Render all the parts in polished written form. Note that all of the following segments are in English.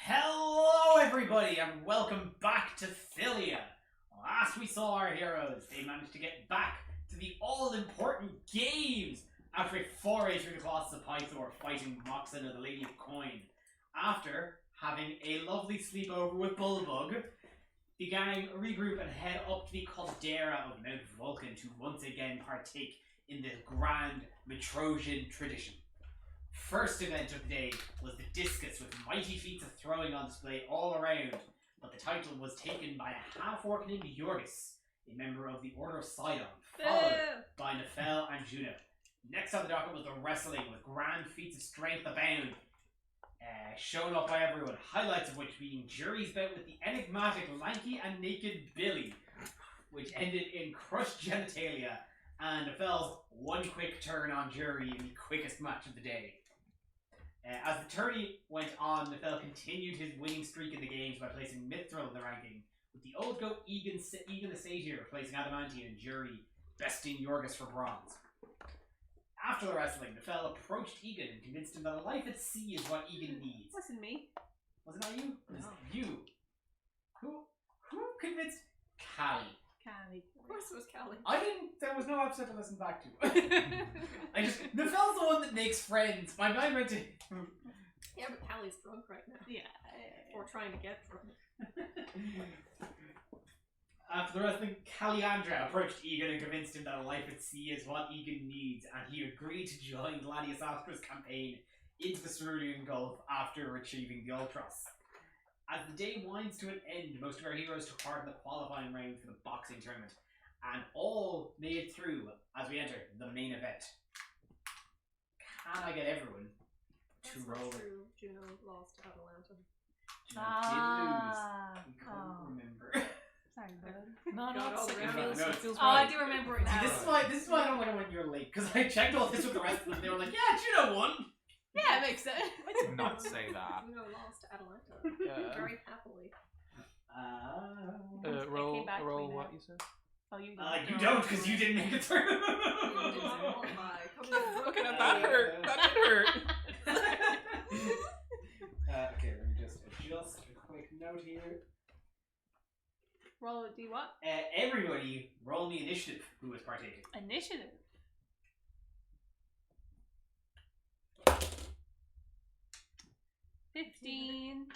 Hello everybody and welcome back to Philia. Last we saw our heroes, they managed to get back to the all-important games after a foray through the Colossus of Pythor fighting Moxon of the Lady of Coin. After having a lovely sleepover with Bullbug, the gang regroup and head up to the caldera of Mount Vulcan to once again partake in this grand Metrosian tradition. First event of the day was the discus with mighty feats of throwing on display all around, but the title was taken by a half-orc named Yorgis, a member of the Order of Sidon, followed by Nefel and Juno. Next on the docket was the wrestling with grand feats of strength abound, shown off by everyone, highlights of which being Jury's bout with the enigmatic Lanky and Naked Billy, which ended in crushed genitalia, and Nefel's one quick turn on Jury in the quickest match of the day. As the tourney went on, Nefel continued his winning streak in the games by placing Mithril in the ranking, with the old goat Egan the Satyr replacing Adamantium and Jury besting Yorgis for bronze. After the wrestling, Nefel approached Egan and convinced him that a life at sea is what Egan needs. Wasn't me. Was it not you? It was No. you. Who convinced Callie? Callie. Of course it was Callie. I didn't. There was no episode to listen back to. Nefel's the one that makes friends. My mind went to. Yeah, but Callie's drunk right now. Yeah. Or trying to get drunk. After the wrestling, Caliandra approached Egan and convinced him that a life at sea is what Egan needs, and he agreed to join Gladius Astra's campaign into the Cerulean Gulf after achieving the Ultros. As the day winds to an end, most of our heroes took part in the qualifying round for the boxing tournament, and all made it through as we enter the main event. Can I get everyone to roll? That's true. Juno lost to Atalanta. Juno did lose. We couldn't remember. Sorry, bud. It feels right. I do remember it now. This is why I don't want to win your late, because I checked all this with the rest of them. They were like, yeah, Juno won. Yeah, it makes sense. Let's not say that. Juno lost to Atalanta. Very happily. Roll came back to roll me what now. you said? Oh, you You don't, because you didn't make it through. Oh my. Looking at that hurt. That did hurt. Okay, let me just adjust a quick note here. Roll, do what? Everybody, roll me initiative who is partaking. Initiative. $15.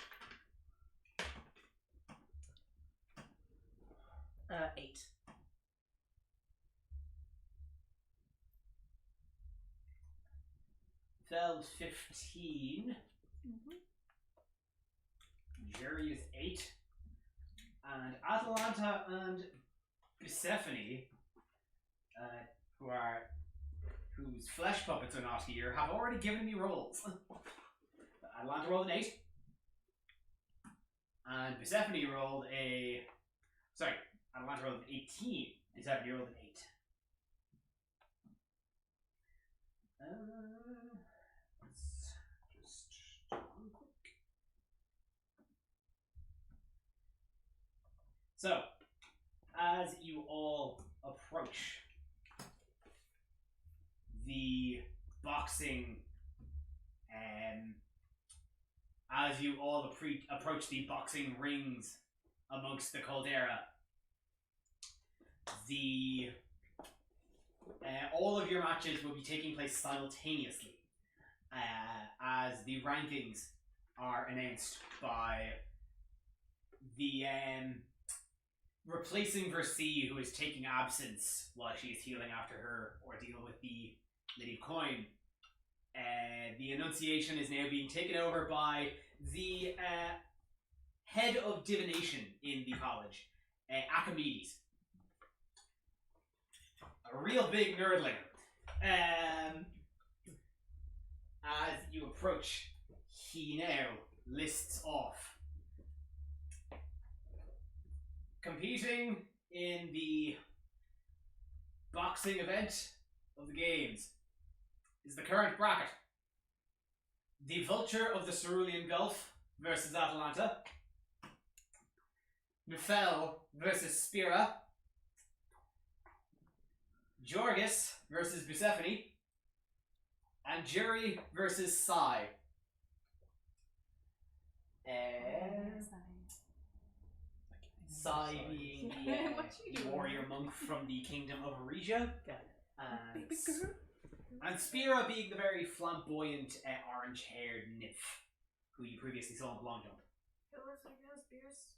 8. Fel's 15. Jerry is 8. And Atalanta and Bucephanie, whose flesh puppets are not here, have already given me rolls. Atalanta rolled an 8. And Bucephanie rolled a... Sorry, Atalanta rolled an 18. Bucephanie rolled an 8. Let's just do one quick. So, as you all approach the boxing, approach the boxing rings amongst the caldera, all of your matches will be taking place simultaneously, as the rankings are announced by the replacing Versi, who is taking absence while she is healing after her ordeal with the Lady of Coin. The Annunciation is now being taken over by the head of divination in the college, Archimedes. A real big nerdling. As you approach, he now lists off competing in the boxing event of the games is the current bracket. The Vulture of the Cerulean Gulf versus Atalanta. Nefel versus Spira. Jorgis versus Bucephanie. And Jury versus Sai. Sai being What you the doing? warrior monk from the kingdom of Arisia. Got it. And Spira being the very flamboyant, orange-haired nymph who you previously saw in the long jump. Who was like those beers?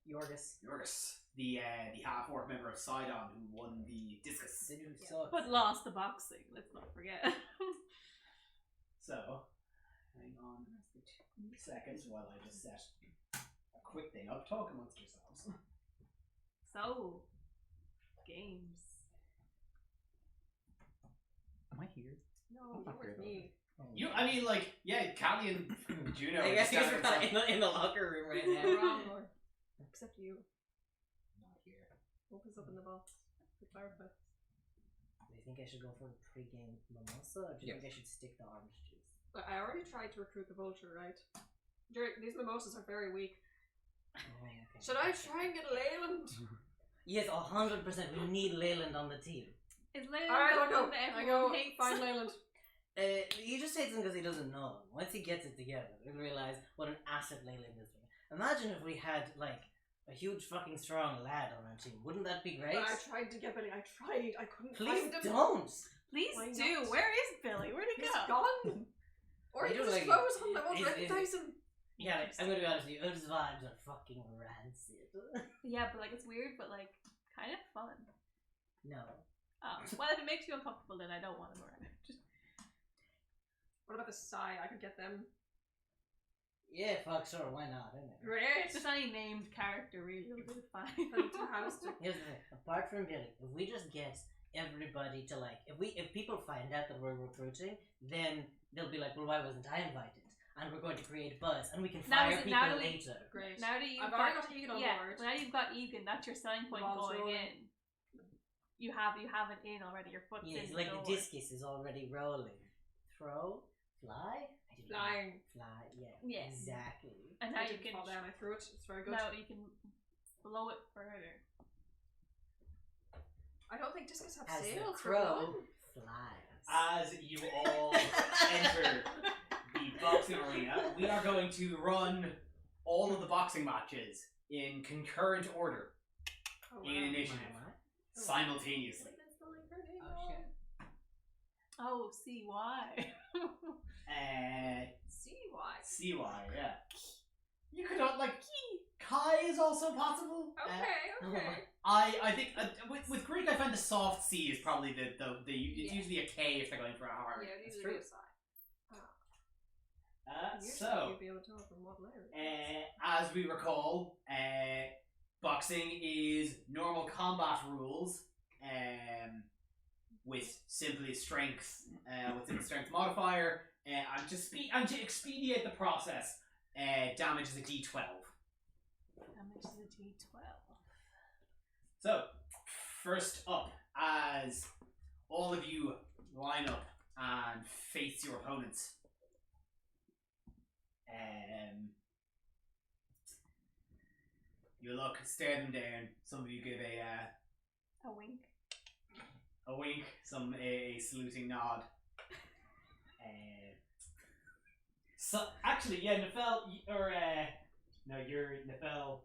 Yorgos. Yorgos, the half-orc member of Sidon who won the discus. Who sucks. But lost the boxing, let's not forget. So, hang on 2 seconds while I just set a quick thing up. Talk amongst yourselves. So, games. Am I here? No, not you were very me. I mean, like, yeah, Callie and Juno. I are guess he's standing outside. in the locker room right now. Wrong, Lord. Except you. Not here. Opens up in the box. To clarify. Do you think I should go for a pre-game mimosa, or do you think I should stick to orange juice? But I already tried to recruit the vulture, right? These mimosas are very weak. Oh, okay. Should I try and get Leyland? Yes, 100%. We need Leyland on the team. Is Leyland I don't the know. one that I everyone go hates? find Leyland. You just say something because he doesn't know him. Once he gets it together, he'll realize what an asset Leyland is. Imagine if we had, like, a huge fucking strong lad on our team. Wouldn't that be great? But I tried to get Billy. I tried. I couldn't Please find him. don't! Please Why do. not? Where is Billy? Where'd he He's go? gone. Or I he don't was like it. clothes on. I won't Is- recognize him. Yeah, I'm gonna be honest with you, Ud's vibes are fucking rancid. Yeah, but like it's weird, but like kind of fun. No. Oh, well, if it makes you uncomfortable, then I don't want him around. What about the Psy? I could get them. Yeah, fuck, sure, why not, isn't it? Great. Just any named character really will be fine. Fantastic. Here's the thing, apart from Billy, if we just get everybody to like, if people find out that we're recruiting, then they'll be like, well, why wasn't I invited? And we're going to create buzz, and we can Now fire is it- people now that we- later. Great. Now that you've I've already got Egan on yeah, board. now you've got Egan, that's your selling point Ball's going rolling. in. You have it in already. Your foot's Yeah, in it's like the the door. discus is already rolling. Throw? Fly? I don't know. Flying. Fly, yeah. Yeah. Exactly. And now I you didn't can fall down. I threw it. It's very good. now you can blow it further. I don't think discus have As the sails. crow flies. As you all enter the boxing arena, we are going to run all of the boxing matches in concurrent order, Oh, in initiative, simultaneously. Oh shit. Oh, see why? See why? CY, yeah. You could not, like, Kai is also possible. Okay. I think with Greek, I find the soft C is probably it's Yeah. usually a K if they're going for a hard. Yeah, That's these true. are Psy. So, You'd be able to tell from what letter. as we recall, boxing is normal combat rules, with simply strength, with the strength modifier, and to expedite the process, damage is a D12. Damage is a D12. So, first up, as all of you line up and face your opponents, you look, stare them down. Some of you give A wink. a wink, some a saluting nod. So actually, yeah, Nefel, or no, you're Nefel.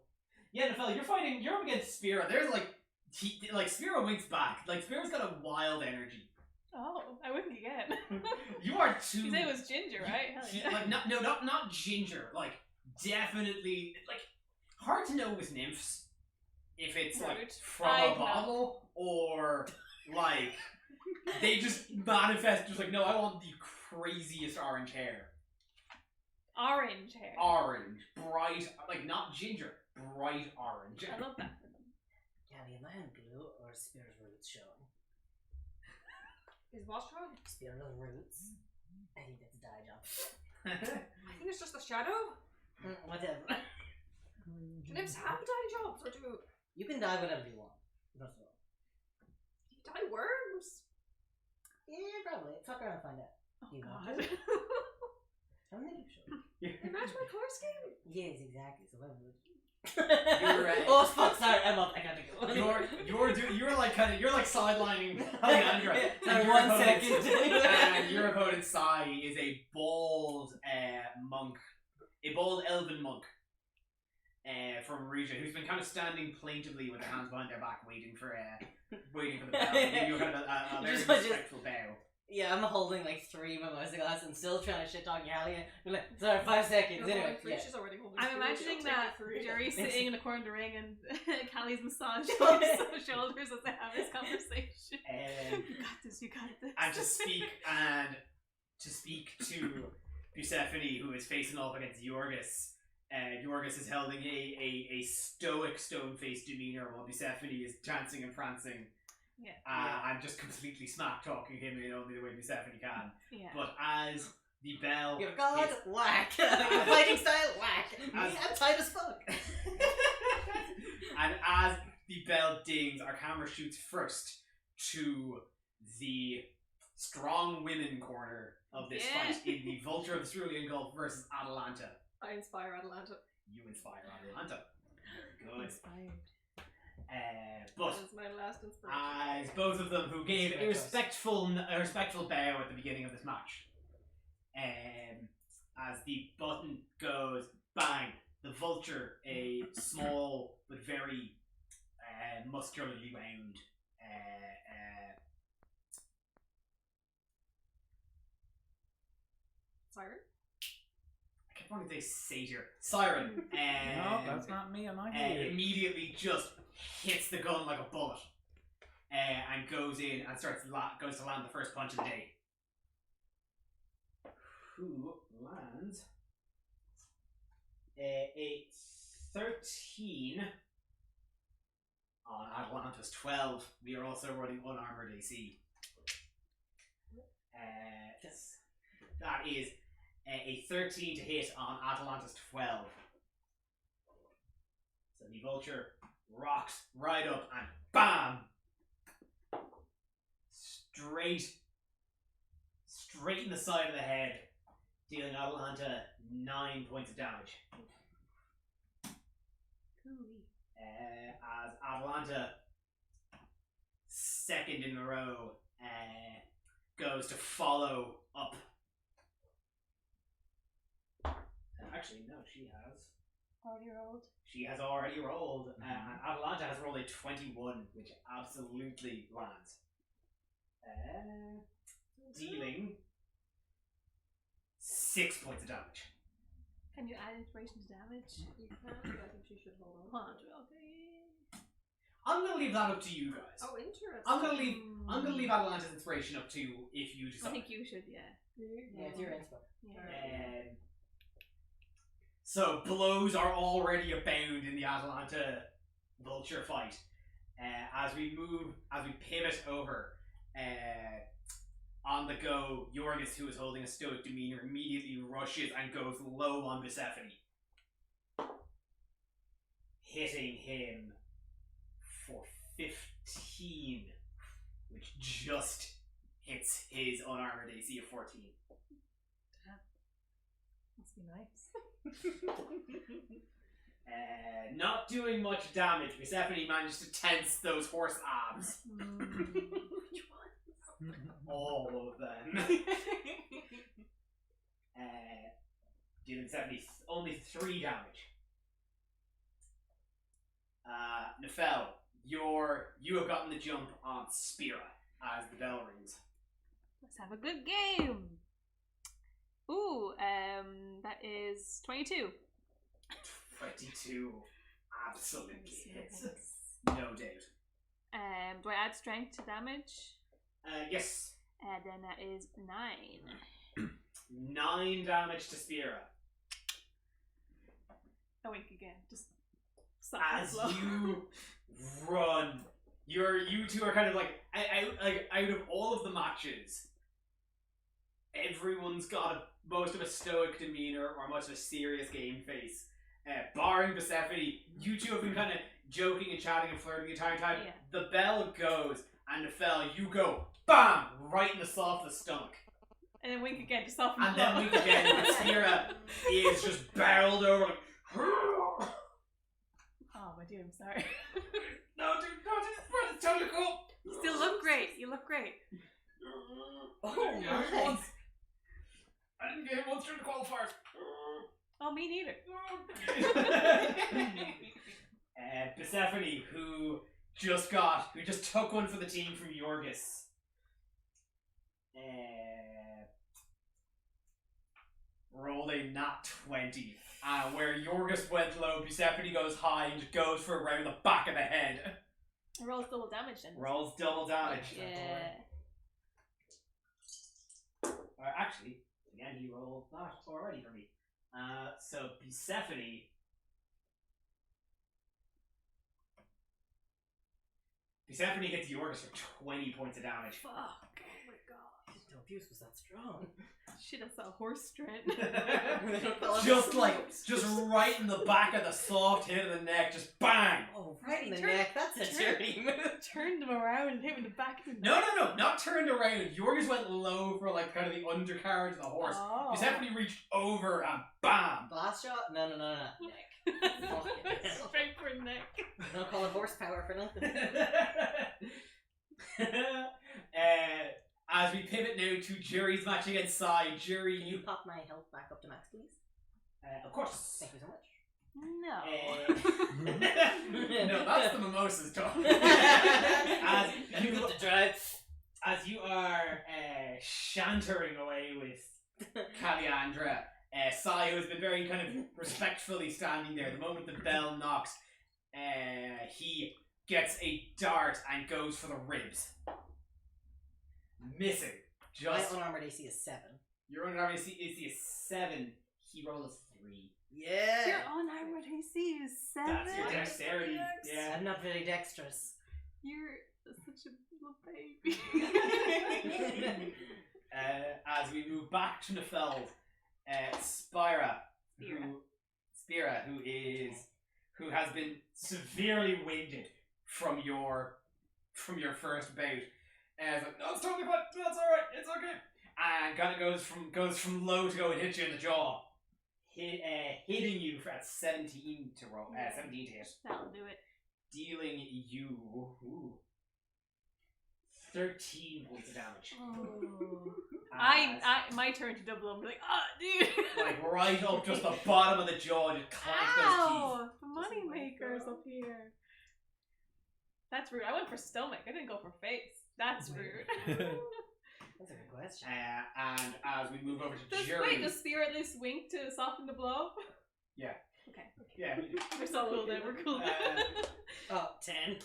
Yeah, Nefel, you're up against Spira. There's like Spira winks back. Like Spira's got a wild energy. Oh, I wink again. You are too. You say it was Ginger, right? Hell yeah. Like not ginger. Like definitely like hard to know with nymphs if it's like Rude. from I a know. bottle or like they just manifest. Just like no, I want the craziest orange hair. Orange hair. Orange, bright, like not ginger, bright orange. I love that for them. Callie, am I on glue or Spira's roots showing? Is what wrong? Spira's roots? I think that's a dye job. I think it's just the shadow. Whatever. Do nymphs have dye jobs or do You can dye whatever you want. First of all. you dye worms? Yeah, probably. Fuck around and find out. Oh, You know. God. I don't think you should. They match my color scheme. Yes, exactly. So why would You're right. Oh fuck! Sorry, I'm up. I gotta go. you're like sidelining Alejandra. Yeah, And sorry, your 1 opponent's- second. and your opponent Sai is a bald monk, a bald elven monk from Marisha, who's been kind of standing plaintively with their hands behind their back, waiting for the bell. Maybe you kind of a very respectful bow. Yeah, I'm holding like 3 mimosa glasses and still trying to shit talk Yali. You're like, sorry, 5 seconds. You're Anyway, holding 3, yeah. she's already holding I'm 2, imagining she'll that take 3. Jerry's sitting in the corner of the ring and Callie's massaging his shoulders as they have this conversation. You got this. And to speak to Bucephanie, who is facing off against Yorgos. Yorgos is holding a stoic, stone-faced demeanor while Bucephanie is dancing and prancing. Yeah. And just completely smack talking him in only the way Bucephanie can. Yeah. But as the bell Your god, hits, whack. Your fighting style, whack. I'm tight as fuck. and as the bell dings, our camera shoots first to the strong women corner of this fight in the Vulture of the Cerulean Gulf versus Atalanta. I inspire Atalanta. You inspire Atalanta. Good. Inspired. But That is my last inspiration. as both of them who gave a respectful bow at the beginning of this match, as the button goes bang, the Vulture, a small but very muscularly wound Siren? I kept wanting to say satyr. Siren. No, that's not me. I'm not here. Immediately just hits the gun like a bullet, and goes in and goes to land the first punch of the day. Who lands a 13 on Atalanta's 12. We are also running unarmored AC. That is a 13 to hit on Atalanta's 12. So the Vulture rocks right up and BAM! Straight in the side of the head, dealing Atalanta 9 points of damage. As Atalanta, second in a row, goes to follow up. Actually, no, she has. Already rolled. She has already rolled, and Atalanta has rolled a 21, which absolutely lands. Dealing 6 points of damage. Can you add inspiration to damage? You can, but I think she should hold on. Hold on, okay. I'm gonna leave that up to you guys. Oh, interesting. I'm gonna leave Atalanta's inspiration up to you if you decide. I think you should, yeah. Yeah, it's your inspo. Yeah. So blows are already abound in the Atalanta Vulture fight. As we pivot over, on the go, Yorgos, who is holding a stoic demeanor, immediately rushes and goes low on Bucephanie, hitting him for 15, which just hits his unarmored AC of 14. Must be nice. Not doing much damage. Bucephanie managed to tense those horse abs. Which one? All of them. Dealing 70, only 3 damage. Nefel, you have gotten the jump on Spira as the bell rings. Let's have a good game. Ooh, that is 22. 22 absolutely hits. No doubt. Do I add strength to damage? Yes. Then that is 9. 9 damage to Spira. A wink again. Just As you run, you two are kind of like out of all of the matches, everyone's got most of a stoic demeanor or much of a serious game face. Barring Bucephanie, you two have been kind of joking and chatting and flirting the entire time. Yeah. The bell goes, and Nefel, you go BAM! Right in the soft of the stomach. And then wink again to soften And the then blow. wink again, and Spira is just barreled over like Oh my dear, I'm sorry. No, dude, it's totally cool. You still look great. You look great. Oh I my. didn't get hit once during the qualifiers. Oh Oh, me neither. Bucephanie, who just took one for the team from Yorgis. Rolled a nat 20. Where Yorgis went low, Bucephanie goes high and just goes for around the back of the head. It rolls double damage then. Rolls double damage. Yeah. Actually, again, he rolled that already for me. So Bucephanie. Bucephanie hits Yorgis for 20 points of damage. Fuck. Oh my god. No abuse was that strong. Shit, that's a horse strength. just right in the back of the soft hit of the neck, just bang! Oh, right in the neck. That's a dirty move. Turned him around and hit him in the back of the No, not turned around. Yorgis went low for like kind of the undercarriage of the horse. Oh. Bucephanie reached over and bam! Blast shot? No. Neck. Straight for neck. Don't call it horsepower for nothing. As we pivot now to Jerry's match against Sai. Jerry, Can you pop my health back up to max, please? of course. Thank you so much. No. No, that's the mimosas talk. As you got the drive. As you are shantering away with Caliandra, Sai, who has been very kind of respectfully standing there, the moment the bell knocks, he gets a dart and goes for the ribs. Missing. Just My unarmored AC is 7. your unarmored AC is 7. He rolls 3. Yeah. Your unarmored AC is 7. That's your dexterity. Yeah. I'm not very dexterous. You're such a little baby. As we move back to Nefeld, Spira, who has been severely winded from your first bout. It's like, no, it's totally fine. That's all right. It's okay. And kind of goes from low to go and hit you in the jaw, hitting you for at 17 to roll. 17 to hit, That'll do it. dealing you 13 points of damage. Oh. As, My turn to double up. Like, dude. like right up just the bottom of the jaw, just clank those teeth. Ow! The money makers up here. That's rude. I went for stomach. I didn't go for face. That's rude. That's a good question. And as we move over to Does Jerry, Spirit at least wink to soften the blow? Yeah. Okay. Yeah, we do. We're so cool then. We're cool. 10.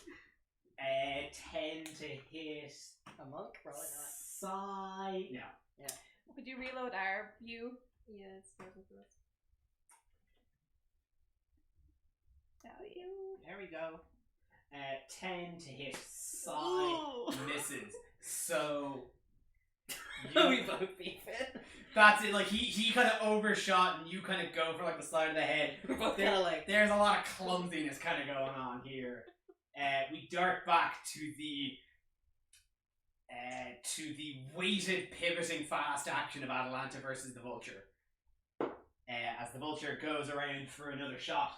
10 to hit. A monk? Probably Sigh. No. Would you reload our view? Yeah, it's frozen for us. There we go. 10 to hit. Sigh Ooh. misses. So not. We both beat it. that's it. Like he kind of overshot, and you kind of go for like the side of the head. We're both kind of like. There's a lot of clumsiness kind of going on here. We dart back to the weighted pivoting fast action of Atalanta versus the Vulture. As the Vulture goes around for another shot.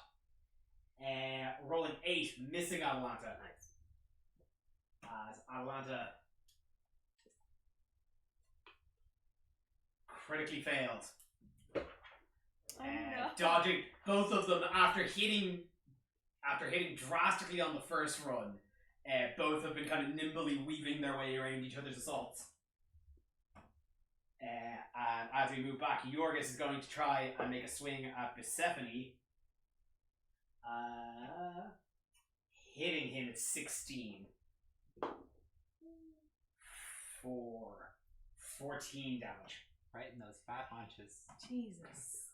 Rolling 8, missing Atalanta. Nice. As Atalanta critically fails. no. Dodging both of them after hitting drastically on the first run. Both have been kind of nimbly weaving their way around each other's assaults. And as we move back, Yorgis is going to try and make a swing at Bucephanie. Hitting him at 16 for 14 damage. Right in those fat haunches. Jesus.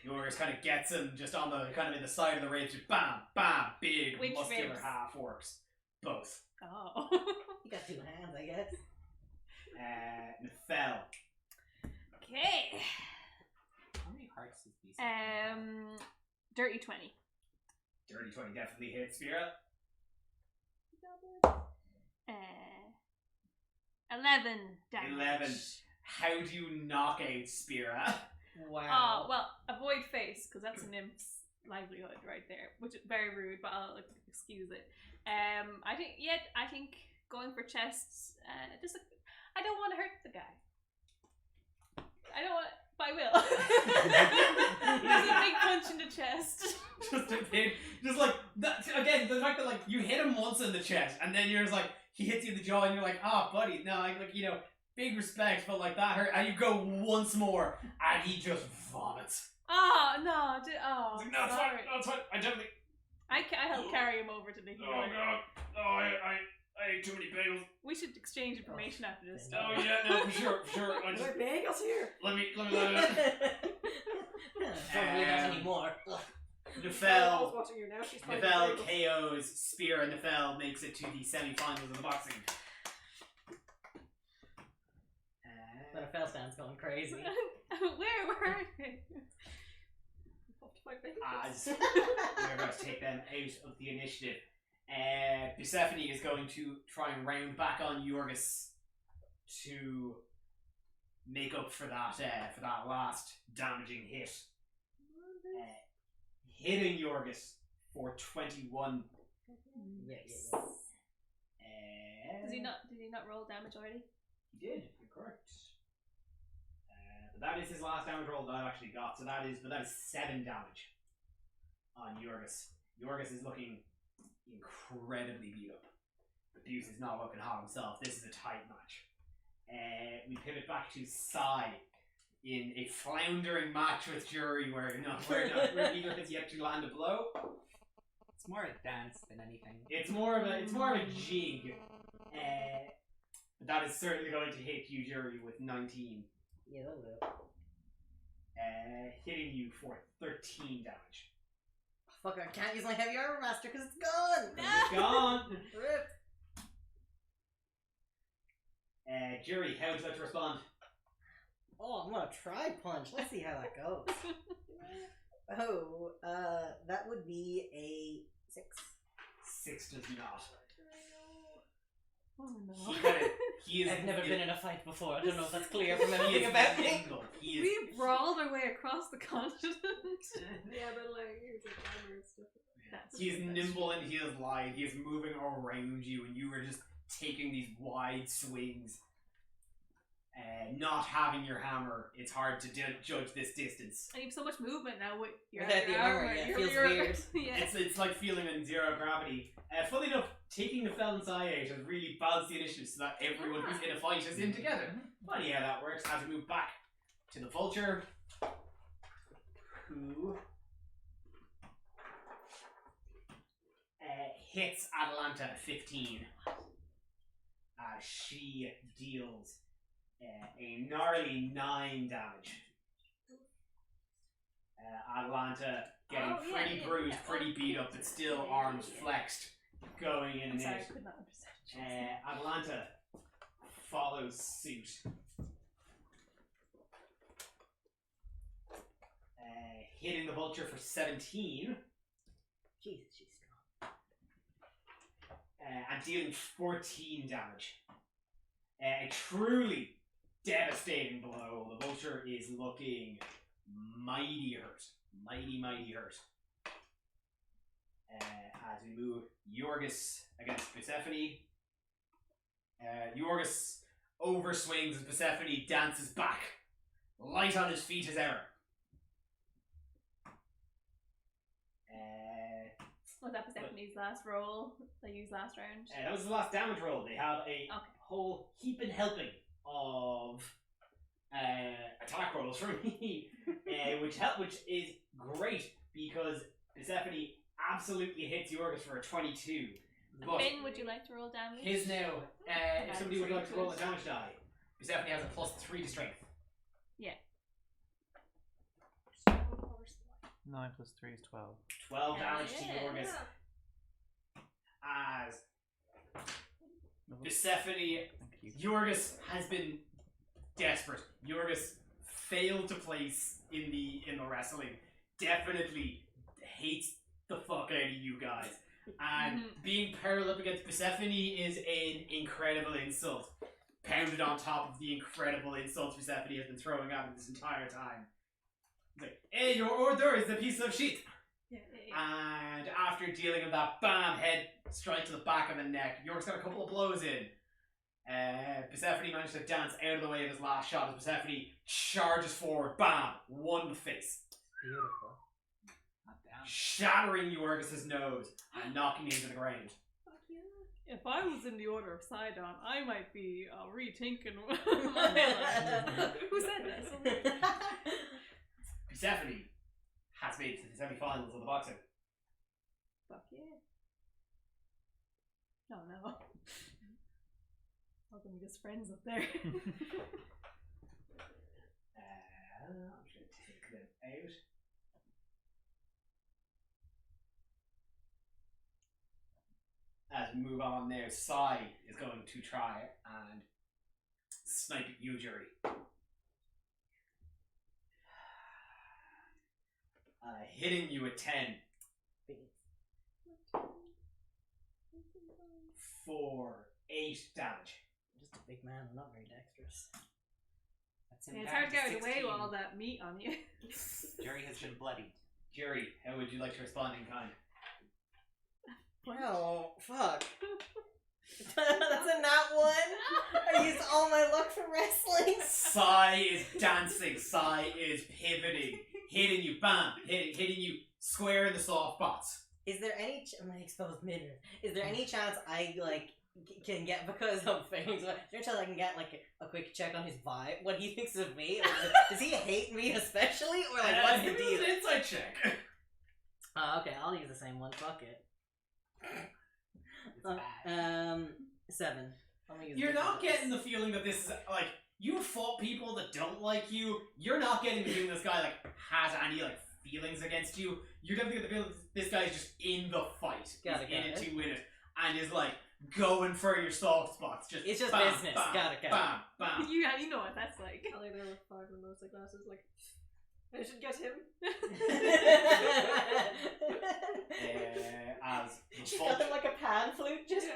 Yorgis kind of gets him just on the kind of in the side of the ribs. Just bam, bam, big Which muscular ribs? half orcs. Both. Oh. You got 2 hands, I guess. Nefel. Okay. How many hearts is these? Dirty 20. Dirty 20 definitely hits Spira. 11 damage. 11. How do you knock out Spira? Wow. Oh, well, avoid face, because that's a nymph's livelihood right there, which is very rude, but I'll excuse it. I think going for chests, I don't want to hurt the guy. I don't want, but I will. punch in the chest. Just a pin. Just like that, again, the fact that like you hit him once in the chest and then you're just like he hits you in the jaw and you're like, oh buddy, no, like you know, big respect, but like that hurt, and you go once more and he just vomits. Oh no! He's like, no, it's fine, sorry. no, it's fine. I definitely. I helped carry him over to the Oh healer. god. Oh, I ate too many bagels. We should exchange information after this. Oh yeah, no, for sure. I just, bagels here. let me Don't really have any more. Nefel watching you now. She's Nefel KOs Spear, and Nefel makes it to the semi-finals of the boxing. But a fell stand's going crazy. Where are they? As we're going to take them out of the initiative. Bucephanie is going to try and round back on Yorgos to make up for that last damaging hit. Hitting Yorgos for 21. Yeah. Did he not roll damage already? He did. You're correct. But that is his last damage roll that I've actually got. So that is 7 damage on Yorgos. Yorgos is looking incredibly beat up. But Buse is not looking hot himself. This is a tight match. We pivot back to Sai in a floundering match with Jury where neither has yet to land a blow. It's more a dance than anything. It's more of a jig. But that is certainly going to hit you, Jury, with 19. Yeah, that will. Hitting you for 13 damage. Fuck, I can't use my heavy armor master because it's gone! It's gone! Rip! Jury, how would you like to respond? Oh, I'm gonna try punch. Let's see how that goes. That would be a 6. 6 does not. Oh no. He is. I've never been in a fight before. I don't know if that's clear from He anything is about me. nimble. He is. We brawled our way across the continent. Yeah, but like, here's a camera and stuff. He is nimble and he is light. He is moving around you, and you are just taking these wide swings. Not having your hammer, it's hard to judge this distance. I have so much movement now with your Without the armor, yeah, it feels weird. Yeah. It's like feeling in zero gravity. Funnily enough, taking the Fel and Sai out has really balanced the initiative so that everyone who's in a fight is in together. Funny how that works. As we move back to the Vulture, who hits Atalanta 15 as she deals a gnarly 9 damage. Atalanta getting pretty bruised, pretty beat up, but still arms flexed, going in I'm and sorry, I out. could not understand. Atalanta follows suit. Hitting the Vulture for 17. Jesus, she's strong. And dealing 14 damage. A truly devastating blow. The Vulture is looking mighty hurt. Mighty hurt. As we move Yorgos against Bucephanie. Yorgos overswings as Bucephanie dances back. Light on his feet as ever. Was that Persephone's last roll they used last round? That was the last damage roll. They have a whole heap and helping of attack rolls for me, which is great because Bucephane absolutely hits Yorgos for a 22. But Finn, would you like to roll damage? his now, if somebody would like to roll a damage die, Bucephane has a +3 to strength. Yeah. 9 plus 3 is 12. 12 damage to yeah. Yorgos as Bucephane. Thank you. Yorgos has been desperate. Yorgos failed to place in the wrestling. Definitely hates the fuck out of you guys. And being paired up against Bucephane is an incredible insult. Pounded on top of the incredible insults Bucephane has been throwing at him this entire time. He's like, hey, your order is a piece of shit. Yeah. And after dealing with that bam head strike to the back of the neck, York's got a couple of blows in. Bucephane managed to dance out of the way of his last shot as Bucephane charges forward, bam, one in the face. Beautiful. Not down. shattering Yorgos's nose and knocking him to the ground. Fuck yeah. If I was in the Order of Sidon, I might be rethinking my life. Who said that? Bucephanie has made it to the semi-finals of the boxing. Fuck yeah. Oh no. Welcome to just friends up there. I'm just going to take them out. As we move on now, Sai is going to try and snipe at you, Jury. Hitting you at 10 for 8 damage. Just a big man, I'm not very dexterous. That's him Yeah, it's down hard to get 16. away with all that meat on you. Jerry has been bloodied. Jury, how would you like to respond in kind? Well, fuck. That's a nat one. I used all my luck for wrestling. Sai is dancing, Sai is pivoting, hitting you, bam, hitting you square in the soft spots. Is there any my exposed midriff? Is there any chance I can get, because I'm famous? Is there any chance I can get a quick check on his vibe? What he thinks of me? Does he hate me especially, or what's the Give me deal? an insight check. Okay, I'll use the same one. Fuck it. It's bad. 7. I'm gonna use You're different not dice. getting the feeling that this is like you've fought people that don't like you. You're not getting the feeling this guy has any feelings against you. You're definitely getting the feeling this guy's just in the fight. Got He's it, in got it it. to win it, and is going for your soft spots. Just It's just bam, business. Bam, Got it. bam, bam. you know what that's like. I lay there with 5 of those glasses, I should get him. As the She got them like a pan flute, just.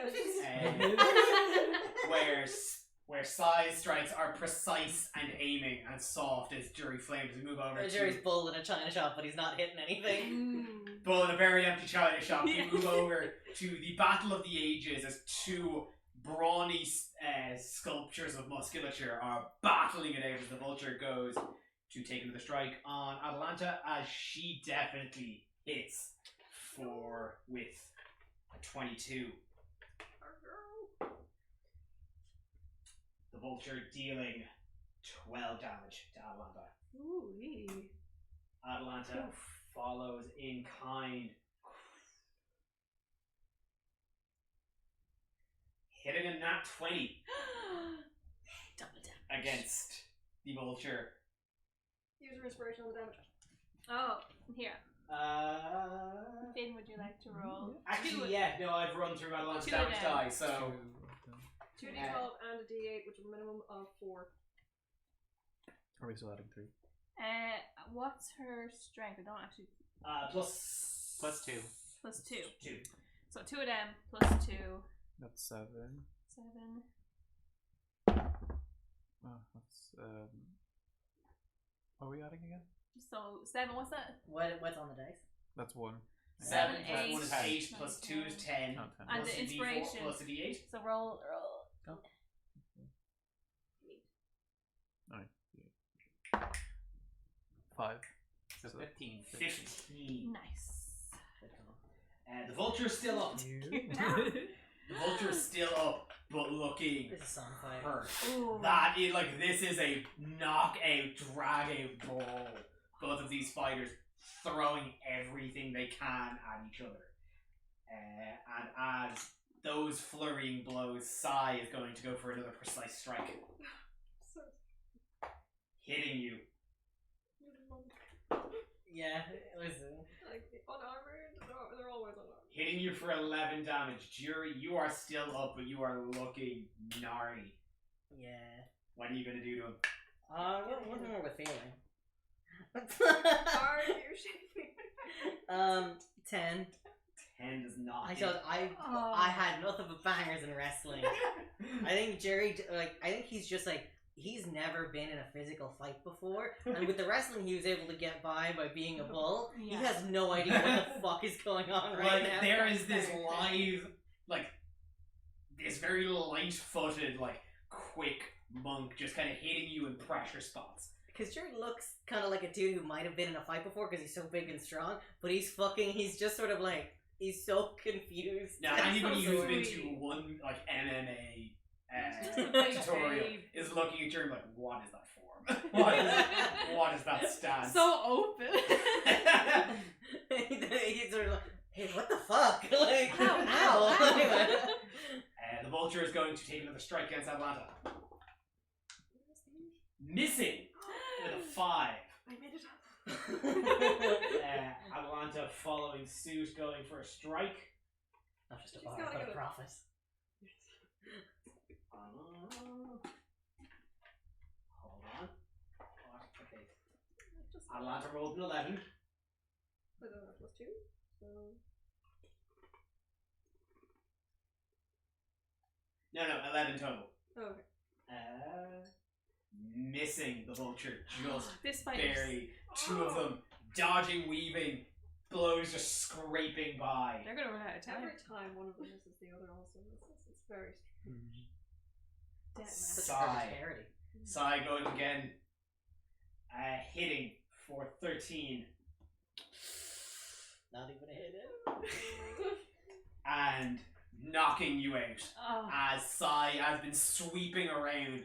where Sai's strikes are precise and aiming and soft as Jury flames. We move over Jerry's to bull in a china shop, but he's not hitting anything. Bull in a very empty china shop. We move over to the Battle of the Ages as 2 brawny sculptures of musculature are battling it out as the Vulture goes to take another strike on Atalanta, as she definitely hits with a 22. The Vulture dealing 12 damage to Atalanta. Ooh, Atalanta follows in kind. Hitting a nat 20 Double down. against the Vulture. Use your inspiration on the damage. Oh, here. Finn, would you like to roll? Actually, yeah, no, I've run through Atalanta's 2 damage down. die, so 2d12 and a d8, which is a minimum of 4. Are we still adding 3? What's her strength? I don't actually. plus 2. Plus 2. 2. So 2 of them plus 2. That's 7. 7. Oh, that's What are we adding again? So 7. What's that? What's on the dice? That's 1. 7 Seven, plus 1 eight, is 8, plus 2 is 10, Oh, 10. And plus the a D4, inspiration. plus a D8. So roll. Alright. 5. So 15. 15. Nice. The Vulture's still up. The Vulture's still up, but looking This is song fight. hurt. Ooh. That is this is a knockout, drag out brawl. Both of these fighters throwing everything they can at each other. And as those flurrying blows, Sai is going to go for another precise strike. Hitting you. Yeah, listen. Unarmored? They're always unarmored. Hitting you for 11 damage. Jury, you are still up, but you are looking gnarly. Yeah. What are you going to do to him? What more with feeling? Are you shaking? 10. 10 does not hit. I had nothing but bangers in wrestling. I think Jerry, I think he's just he's never been in a physical fight before, and with the wrestling he was able to get by being a bull. Yeah. He has no idea what the fuck is going on right now. There is this live, this very light-footed, quick monk just kind of hitting you in pressure spots. Because Jared looks kind of like a dude who might have been in a fight before because he's so big and strong, but he's just sort of like, he's so confused. Now, and anybody so who's sore. been to one like MMA Just a big tutorial babe. is looking at you and like, what is that form? what is that stance? So open. He's sort of like, hey, what the fuck? Like, Ow, ow. ow. The vulture is going to take another strike against Atalanta. Missing with a 5. I made it up. Atalanta following suit, going for a strike. Not just a She's bar, gotta but get a it. prophet. Hold on. Okay. Atalanta rolled an 11. Plus 2. So No, 11 total. okay. Missing the vulture just This fight barely. 2 of them dodging, weaving, blows just scraping by. They're gonna run out of time. Every time one of them misses, the other also misses. It's very strange. Dead man. Sigh. Arbitrarity. Sai going again. Hitting for 13. Not even a hit it. And knocking you out. Oh. As Sai has been sweeping around,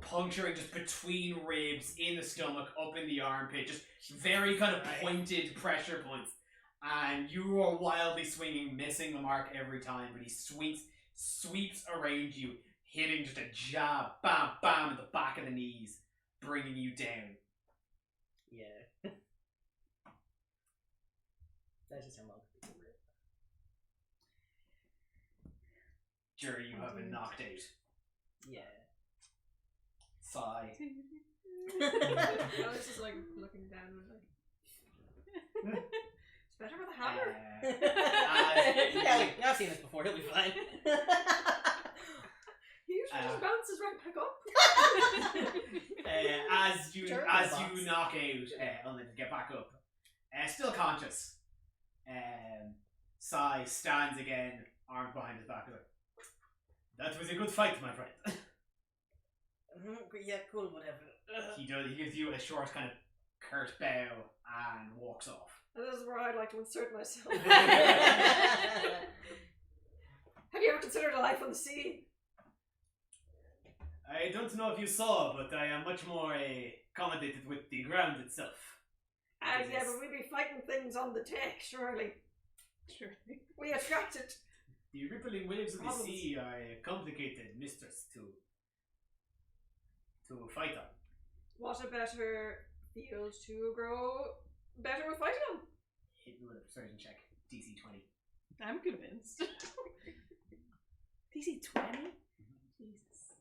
puncturing just between ribs, in the stomach, up in the armpit, just very kind of pointed pressure points. And you are wildly swinging, missing the mark every time, but he sweeps around you, hitting just a jab, bam, bam, at the back of the knees, bringing you down. Yeah. That's just how long. Jury, you have been knocked out. Yeah. Sigh. No, this is like looking down and like. It's better with a hammer. Yeah, I've seen this before. He'll be fine. He usually just bounces right back up. As you Turtle as box. you knock out, I'll get back up. Still conscious. Sai stands again, arms behind his back. Like, that was a good fight, my friend. Yeah, cool, whatever. He gives you a short kind of curt bow and walks off. And this is where I'd like to insert myself. Yeah. Have you ever considered a life on the sea? I don't know if you saw, but I am much more accommodated with the ground itself. Yeah, but we'd be fighting things on the deck, surely. Surely. We attract it. The rippling waves of the Problems. sea are a complicated mistress to fight on. What a better field to grow better with fighting on. Hit me with a persuasion check. DC 20. I'm convinced. DC 20? Jesus.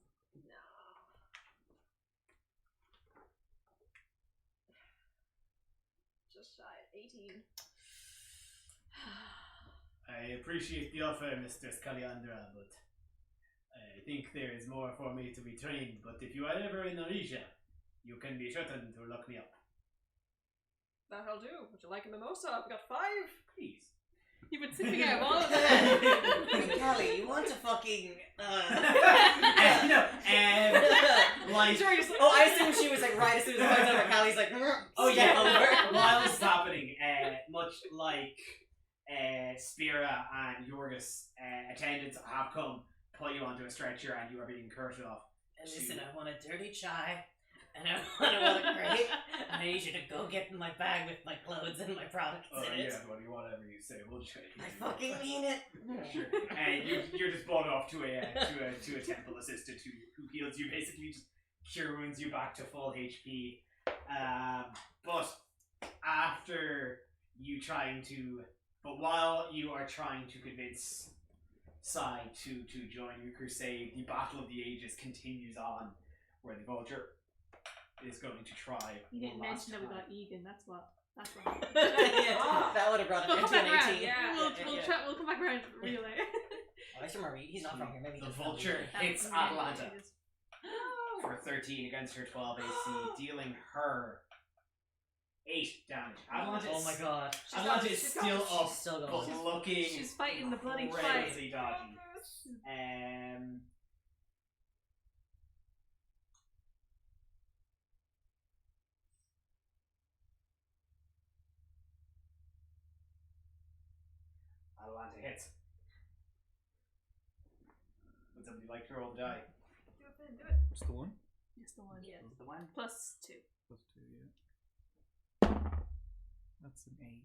Just shy at 18. I appreciate the offer, Mistress Calyandra, but I think there is more for me to be trained. But if you are ever in Arisha, you can be certain to look me up. That'll do. Would you like a mimosa? I've got 5. Please. You've been sipping out of all of them. Hey, Callie, you want to fucking. Like, Oh, I assume she was like right as soon as the fight's over. Callie's like, oh step yeah, over. while this is happening, much like Spira and Yorgos attendants have come, put you onto a stretcher, and you are being carted off. And listen, I want a dirty chai, and I want a grape, and I need you to go get in my bag with my clothes and my products in it. Yeah, buddy, whatever you say, we'll just. I fucking mean it. Sure. And you're just brought off to a temple assistant who heals you, basically just cure wounds you back to full HP. But while you are trying to convince Sai to join your crusade, the Battle of the Ages continues on, where the vulture is going to try. You didn't one last mention that we time. got Egan, that's what. That's what. Yeah, that would have brought it We'll into come an back around, 18. yeah. We'll come back around relay. Oh, he's from he's not from here. Maybe The he's vulture hits Atalanta for 13 against her 12 AC, dealing her 8 damage. Atalanta Oh is, my god. Atalanta is still up, She's still but going. looking She's fighting the bloody fight. crazy dodgy. Atalanta hits. Would somebody like to roll the die? Do it, Finn, do it. Just the one? Just the one. Yeah. Just the one? +2. Plus 2, yeah. That's an 8.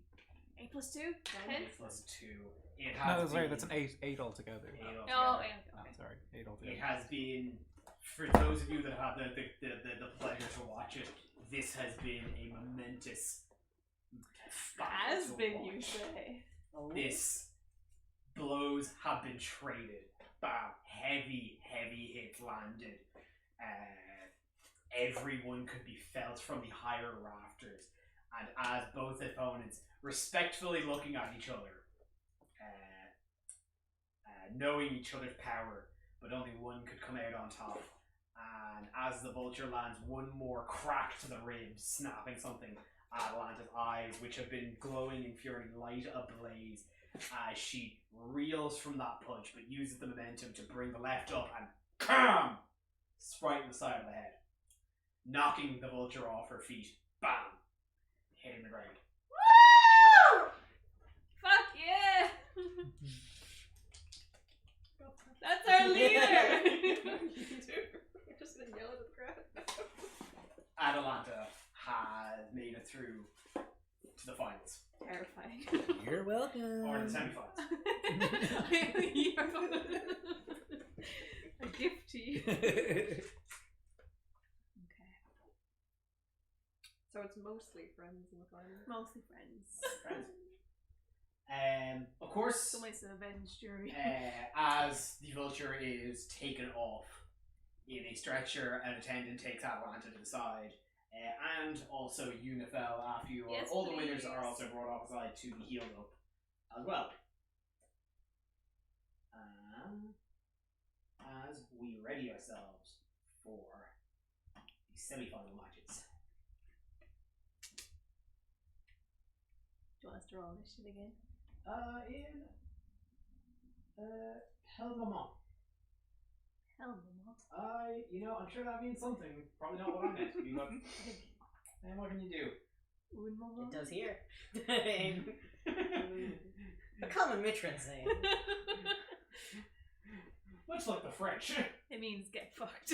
8 + 2? 10? 8 plus 2. It has No, sorry, been- that's an 8. 8 altogether. 8 Oh, altogether. yeah. Oh, Okay. sorry, 8 altogether. It has been, for those of you that have the pleasure to watch it, this has been a momentous battle Has to been, watch. you say. This blows have been traded. Bam, heavy hits landed. Everyone could be felt from the higher rafters, and as both opponents respectfully looking at each other, knowing each other's power, but only one could come out on top. And as the vulture lands one more crack to the ribs, snapping something, Atalanta's eyes, which have been glowing in fury, light ablaze as she reels from that punch, but uses the momentum to bring the left up and CAM! Right in the side of the head, knocking the vulture off her feet. Bam! Hitting the ground. Woo! Fuck yeah! That's our leader! You're just gonna yell at the crowd. Atalanta has made it through to the finals. Terrifying. You're welcome. Or the semi-finals. A gift to you. Okay. So it's mostly friends in the final. Mostly friends. Of course, Someone's to avenge Jury. as the vulture is taken off in a stretcher, an attendant takes Atalanta to the side, and also Unifel after you. Yes, all the winners are please. also brought off aside to be healed up as well. As we ready ourselves for the semi-final matches. Do you want us to roll this shit again? In Helmama. Hell no. I'm sure that means something. Probably not what I meant. And what can you do? It does here. A common matron saying. Much like the French. It means get fucked.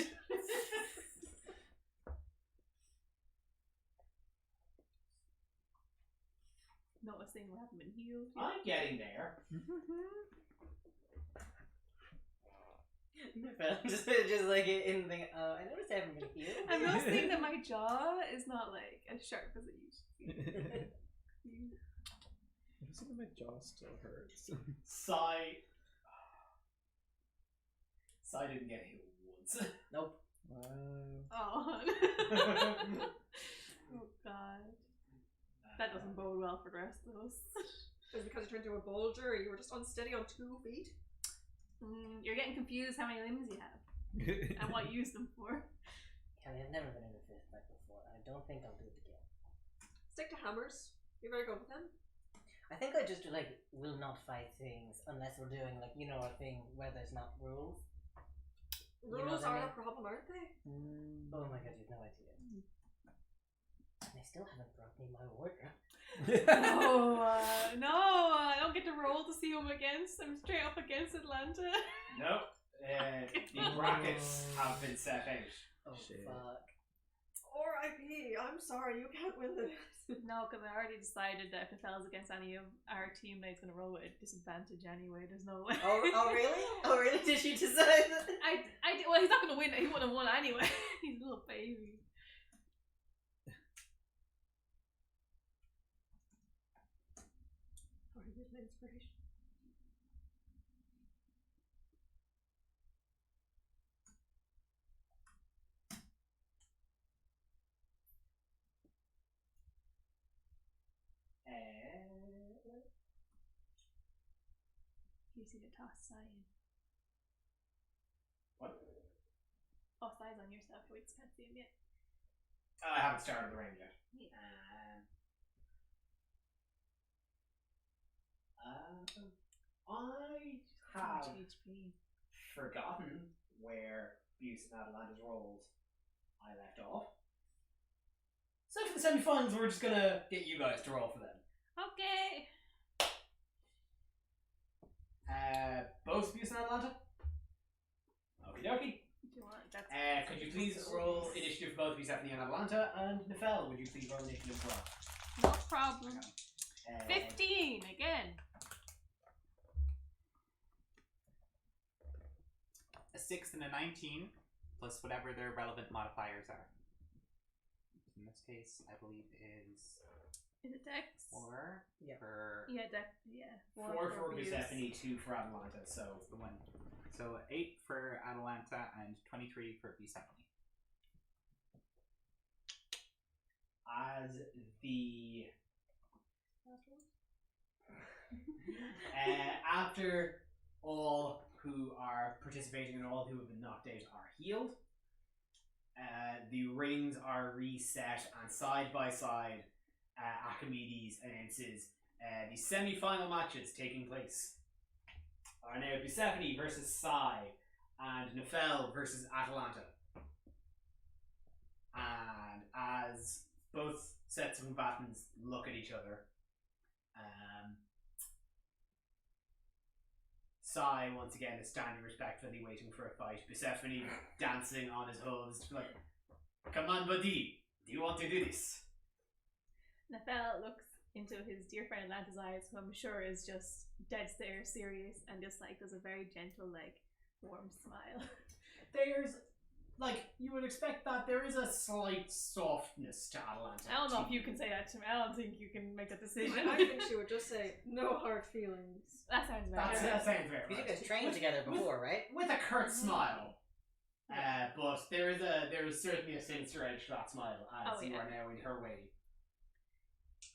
Not a thing we haven't been healed. I'm getting there. just like in the I noticed I haven't been healed. I'm noticing that my jaw is not like as sharp as it used to be. Listen, my jaw still hurts. Sai didn't get hit once. Nope. Wow. Oh. Oh god. That doesn't bode well for the rest of us. Is it because you turned into a bulger or you were just unsteady on 2 feet? You're getting confused how many limbs you have and what you use them for. Kelly, I've never been in a fist fight before, and I don't think I'll do it again. Stick to hammers. You're very good with them. I think I just will not fight things unless we're doing a thing where there's not rules. You know Rules what I are a mean? problem, aren't they? Oh my god, you've no idea. And I still haven't brought me my wardrobe. No, I don't get to roll to see who I'm against. I'm straight up against Atlanta. Nope. The brackets have been set out. Oh Shit. fuck. R.I.P. I'm sorry, you can't win this. No, because I already decided that if it falls against any of our teammates, going to roll with a disadvantage anyway. There's no way. Oh really? Oh really? Did you decide that? Well, he's not going to win. He would have won anyway. He's a little baby. Sorry, here's my inspiration. You see the toss sign. What? Toss eyes on yourself. We just can't see him yet. I haven't started the round yet. I have Too much HP. forgotten where Buse and Atalanta's rolls I left off. So for the semi-finals, we're just gonna get you guys to roll for them. Okay. Both Buse and Atalanta? Okie dokie. Do you want that's Could you please roll initiative for both Bucephanie and Atalanta? And Nefel, would you please roll initiative for us? no problem. 15 again. A 6 and a 19, plus whatever their relevant modifiers are. In this case, I believe is Is it Dex? 4 Yeah. for Yeah, Dex. Yeah. 4 for Bucephanie, 2 for Atalanta, so the one. So 8 for Atalanta and 23 for Bucephanie. as the after all who are participating and all who have been knocked out are healed, the rings are reset, and side by side, Archimedes announces the semi-final matches taking place are now Bucephanie versus Sai and Nefel versus Atalanta. And as both sets of combatants look at each other, Sai once again is standing respectfully waiting for a fight. Bucephanie dancing on his hooves, like, "Come on, buddy, do you want to do this?" Nefel looks into his dear friend Atlanta's eyes, who I'm sure is just dead stare serious, and just like does a very gentle, like warm smile. There's, like, you would expect that there is a slight softness to Atalanta. I don't know if you can say that to me. I don't think you can make that decision. I think she would just say, no hard feelings. That sounds about That right. sounds very Because you right. guys trained together before, right? With a curt smile. But there is certainly a sinister edge to that smile as Oh, you yeah. are now in her way.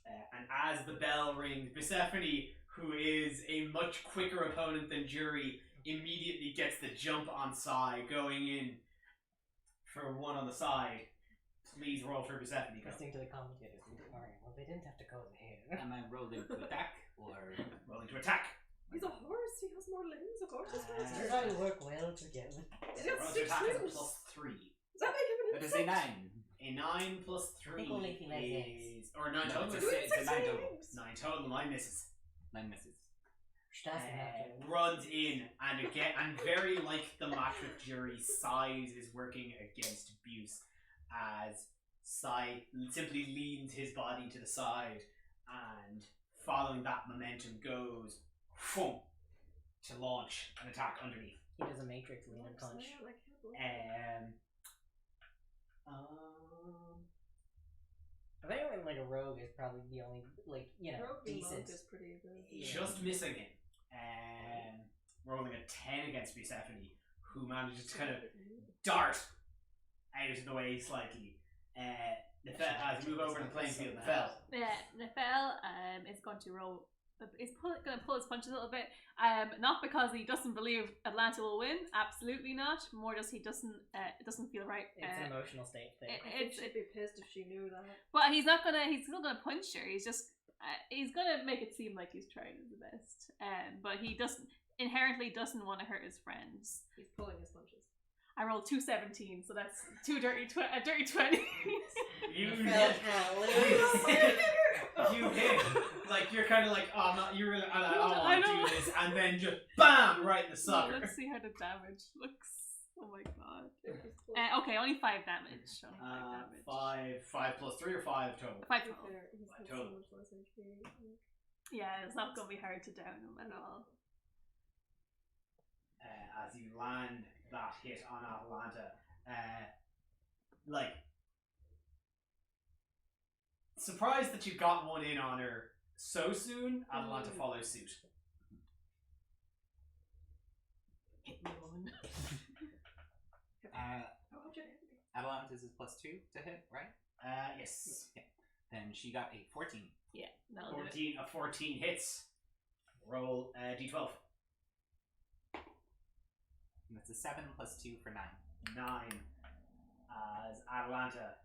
And as the bell rings, Bucephanie, who is a much quicker opponent than Jury, immediately gets the jump on Sai, going in for one on the side. Please roll for Bucephanie. Go. Listening to the commentators. Alright, well, they didn't have to go there. Am I rolling to attack or? Rolling to attack. He's a horse, he has more limbs, of course. Your body work well together. It has Roll to 6 attack is a limbs. +3. Does that make him an That is a insect? 9. A 9 plus 3 think only if he likes is... Or 9 No, total. it's Do a- insects 9 have total. limbs? 9 total, 9 misses. 9 misses. Runs in and very like the match with Jury, Size is working against Buse as Sai simply leans his body to the side and following that momentum goes boom, to launch an attack underneath. He does a matrix lean and punch. If anyone like a rogue is probably the only Rogue decent. is pretty good. Just missing him. Rolling a 10 against Bucephanie, who manages to kind of dart out of the way slightly. Nefel has to move over to the playing field. Nefel. Yeah, Nefel is going to roll. Is going to pull his punches a little bit. Not because he doesn't believe Atlanta will win. Absolutely not. More just he doesn't. It doesn't feel right. It's an emotional state thing. I think she'd be pissed if she knew that. But he's not gonna. He's still gonna punch her. He's just. He's gonna make it seem like he's trying his best. But he doesn't inherently doesn't want to hurt his friends. He's pulling his punches. I rolled 217, so that's a dirty 20. You Nefel hit. can't lose. You hit. Like you're kind of like, oh, I'm not. You're really. I don't I want to know. do this, and then just bam, right in the So sucker. let's see how the damage looks. Oh my god. It was cool. Okay, only 5 damage. Only 5 damage. 5 plus 3 or 5 total. 5 To be total. fair, he's had so Total. much less HP. Yeah, it's not gonna be hard to down him at all. As you land that hit on Atalanta, like surprised that you got one in on her so soon. Atalanta follows suit. Hit me one. How much Atalanta's is +2 to hit, right? Yes, Yeah. Then she got a 14. Yeah, that'll do it. 14 hits. Roll d12. And that's a 7 plus 2 for 9. 9. As Atalanta,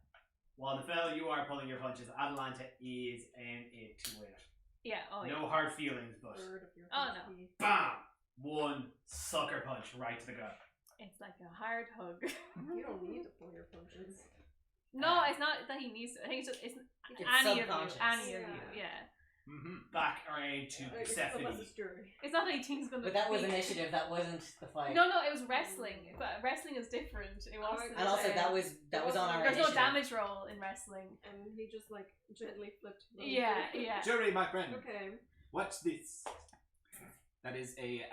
while Nefel, you are pulling your punches. Atalanta is in it to win it. Yeah, oh yeah. No hard feelings, but third of your Oh, no. HP? bam! One sucker punch right to the gut. It's like a hard hug. You don't need to pull your punches. No, it's not that he needs to. I think it's just it's It's any of you. subconscious. Any of Yeah. you, yeah. back around to Bucephane. It's not 18's gonna. But that was be- initiative. That wasn't the fight. No, it was wrestling. But wrestling is different. It wasn't. And also that was on our There's initiative. no damage roll in wrestling. And he just like gently flipped. Yeah. Jury, my friend. Okay. Watch this. That is a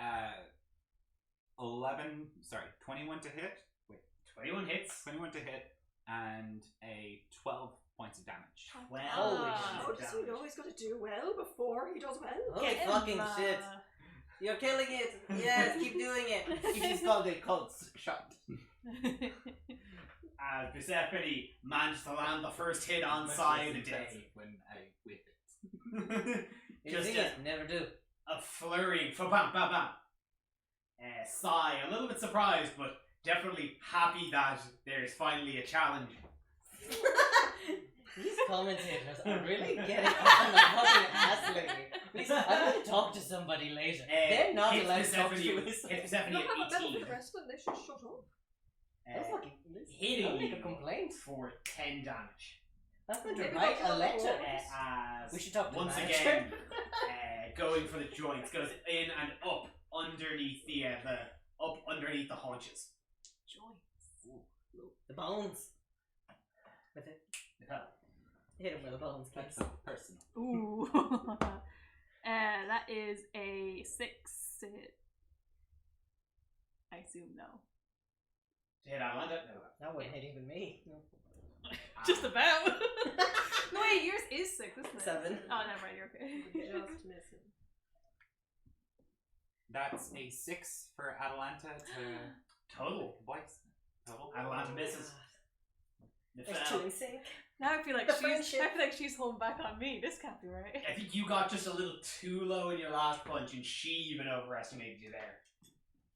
21 to hit. Wait, 21 hits. 21 to hit and a 12 points of damage. Well, How does he know he's gonna do well before he does well? Holy Get him, fucking shit! You're killing it. Yes, keep doing it. It is called a cult shot. As Bucephane managed to land the first hit on side of the day. When I whip it. Just never do. a flurry. Bam, bam, bam. Sigh, a little bit surprised, but definitely happy that there's finally a challenge. These commentators are really getting on the fucking ass lately. I'm going to talk to somebody later. They're not hits allowed to talk to Bucephane- us. hits They Bucephane don't have a at benefit 18. of wrestling, they should shut up. That's fucking... Hitting I'll make you a complaint. for 10 damage. I'm going to Maybe write they'll a letter. follow As We should talk to the once manager. again, going for the joints, goes in and up underneath the haunches. Joints. The bones. With it. Hit him with the bones, That's kids. so personal. Ooh. That is a 6 to hit. I assume no. To hit Atalanta? No. That wouldn't hit even me. No. Just about. No, wait, yours is 6, isn't it? 7. Oh, never mind, you're okay. Just missing. That's a 6 for Atalanta to Total. boys. Total. Atalanta misses. There's 2 in sync. Now I feel like The she's friendship. holding back on me. This can't be right. I think you got just a little too low in your last punch, and she even overestimated you there.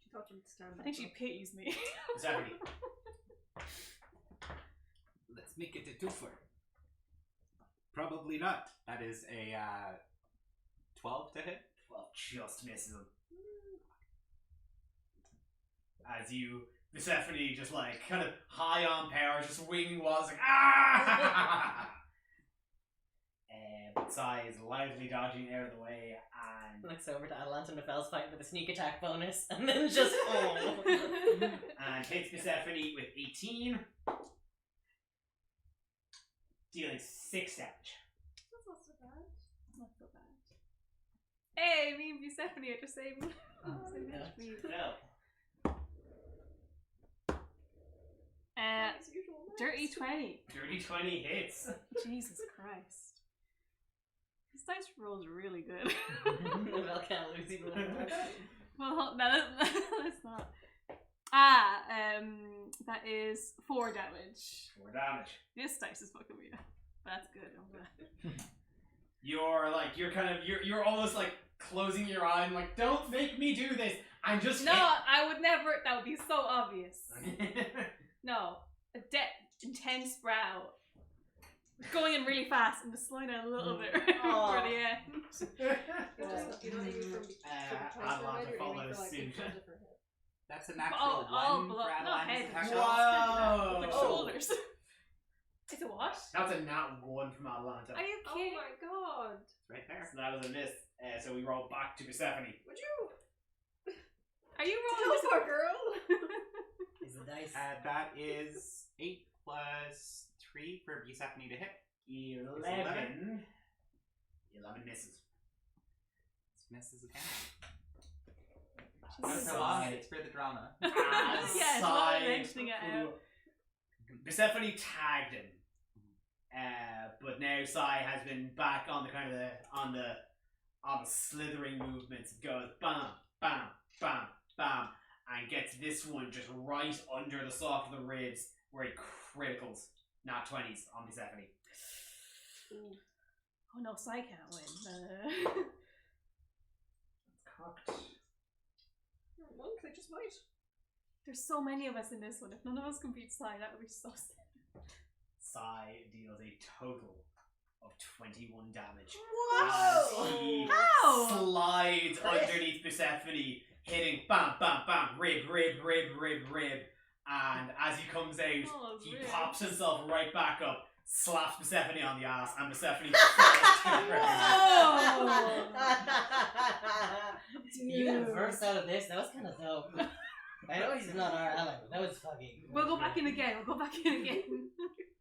She thought you would stand I think she pities me. Bucephane. Let's make it a twofer. Probably not. That is a 12 to hit. Well, just misses him. As you, Bucephane, just like kind of high on power, just winging walls, like ah! But Sai is loudly dodging out of the way and Looks over to Atalanta Nefel's fight with a sneak attack bonus, and then just and hits Bucephane with 18, dealing 6 damage. That's not so bad. Not so bad. Hey, me and Bucephane are the same. Same yeah. HP. Well, As usual, Dirty nice. 20. dirty 20 hits. Jesus Christ. This dice roll's really good. Nefel can't lose even more. Well, no, let's not. That is 4 damage. 4 damage. This dice is fucking weird. That's good. I'm glad. You're almost like closing your eye and like, don't make me do this. I'm just No, I would never. That would be so obvious. No, a intense brow, going in really fast and just slowing down a little bit for the end. You don't need from Atalanta follows suit. That's a natural Oh, 1 below, for not Atalanta's head. attack. Whoa. Like Oh. shoulders. It's a what? That's a nat 1 from Atalanta. Are you Oh kidding? my god. It's right there. So that was a miss. So we roll back to Bucephane. Would you? Are you Tell rolling poor girl. Is the dice. That is 8 plus 3 for Bucephane to hit. 11. 11 misses. This misses again. Jesus. So on, it's for the drama. Yeah, it's not mentioning it out. Bucephane tagged him. But now Sai has been back on the kind of on the slithering movements. It goes bam, bam, bam, bam, and gets this one just right under the soft of the ribs where he criticals. Not 20s on Bucephane. Oh no, Sai can't win. Cocked. One, they just might. There's so many of us in this one. If none of us can beat Sai, that would be so sad. Sai deals a total of 21 damage. Whoa! As he How? slides underneath Bucephane, hitting bam, bam, bam, rib, rib, rib, rib, rib. And as he comes out, Oh, he ribs. pops himself right back up, slaps Bucephane on the ass, and Bucephane falls to the ground. Oh! burst out of this. That was kind of dope. I know he's not our ally, but that was fucking. We'll go back in again. We'll go back in again.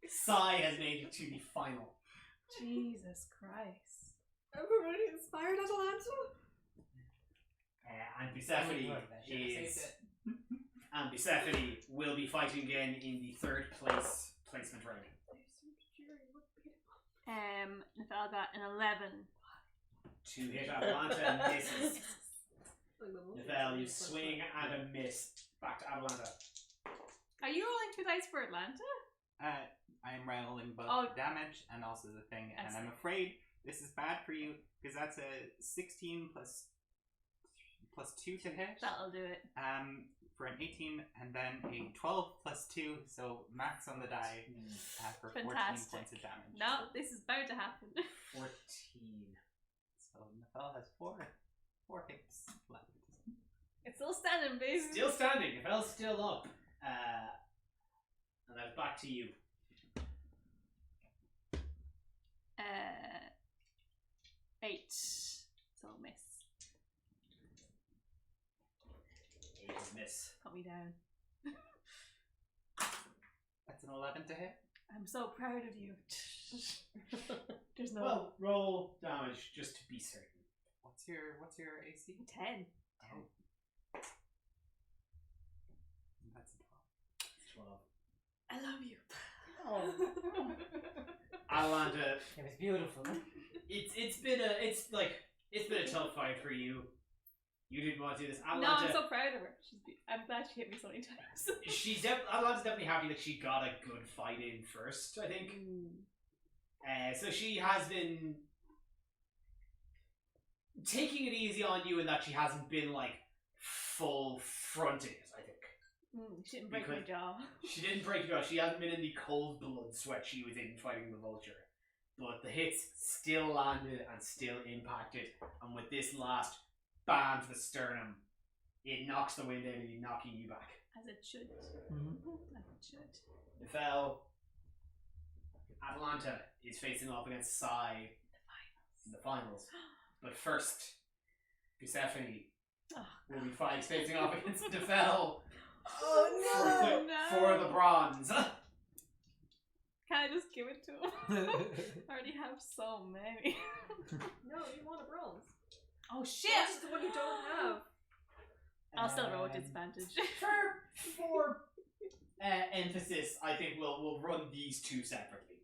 Sai has made it to the final. Jesus Christ. Everybody inspired Atalanta? And Bucephane Bucephane will be fighting again in the third placement round. Nefel got an 11. To hit Atalanta and misses. Nefel, you swing and a miss. Back to Atalanta. Are you rolling 2 dice for Atlanta? I am rolling both Oh. damage and also the thing, and I'm afraid this is bad for you because that's a 16 plus 2 to hit. That'll do it. For an 18, and then a 12 plus 2, so max on the die for 14 Fantastic. points of damage. No, this is bound to happen. 14. So Nefel has 4 hits left. It's still standing, baby. Still standing. Nefel's still up. And that's back to you. 8. So miss. 8 is miss. Put me down. That's an 11 to hit. I'm so proud of you. There's no Well, roll damage just to be certain. What's your AC? 10. Oh. That's a 12. 12. I love you. Oh, Atalanta, it was beautiful. it's been a tough fight for you. You didn't want to do this. No, Atalanta, I'm so proud of her. I'm glad she hit me so many times. Atalanta's definitely happy that she got a good fight in first, I think. So she has been taking it easy on you in that she hasn't been like full fronted, I think. She didn't break my Because- jaw. She didn't break your jaw. She hasn't been in the cold blood sweat she was in fighting the vulture. But the hits still landed and still impacted. And with this last bam to the sternum, it knocks the wind out of you, knocking you back. As it should. As it should. It fell. Atalanta is facing off against Sai in the finals. But first, Bucephane will be facing off against Defel Oh for the bronze. Can I just give it to him? I already have so many. No, you want a bronze. Oh shit! That's the one you don't have. I'll still roll with disadvantage. For emphasis, I think we'll run these two separately.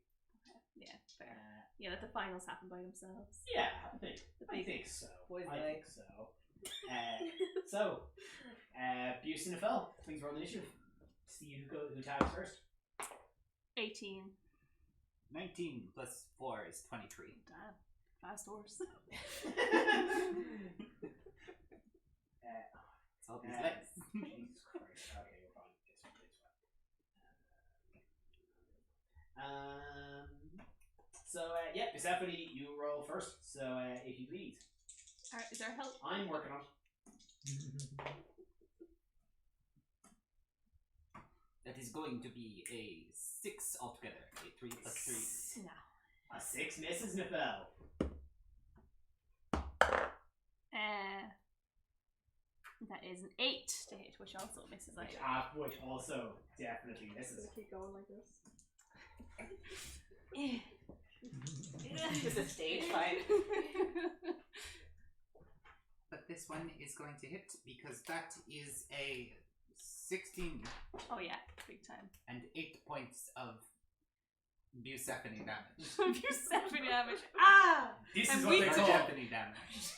Yeah, fair. Yeah, let the finals happen by themselves. Yeah, I think so. Boys I night. think so. Buse and Nefel, please roll initiative. See who tags first. 18. 19 plus 4 is 23. Damn. Fast horse. It's all these legs. Jesus Christ. Okay, we're fine. So, Bucephane, you roll first. So, if you please. Alright, is there help? I'm working on it. That is going to be a 6 altogether. A 3 plus 3. No. A 6 misses Nefel. That is an 8 to hit, which also misses Which also definitely misses. Gonna keep going like this. It's a stage fight. But this one is going to hit because that is a 16 Oh yeah, big time. and 8 points of Bucephane damage. Bucephane damage. Ah! This I'm is what they weak. call Bucephane damage.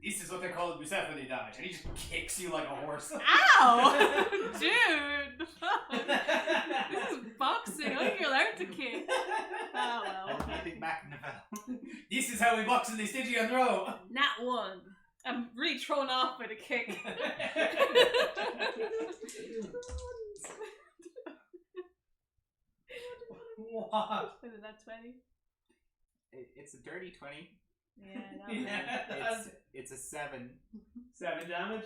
This is what they call Bucephane damage, and he just kicks you like a horse. Ow! Dude! The fuck? This is boxing. I think you're allowed to kick. Oh well. I'm keeping back Nefel. This is how we box in the Stygian row. Nat 1. I'm really thrown off by the kick. What? Was it that 20? It's a dirty 20. Yeah, no. Yeah. It's a 7. 7 damage.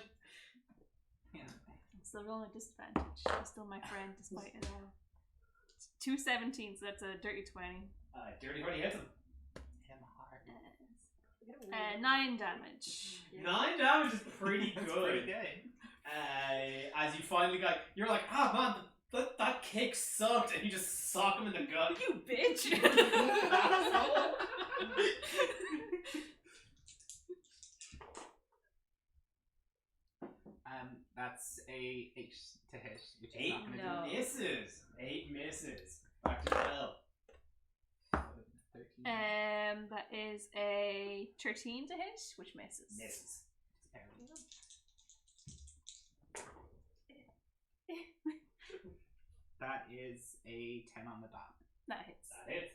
Yeah. I'm still rolling a disadvantage. You're still my friend despite it all. 2 17, so that's a dirty 20. Dirty 20 hits him. Him hard. 9 damage. 9 damage is pretty That's good. pretty good. As you finally got, you're like, ah man, that kick sucked, and you just sock him in the gut. You bitch! That's a 8 to hit, which is 8 not gonna No. misses. 8 misses. Back to 12. 13. That is a 13 to hit, which misses. Misses. That is a 10 on the dot, That hits. That hit.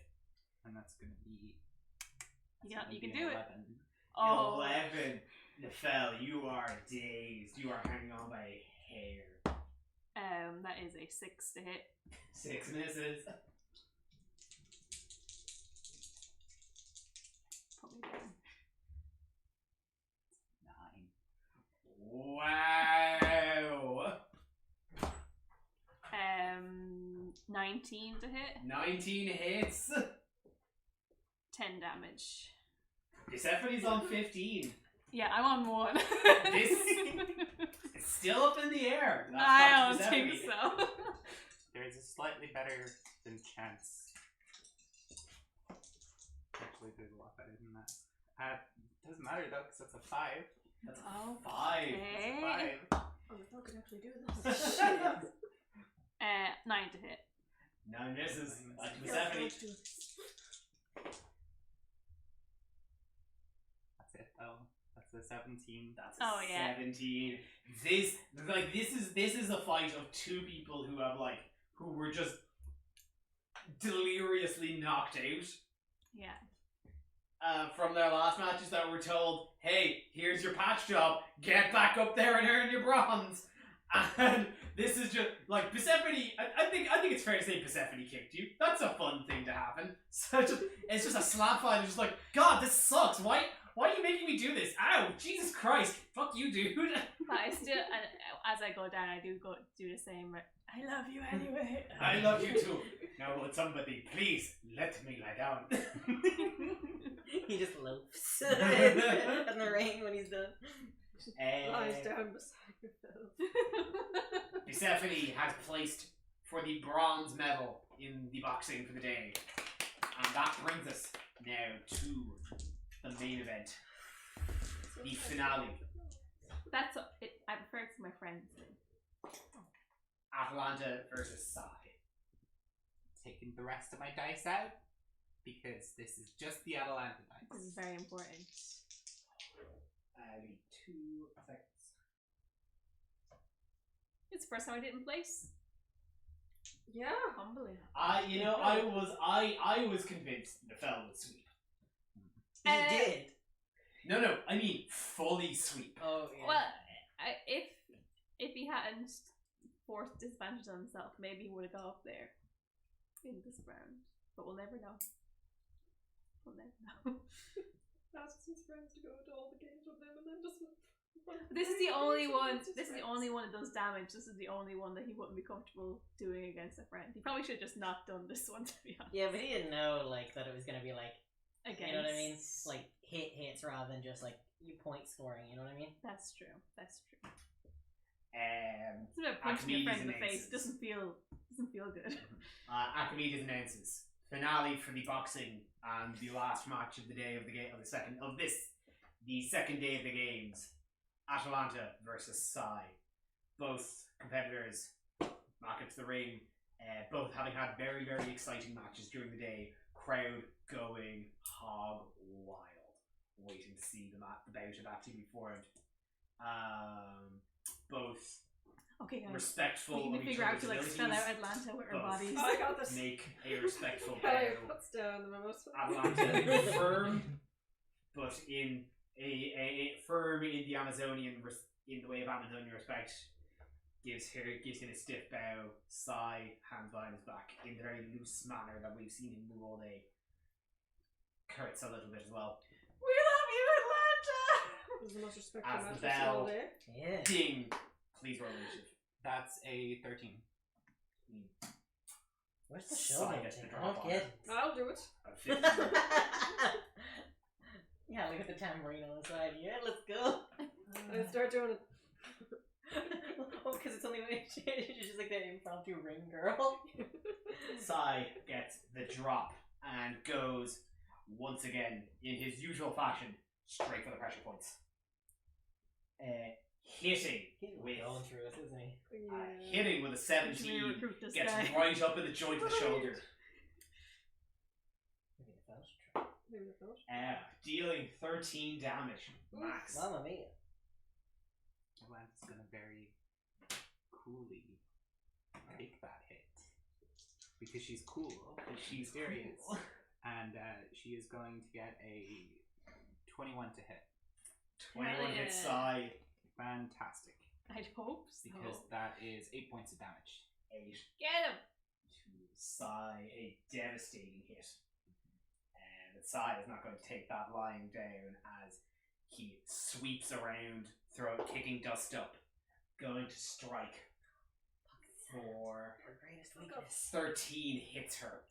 and that's gonna be. You can be do an it. 11. Oh. 11. Nefel, you are dazed. You are hanging on by a hair. That is a 6 to hit. 6 misses. Probably down. 9. Wow. 19 to hit. 19 hits. 10 damage. Busephanie's on 15. Yeah, I'm on 1. This- It's still up in the air. That's I not don't think Bucephanie. so. There's a slightly better than chance. Actually, there's a lot better than that. Doesn't matter though, because that's a 5. That's a Oh, 5. It's a okay. 5. Oh, the dog can actually do this. 9 to hit. 9 misses. Back to Here, Bucephanie. let's do this. That's it. Oh, that's a 17. That's Oh, yeah. 17. This is a fight of 2 people who were just deliriously knocked out Yeah. from their last matches that were told, hey, here's your patch job, get back up there and earn your bronze. And this is just like Bucephanie. I think it's fair to say Bucephanie kicked you. That's a fun thing to happen. So it's just a slap fight. It's just like, God, this sucks. Why are you making me do this? Ow, Jesus Christ, fuck you, dude. But I still, as I go down, I do the same. I love you anyway. I love you too. Now, would somebody please let me lie down? He just loafs in the rain when he's done. Lies down beside yourself. Bucephanie has placed for the bronze medal in the boxing for the day. And that brings us now to the main event. The finale. That's it. I prefer it to my friends. Atalanta versus Sai. Taking the rest of my dice out because this is just the Atalanta This is dice. very important. Give me 2 effects. It's the first time I didn't place. Yeah. Humbling. I was convinced the fell would sweep. He did. No, I mean fully sweep. Oh, yeah. Well, if he hadn't forced disadvantage on himself, maybe he would have got up there in this round. But we'll never know. We'll never know. Asks his friends to go to all the games with them and then just. This is the only one. This is the only one that does damage. This is the only one that he wouldn't be comfortable doing against a friend. He probably should have just not done this one, to be honest. Yeah, but he didn't know that it was gonna be Against. you know what I mean? Hits rather than just you point scoring. You know what I mean? That's true. That's true. It's about punching your Archimedes friend in the face. announces. Doesn't feel good. Archimedes announces finale for the boxing and the last match of the day of the second day of the games. Atalanta versus Sai. Both competitors back into the ring. Both having had very, very exciting matches during the day. Crowd going hog wild, waiting to see the bout of actually be formed. Both Okay, guys. respectful We need of to each figure out other's to abilities. spell out Atlanta with our Both. bodies. I got this. Make a respectful Kelly bow. puts down the memo. Atalanta firm, but in a firm in the Amazonian in the way of Amazonian respect, gives him a stiff bow. Sai hands behind his back in the very loose manner that we've seen him do all day. Curts a little bit as well. We love you, Atlanta! This is the most respectful As the match we've seen all bell- day. Yeah. Ding! Please roll initiative. That's a 13. Where's the Sai shovel? gets the I drop don't on get it. I'll do it. A 15. Yeah, look at the tambourine on the side. Yeah, let's go. I start doing it. Oh, because it's only when she's just like the impromptu ring girl. Sai gets the drop and goes once again in his usual fashion straight for the pressure points. Hitting He's with going through us, isn't he? hitting with a Should we 17 recruit this gets guy? right up in the joint of the shoulder. Maybe the felt trap. Maybe the felt. Dealing 13 damage max. Mamma mia. Atlanta's gonna very coolly take that hit because she's cool and she's serious, cool. and she is going to get a 21 to hit. 21 Yeah. hits Sai. Fantastic, I'd hope so. because that is 8 points of damage. 8 Get him! to Sai, a devastating hit. But Sai is not going to take that lying down as he sweeps around, kicking dust up, going to strike for Her greatest weakness. 13 hits her.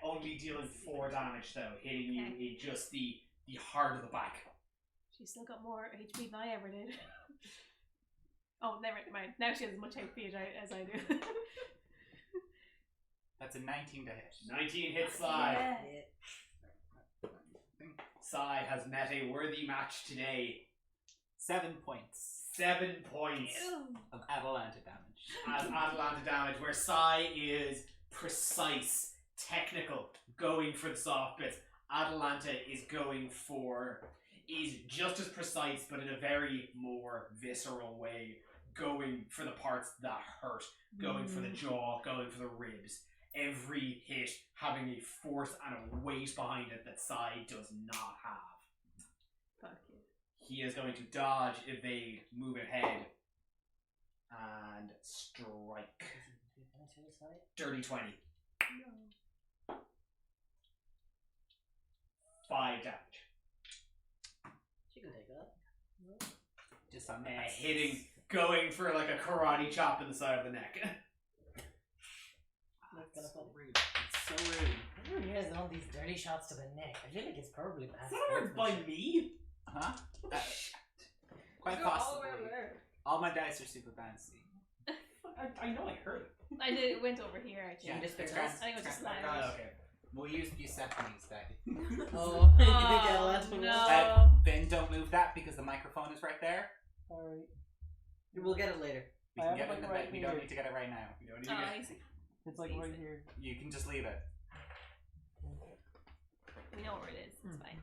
Only dealing 4 damage though, hitting you in just the heart of the back. She's still got more HP than I ever did. Oh, never mind. Now she has as much HP as I do. That's a 19 to hit. 19 hits Sai. Yeah. Sai has met a worthy match today. 7 points 7 points Ew. of Atalanta damage. as Atalanta damage, where Sai is precise, technical, going for the soft bits. Atalanta is just as precise, but in a very more visceral way, going for the parts that hurt, going for the jaw, going for the ribs. Every hit having a force and a weight behind it that Sai does not have. Fuck you. He is going to dodge, evade, move ahead, and strike. Dirty 20. No. 5 damage. She can take that. Just on the Hitting, going for like a karate chop in the side of the neck. It's so rude. It's so rude. Everyone hears all these dirty shots to the neck. I feel like it's probably bad. Fired by me? Huh? Quite Go all the possibly. way over there. All my dice are super fancy. I know I heard it. I did. It went over here. I think. Yeah, just it's because- grand. I think it was It's just grand. loud. Okay. We'll use Busephanie's die. Oh, you think Oh, Atalanta will? no. Ben, don't move that because the microphone is right there. Alright. We'll get it later. We I can have get it it in the like bed. right We don't here. need to get it right now. You don't need Oh, to get easy. It's like right here. You can just leave it. We know where it is. It's fine.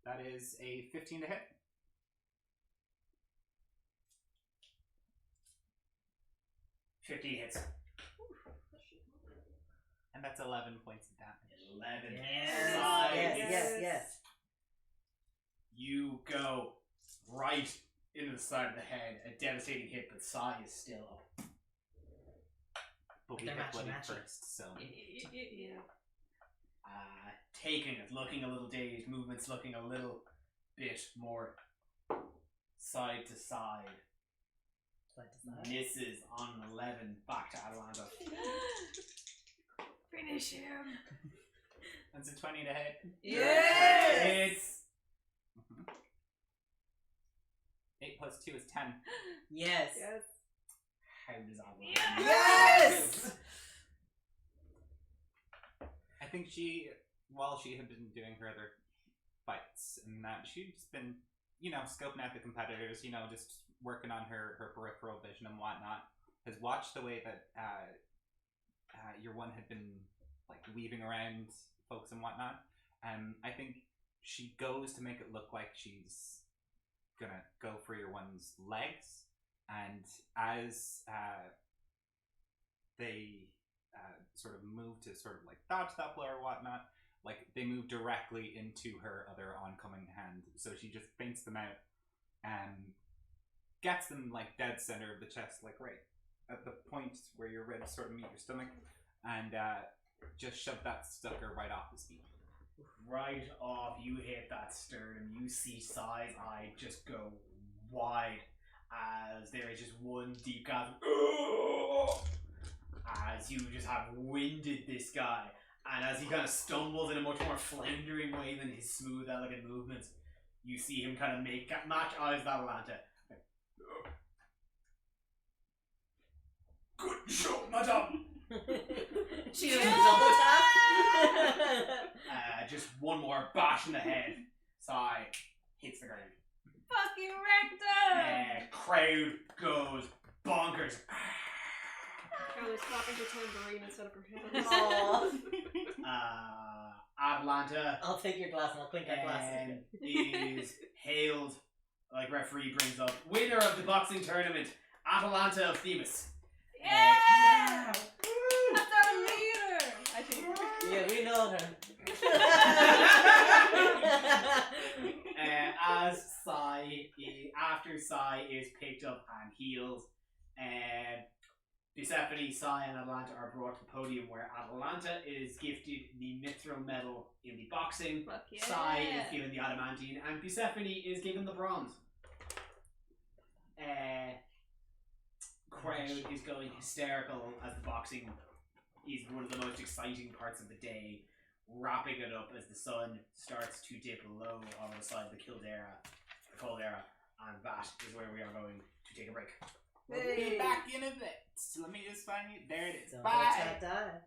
That is a 15 to hit. $15 hits. And that's 11 points of damage. 11. Yes, Sai yes, is- yes, yes. You go right into the side of the head. A devastating hit, but Sai is still up. But we They're hit matchy, Bloody matchy. first, so. Yeah. Taking it, looking a little dazed, movements looking a little bit more side to side. Misses on an 11, back to Atalanta. Finish him. That's a 20 to hit. It's 8 plus 2 is 10. Yes. Yes. how does that work? Yes! I think she, while she had been doing her other fights and that, she'd just been, scoping out the competitors, just working on her peripheral vision and whatnot, has watched the way that your one had been like weaving around folks and whatnot. I think she goes to make it look like she's gonna go for your one's legs, and as they sort of move to sort of like dodge that blow or whatnot, like they move directly into her other oncoming hand, so she just feints them out and gets them like dead center of the chest, like right at the point where your ribs sort of meet your stomach, and just shove that sucker right off his feet. Right off, you hit that sternum. You see Sai's eye just go wide as there is just one deep gasp as you just have winded this guy, and as he kind of stumbles in a much more floundering way than his smooth, elegant movements, you see him kind of match eyes with Atalanta. Good show, madame! She doesn't double tap. Just one more bash in the head. Sai hits the ground. Fucking wrecked him! Crowd goes bonkers. I was clapping her tambourine instead of her hands. Aw. Atalanta I'll take your glass and I'll clink your glass. is hailed, like referee brings up, winner of the boxing tournament, Atalanta of Themis. Yeah! That's our leader! I think. Yeah, we know her. As after Sai is picked up and healed, Bucephanie, Sai, and Atalanta are brought to the podium where Atalanta is gifted the mithril medal in the boxing, Fuck yeah. Sai is given the adamantine, and Bucephanie is given the bronze. Crowd is going hysterical as the boxing is one of the most exciting parts of the day, wrapping it up as the sun starts to dip low on the side of the Caldera, and that is where we are going to take a break. We'll be back in a bit. Let me just find you. There it is. Don't Bye. let that die.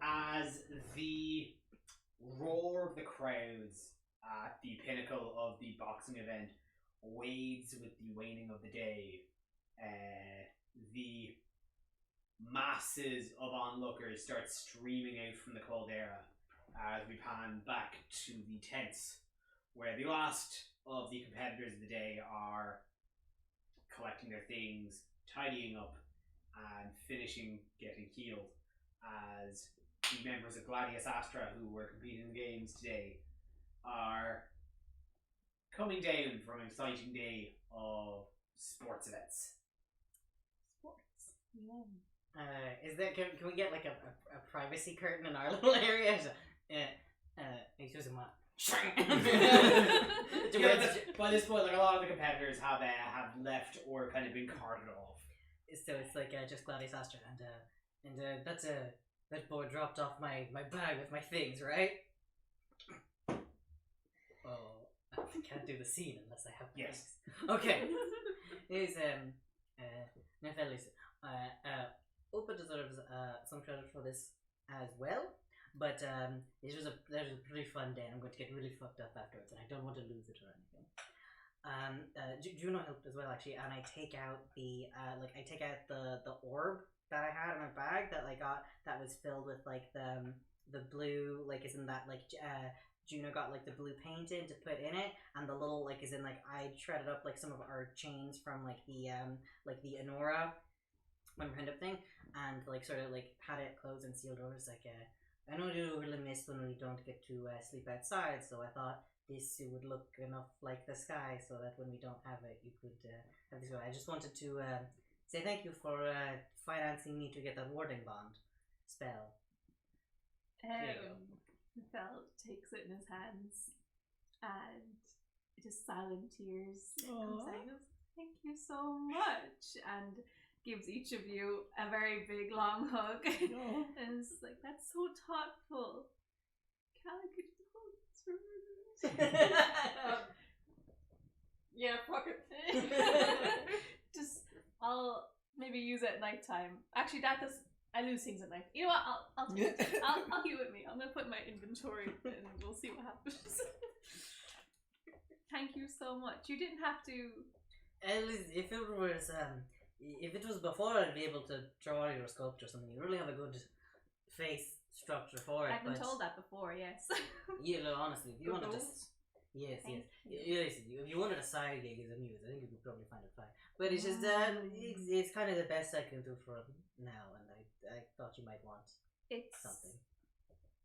as the roar of the crowds at the pinnacle of the boxing event wades with the waning of the day. The masses of onlookers start streaming out from the caldera as we pan back to the tents, where the last of the competitors of the day are collecting their things, tidying up, and finishing getting healed, as the members of Gladius Astra who were competing in the games today are coming down from an exciting day of sports events. Sports. Yeah. Is there? Can we get like a privacy curtain in our little area? Excuse me. By this point, like a lot of the competitors have left or kind of been carted off. So it's like just Gladius Astra, and that's that boy dropped off my bag with my things, right? Oh, I can't do the scene unless I have Yes. things. Okay. Is now fellas, Opa deserves some credit for this as well. But this was a pretty fun day, and I'm going to get really fucked up afterwards, and I don't want to lose it or anything. Juno helped as well, actually, and I take out the the orb that I had in my bag that I got that was filled with like the blue, like isn't that like Juno got like the blue painted to put in it, and the little like is in like I shredded up like some of our chains from like the Enora kind of thing, and like sort of like had it closed and sealed over. It's like I know you really miss when we don't get to sleep outside, so I thought this would look enough like the sky so that when we don't have it, you could have this. I just wanted to say thank you for financing me to get that warding bond spell. Fel takes it in his hands and just silent tears comes out and goes, "Thank you so much," and gives each of you a very big long hug. And it's like, "That's so thoughtful. Calicut hugs for me." Yeah, fuck it. Just, I'll maybe use it at nighttime. Actually, I lose things at night. You know what? I'll take it. I'll keep it with me. I'm gonna put in my inventory and we'll see what happens. Thank you so much. You didn't have to. At least if it was before, I'd be able to draw your sculpture or something. You really have a good face structure for it. I've been told that before. Yes. Yeah, no, honestly, if you wanted to. Yes. Thank you. Yes, if you wanted a side gig as a muse, I think you could probably find it fine. But it's just it's kind of the best I can do for now, and I thought you might want It's something.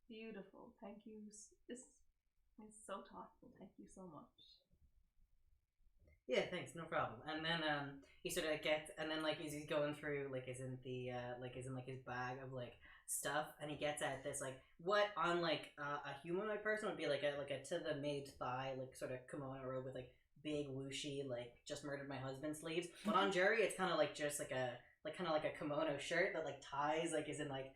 beautiful. Thank you. This is so thoughtful. Thank you so much. Yeah, thanks, no problem. And then he sort of gets, and then like as he's going through, like is in the his bag of like stuff, and he gets at this like what on like a humanoid person would be like a to the mid thigh like sort of kimono robe with like big whooshy like just murdered my husband sleeves, but on Jerry it's kind of like just like a kind of like a kimono shirt that like ties like is in like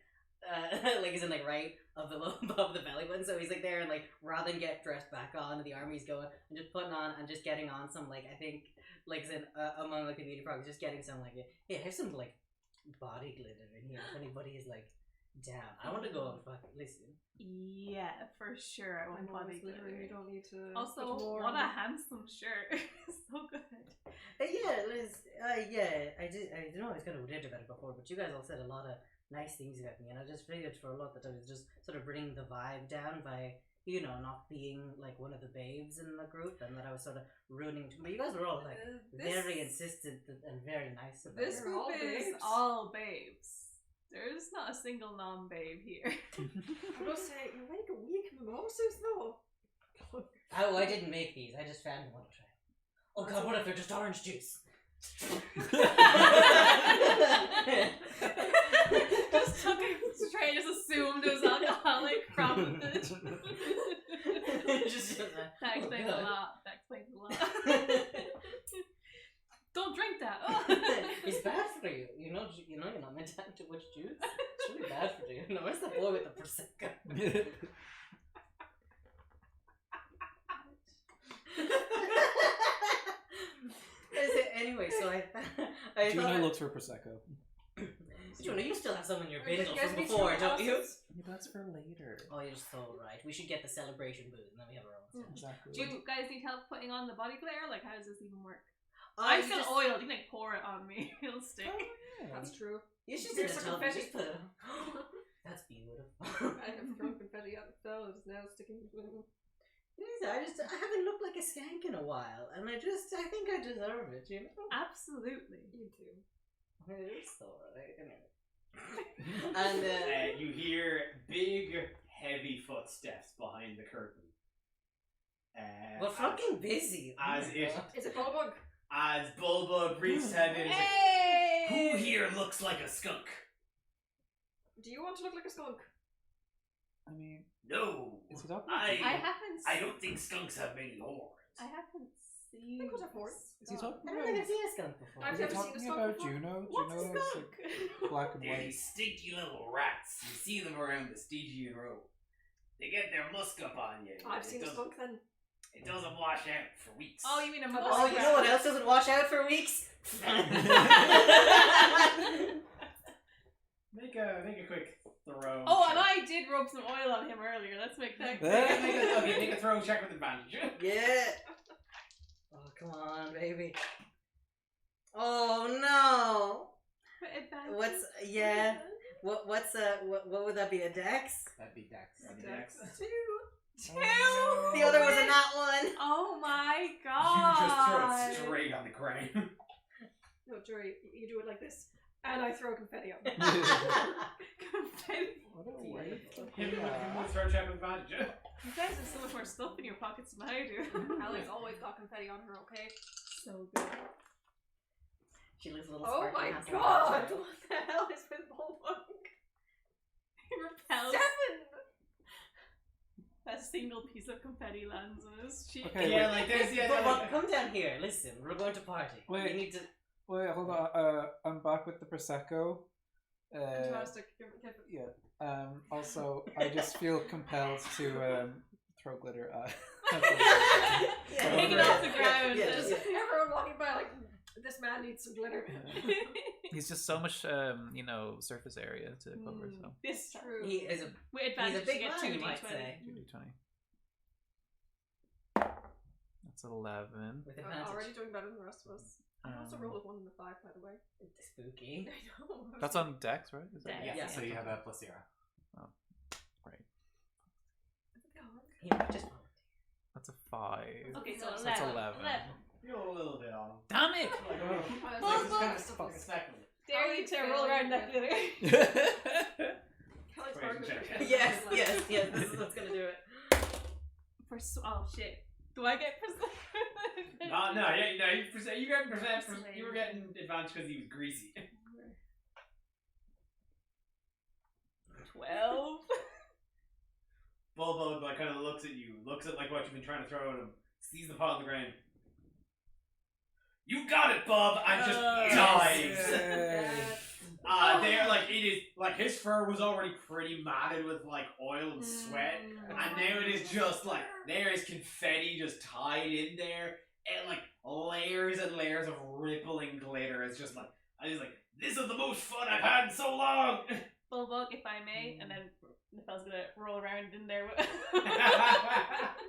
right above the belly button. So he's like there and like rather than get dressed back on the army's going and just putting on and just getting on some like I think like is in among like the beauty products just getting some like yeah here's some like body glitter in here if anybody is like down. I want to go and fucking listen. Yeah, for sure. I want body glitter. You don't need to. Also, put more what on a it. handsome shirt! So good. Yeah, Liz. Yeah, I didn't know I was kind of weird about it before, but you guys all said a lot of nice things about me, and I just figured for a lot that I was just sort of bringing the vibe down by not being like one of the babes in the group, and that I was sort of ruining. But you guys were all like very insistent and very nice about This it. group all is babes. all babes. There's not a single non-babe here. I must say, you make a weak mimosas though. Oh, I didn't make these. I just found one to try. Oh god, what if they're just orange juice? Just took it straight, just assumed it was alcoholic from the... That explains a lot. That explains a lot. Don't drink that. It's bad for you. You know you're not meant to have too much juice. It's really bad for you. No, where's the boy with the prosecco? Anyway, so Juno thought looks for prosecco. Juno, you still have some in your Guys, bindle guys, from we before, should don't you? also- that's for later. Oh, you're so right. We should get the celebration booth and then we have our own stuff. Exactly. Do you guys need help putting on the body glitter? Like, how does this even work? Oh, I'm you still just- oiled. You can like pour it on me. It'll stick. Yeah. That's true. You should Here's just some tell confetti. just put it. That's beautiful. I have thrown confetti at the fell. It's now sticking between them. I haven't looked like a skank in a while, and I think I deserve it, you know? Absolutely. You too. It's alright, anyway. And, You hear big, heavy footsteps behind the curtain. we're fucking busy. As it, Is it Bulbug? as Bulbug reaches his head in, he's like, Hey! who here looks like a skunk? Do you want to look like a skunk? I mean, No, is he talking? I I haven't. I don't think skunks have many horns. I haven't seen. They could have horns. Is he talking I about? don't think I've seen a skunk before. I've Is he never seen a talking skunk about before. Juno? What's a Juno is skunk? like black and They're white. these stinky little rats. You see them around the Stygian Road. They get their musk up on you. I've seen a doesn't- skunk then. It doesn't wash out for weeks. Oh, you mean a Oh, Oh, you know what else doesn't wash out for weeks? Make a quick throw. Oh, and check. I did rub some oil on him earlier. Let's make that. Make a throw check with advantage. Yeah. Oh, come on, baby. Oh no. What's what would that be? A dex? That'd be Dex. Dex. Two. The other was a not one. Oh my You god. just throw it straight on the ground. No, Jerry, you do it like this. And I throw confetti on. Confetti. What a way. Hit him with throw check with advantage. You guys have so much more stuff in your pockets than I do. Ellie's always got confetti on her, okay? So good. She looks a little Oh sparkly. my has god! some- What the hell is with Bulbug? He repels. 7! A single piece of confetti lands on his cheek. Okay, Yeah, wait. like there's the But, other. come down here. Listen, we're going to party. Wait. We need to. Wait, hold on. I'm back with the prosecco. Fantastic. Yeah. Also, I just feel compelled to throw glitter at. Take it off the ground. Just everyone walking by like, this man needs some glitter. He's just so much, surface area to cover. So This True. He is a. with He's advantage a big you get man, 2d20. you might say. 2d20. That's 11. With I'm advantage. already doing better than the rest of us. I also rolled a 1 and a 5, by the way. Spooky. I know. That's on Dex, right? Is that Dex. Yeah, Yeah. so you have a +0. right? He might just. That's a 5. Okay, so So 11. that's 11. You're a little bit on. Damn it! Like, I was like, like, it's kind of fucking speculative. Dare you to roll around that glitter. Kelly's Persuasion hard check. to- Yes. This is what's gonna do it. Oh shit. Do I get percent? You were getting advantage because he was greasy. 12. Bulbo like kind of looks at you, looks at like what you've been trying to throw at him, sees the pot on the ground. You got it, Bob, and just dives. Yes. They're like, it is like his fur was already pretty matted with like oil and sweat, and now it is just like there is confetti just tied in there, and like layers and layers of rippling glitter. It's just like I was like, this is the most fun I've had in so long. Bulldog, if I may, and then Nephel's gonna roll around in there.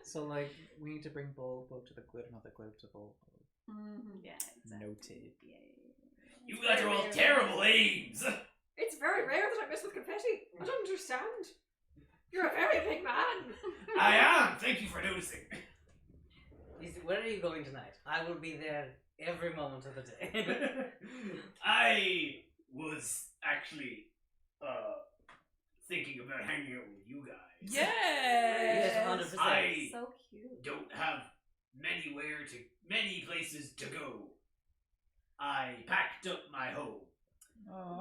So, like, we need to bring Bulbo to the glitter, not the glitter to Bulbo. Yeah, exactly. Noted. Yeah. You guys are all terrible aims. It's very rare that I miss with confetti. I don't understand. You're a very big man. I am. Thank you for noticing. Where are you going tonight? I will be there every moment of the day. I was actually thinking about hanging out with you guys. Yes, Yes. 100%. I So cute. don't have many places to go. I packed up my home.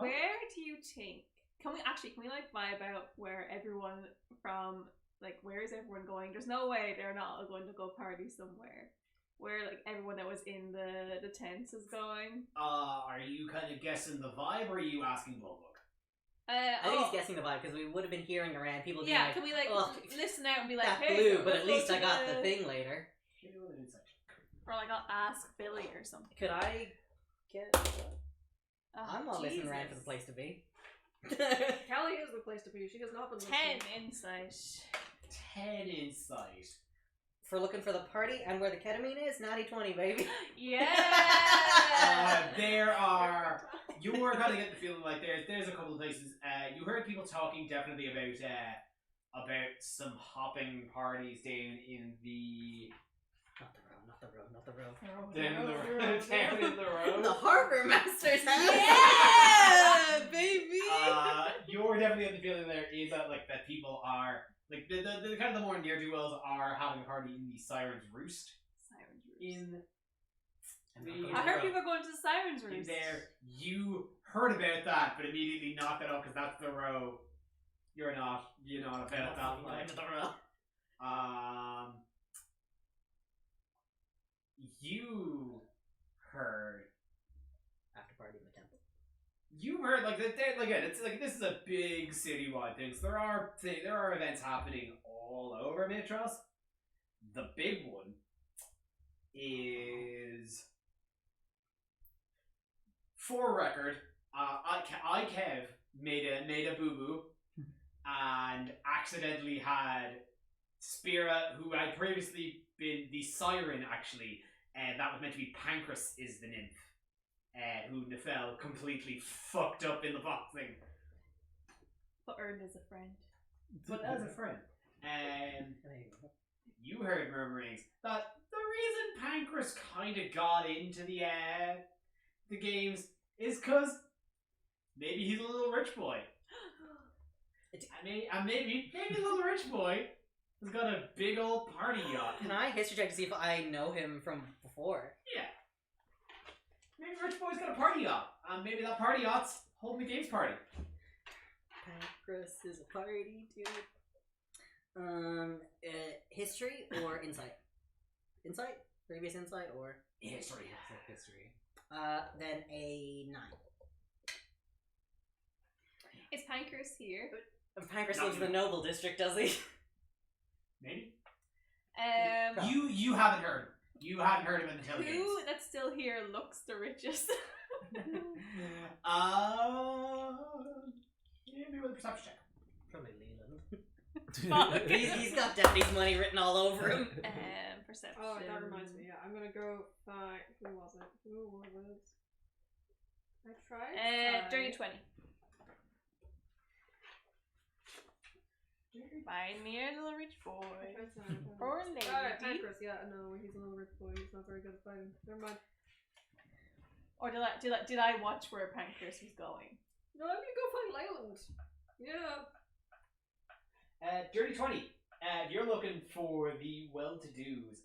Where do you think? Can we like vibe out where everyone from, like, where is everyone going? There's no way they're not all going to go party somewhere. Where like everyone that was in the tents is going. Are you kind of guessing the vibe, or are you asking Bulbuk? I think he's guessing the vibe because we would have been hearing around people being Yeah, like, can we like "Oh, listen out and be like, that hey, blue, but let's at go least to I got the thing later. Or like I'll ask Billy or something. Could I get... Oh, I'm not listening around for the Jesus. place to be. Callie is the place to be. She has not been 10 listening. insight. 10 insight. For looking for the party and where the ketamine is, natty 20, baby. Yeah! There are. You were kind of getting the feeling like there's a couple of places. You heard people talking definitely about some hopping parties down in the. Not the road. Down in the road. The Harbor Master's house. Yeah, baby! You're definitely getting the feeling there is that that people are like the kind of the more near do wells are having a party in the Siren's Roost. Siren's Roost. In I heard people going to the Siren's in Roost. there. You heard about that, but immediately knocked it off because that's the row. You're not about that. Like, you heard After party in the temple. you heard like that. Again, it's like this is a big citywide thing. So there are events happening all over Mitros. The big one is, for record, I Kev made a boo boo and accidentally had Spira, who had previously been the Siren, actually. That was meant to be Pancras is the nymph. Who Nefel completely fucked up in the boxing. But earned as a friend. But as a friend. There you go. You heard murmurings that the reason Pancras kind of got into the games is because maybe he's a little rich boy. And maybe the little rich boy has got a big old party yacht. Can I history check to see if I know him from before? Yeah. Maybe Rich Boy's got a party yacht. Maybe that party yacht's holding the games party. Pancras is a party too. History or insight? Insight? Previous insight or? History. History. Then a 9. Is Pancras here? Pancras No. lives in the noble district, does he? Maybe. Um, You haven't heard. You hadn't heard him in the tailgates. who that's still here looks the richest? Give me with a perception check. Probably Leland. Fuck. He's got daddy's money written all over him. Perception. Oh, that reminds me. Yeah, I'm gonna go find. Who was it? I tried. Dirty 20. Find me a little rich boy. Or lady. Alright, Pancras. Yeah, no, he's a little rich boy. He's not very good at fighting. Never mind. Or did I watch where Pancras was going? No, I'm gonna go find Leyland. Yeah. Dirty 20. You're looking for the well-to-dos.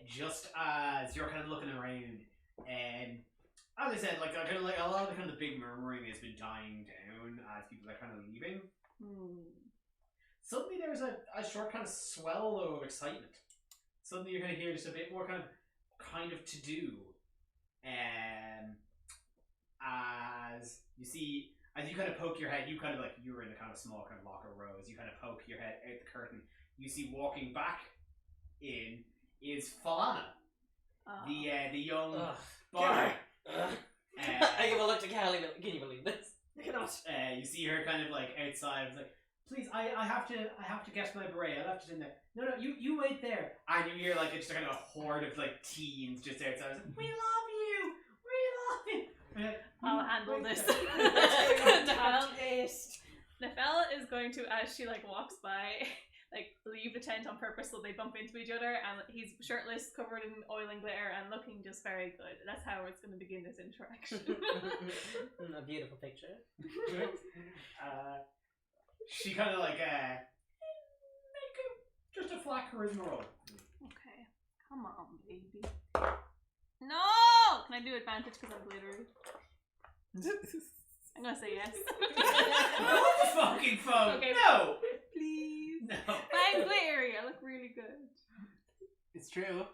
Just as you're kind of looking around, and as I said, like a lot of the kind of big murmuring has been dying down as people are kind of leaving. Suddenly there's a short kind of swell of excitement. Suddenly you're going to hear just a bit more kind of to do. As you see, as you kind of poke your head, you kind of like, you're in a kind of small kind of locker row. As you kind of poke your head out the curtain, you see walking back in is Falana, the young bar. I give a look to Callie. Can you believe this? I cannot. You see her kind of like outside. It's like, please, I have to get my beret. I left it in there. No, you wait there. And you hear like it's just kind of a horde of like teens just outside. It's like, we love you. I'll handle this. Nefel is going to, as she like walks by, like leave the tent on purpose so they bump into each other, and he's shirtless, covered in oil and glitter, and looking just very good. That's how it's going to begin this interaction. A beautiful picture. She kind of like make just a flat charisma roll. Okay, come on, baby. No! Can I do advantage because I'm glittery? I'm gonna say yes. What the fucking phone? Okay. No! Please. No. But I'm glittery. I look really good. It's true.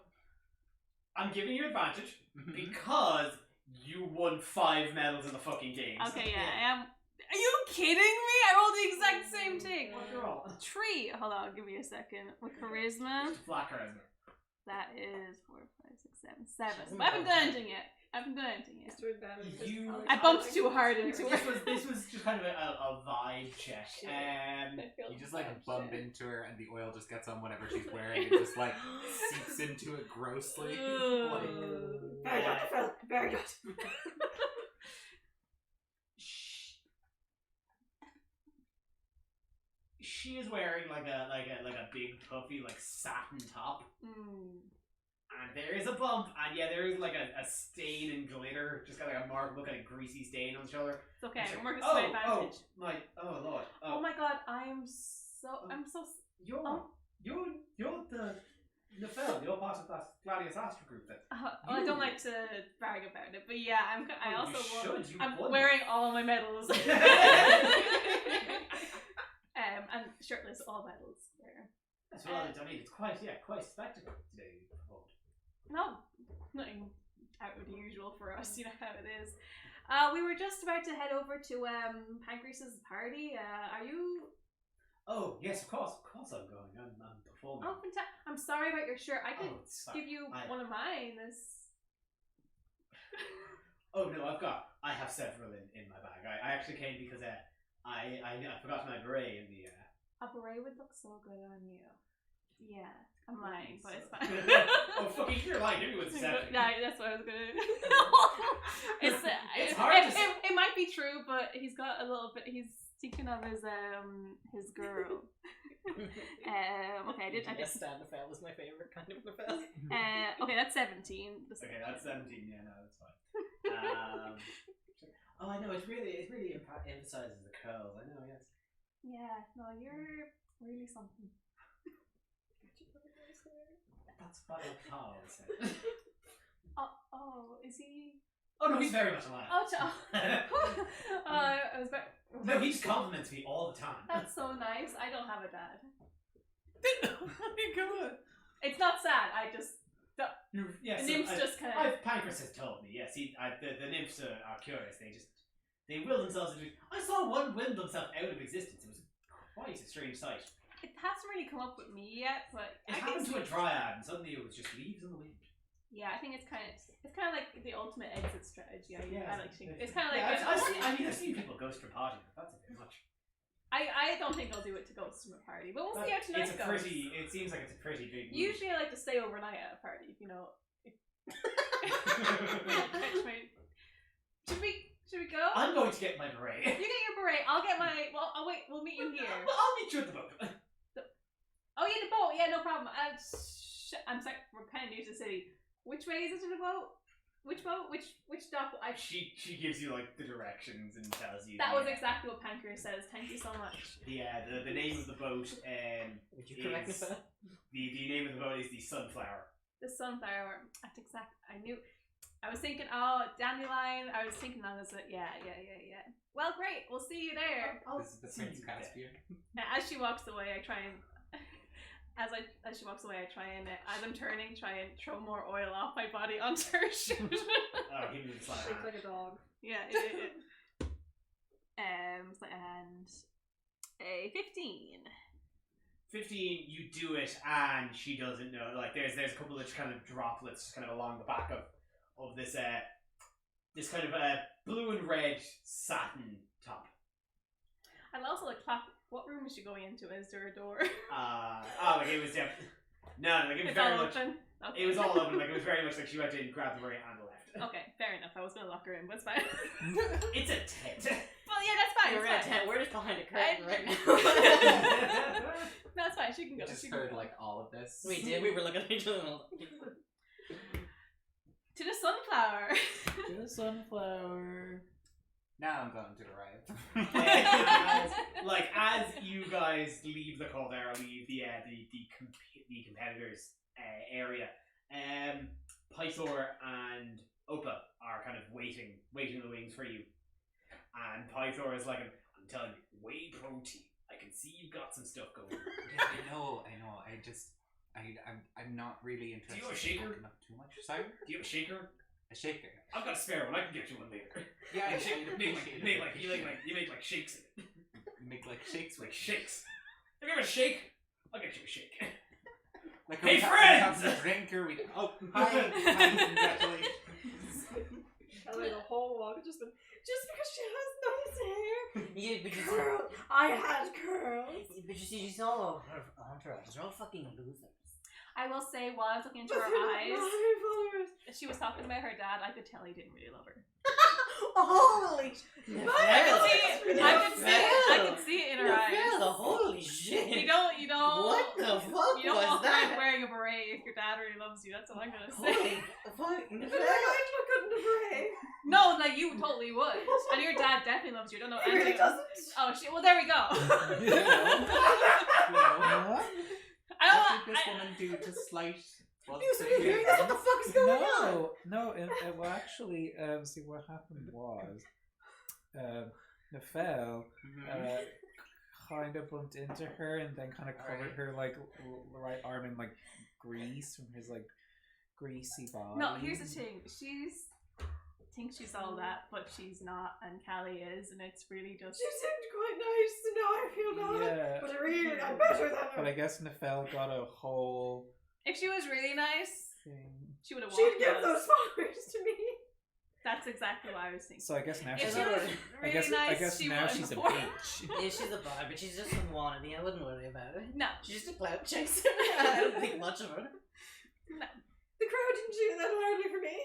I'm giving you advantage because you won 5 medals in the fucking games. Okay, yeah, I am. Are you kidding me? I rolled the exact same thing. What's your roll? 3. Hold on, give me a second. With charisma, Just flat charisma. that is 4, 5, 6, 7. 7. But I haven't done anything yet. I haven't done anything yet. It's doing bad. I bumped too hard into her. This was just kind of a vibe check. You just like bump into her, and the oil just gets on whatever she's wearing, and just like seeps into it grossly. Very good. She is wearing like a big puffy like satin top, and there is a bump, and yeah, there is like a stain and glitter, just got like a markable kind of greasy stain on the shoulder. It's okay. I'm working to my advantage. Oh lord. Oh my god, I'm so. You're the Nefel, you're part of that Gladius Astra group then. I don't like to brag about it, but yeah, I also I'm won. wearing all my medals. And shirtless, all medals there. Well, I mean, it's quite a spectacle today. No, nothing out of the usual for us. You know how it is. We were just about to head over to Pancreas's party. Are you? Oh yes, of course I'm going. I'm performing. Oh, fantastic! I'm sorry about your shirt. I could give you one of mine. Oh no, I have several in my bag. I actually came because I forgot my beret in the. A beret would look so good on you. Yeah, I'm lying, but it's fine. Oh fucking, you're lying. Everyone's deceptive. Yeah, that's what I was gonna. It's hard. It might be true, but he's got a little bit. He's thinking of his girl. Okay, I did. Stand Nefel was my favorite kind of Nefel. Okay, that's 17. Okay, that's 17. Yeah, no, that's fine. Oh, I know. It really emphasizes the curls. I know. Yes. Yeah. No, you're really something. That's what Carl said. Oh, is he? Oh no, he's very much alive. I was about. No, he just compliments me all the time. That's so nice. I don't have a dad. Good. It's not sad. I just. Yes, the nymphs just kind of. Pancras has told me. Yes, the nymphs are curious. They will themselves into. I saw one will themselves out of existence. It was quite a strange sight. It hasn't really come up with me yet, but it happened to a dryad, and suddenly it was just leaves in the wind. Yeah, I think it's kind of like the ultimate exit strategy. I like to think it's kind of like. I've seen people ghost from party, but that's a bit much. I don't think I'll do it to ghost from a party, but we'll see how tonight goes. It seems like it's a pretty big move. Usually I like to stay overnight at a party, you know. Should we go? I'm going to get my beret. You get your beret, I'll get my I'll wait, we'll meet you here. Well, I'll meet you at the boat. Oh yeah, the boat, yeah, no problem. I'm sorry, we're kinda new to the city. Which way is it to the boat? Which boat? Which dock? She gives you like the directions and tells you. That was exactly what Pancras says. Thank you so much. Yeah, the name of the boat. Would you correct me, sir? The name of the boat is the Sunflower. The Sunflower. That's exact. I knew. I was thinking, dandelion. I was thinking that was it. Yeah. Well, great. We'll see you there. This is the Prince Caspian. As she walks away, I try and. As she walks away, I try and, as I'm turning, try and throw more oil off my body onto her shoes. Oh, give me the slap. Shaped like a dog. Yeah. And a 15. 15, you do it, and she doesn't know. Like, there's a couple of kind of droplets kind of along the back of this kind of blue and red satin top. I'd also like clap. What room is she going into? Is there a door? Like it was no, like it was very much. Open? Okay. It was all open. Like it was very much like she went in, grabbed the beret, and left. Okay, fair enough. I was gonna lock her in, but it's fine. It's a tent. Well, yeah, that's fine. We're in a tent. We're just behind a curtain right now. That's fine. She can go. Just heard like all of this. We did. We were looking at each other. To the sunflower. To the sunflower. Now I'm going to arrive. As you guys leave the Colada, leave the competitors area, Pythor and Opa are kind of waiting in the wings for you. And Pythor is like, I'm telling you, whey protein. I can see you've got some stuff going on. Yeah, I know. I'm not really interested. Do you have a shaker? Not too much. Sorry? Do you have a shaker? A shaker. I've got a spare one. I can get you one later. Yeah, You make like shakes in it. You make like shakes with shakes. Have you ever a shake? I'll get you a shake. Like hey friends! A drinker. Hi, congratulations. she has nice hair. Yeah, but you Curls. I had curls. but you see, she's all her entourage. They're all fucking losers. I will say, while I was looking into But her they're not eyes, my followers. she was talking about her dad. I could tell he didn't really love her. Holy I could see it in her eyes. Holy shit. You don't. What the fuck You don't was walk that? around wearing a beret if your dad really loves you. That's what I'm gonna say. Holy fuck. But I might look good in a beret. No, like you totally would, and your dad definitely loves you. I don't know He really anything. doesn't. Oh shit! Well, there we go. What? I What don't. did this woman do to slight? Well, You said hearing this? What the fuck is going on? No. Well, actually, see what happened was, Nefel kind of bumped into her and then kind of covered her like right arm in like grease from his like greasy body. No, here's the thing. Thinks she's all that, but she's not, and Callie is, and it's really just. She seemed quite nice, and now I feel bad. Yeah. But I'm better than her. But I guess Nefel got a whole If she was really nice, thing. she would have She'd walked give us. those flowers to me. That's exactly what I was thinking. So I guess now If she's she a, was I really guess nice, I guess she now wouldn't she's a have worn- bitch. Yeah, she's a bar, but she's just some wannabe. I wouldn't worry about it. No. She's just a clout chaser. I don't think much of her. The crowd didn't cheer that loudly for me.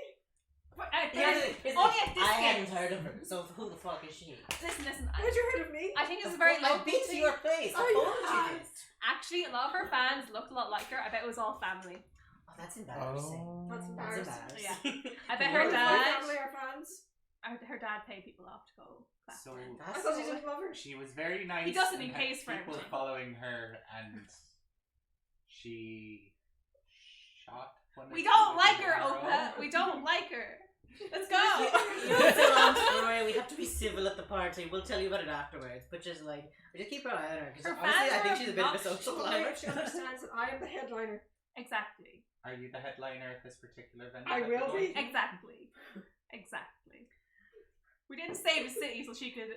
But, Only at this I game. hadn't heard of her, so who the fuck is she? Listen. Had you heard of me? I think it's a very I've local been to thing. your place. I Oh, you told you have? this. Actually, a lot of her fans looked a lot like her. I bet it was all family. Oh, that's embarrassing. Oh. That's That's embarrassing. embarrassing. I bet Her her What? dad. family are fans. Her dad paid people off to go. Clap. So I That's thought you so- didn't love her. she was very nice. He doesn't, he and had pays for people everything. following her, and she shot one. We of don't the like her, girl. Opa. We don't like her. Let's go. You know, it's a long story. We have to be civil at the party. We'll tell you about it afterwards. But just like, just keep our eye on her. Because Her honestly, I fans think are she's a bit of a obnoxious. social climber. She understands that I am the headliner. Exactly. Are you the headliner at this particular venue? I that will you're going be. to? Exactly. We didn't save the city so she could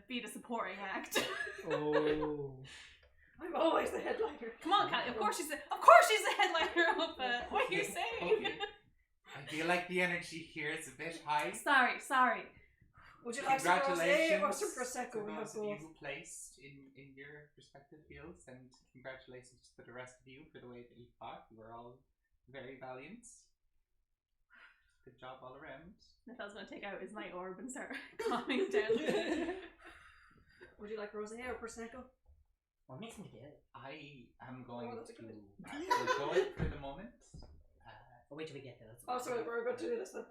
be the supporting act. Oh. I'm always the headliner. Come on, Callie. Of course she's the headliner of what you're saying. Okay. I feel like the energy here is a bit high. Sorry. Would you like some rosé Congratulations or some to prosecco? We have those of you both. who placed in your respective fields, and congratulations to the rest of you for the way that you fought. You were all very valiant. Good job all around. Nathal's gonna take out his night orb and start calming down. Would you like rosé or prosecco? What makes me get it? I am going that's to good. forego it for the moment. Oh, wait till we get there. That's Oh, sorry, we're about to do this then.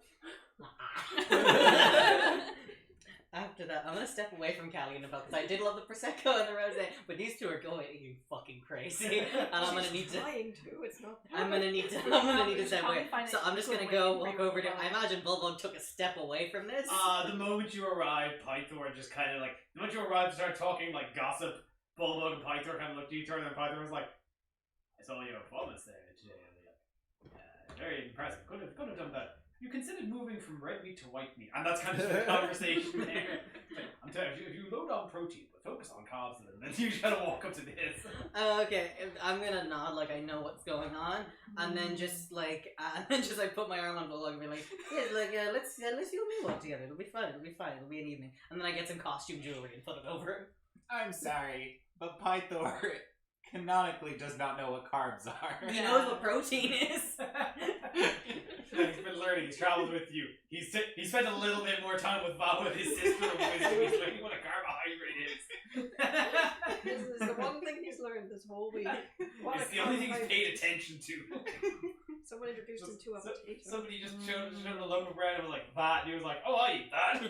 After that, I'm gonna step away from Callie and Nefel because I did love the prosecco and the rosé, but these two are going fucking crazy, and I'm gonna need to. Trying to. It's not. I'm gonna need to step away. So I'm just gonna go walk over to. I imagine Bulbog took a step away from this. The moment you arrived, Pythor just kind of like, the moment you arrived and started talking like gossip, Bulldog and Pythor kind of looked at each other, and Pythor was like, I saw your performance there today, very impressive. Could have done better. You considered moving from red meat to white meat, and that's kind of the conversation there. Like, I'm telling you, if you load on protein, but focus on carbs, and then you gotta walk up to this. Okay, I'm gonna nod like I know what's going on, and then just like put my arm on Bulldog and be like, yeah, like let's you and me walk together. It'll be fun. It'll be fun. It'll be an evening, and then I get some costume jewelry and put it over him. I'm sorry, but Pythor canonically does not know what carbs are. He knows what protein is. He's been learning. He's traveled with you. He spent a little bit more time with his sister of wisdom. He's learning what a carbohydrate is. This is the one thing he's learned this whole week. What It's a the only thing he's carbohydrate. paid attention to. Someone introduced him to a potato. Somebody just showed him a loaf of bread and was like, that, and he was like, oh, I eat that.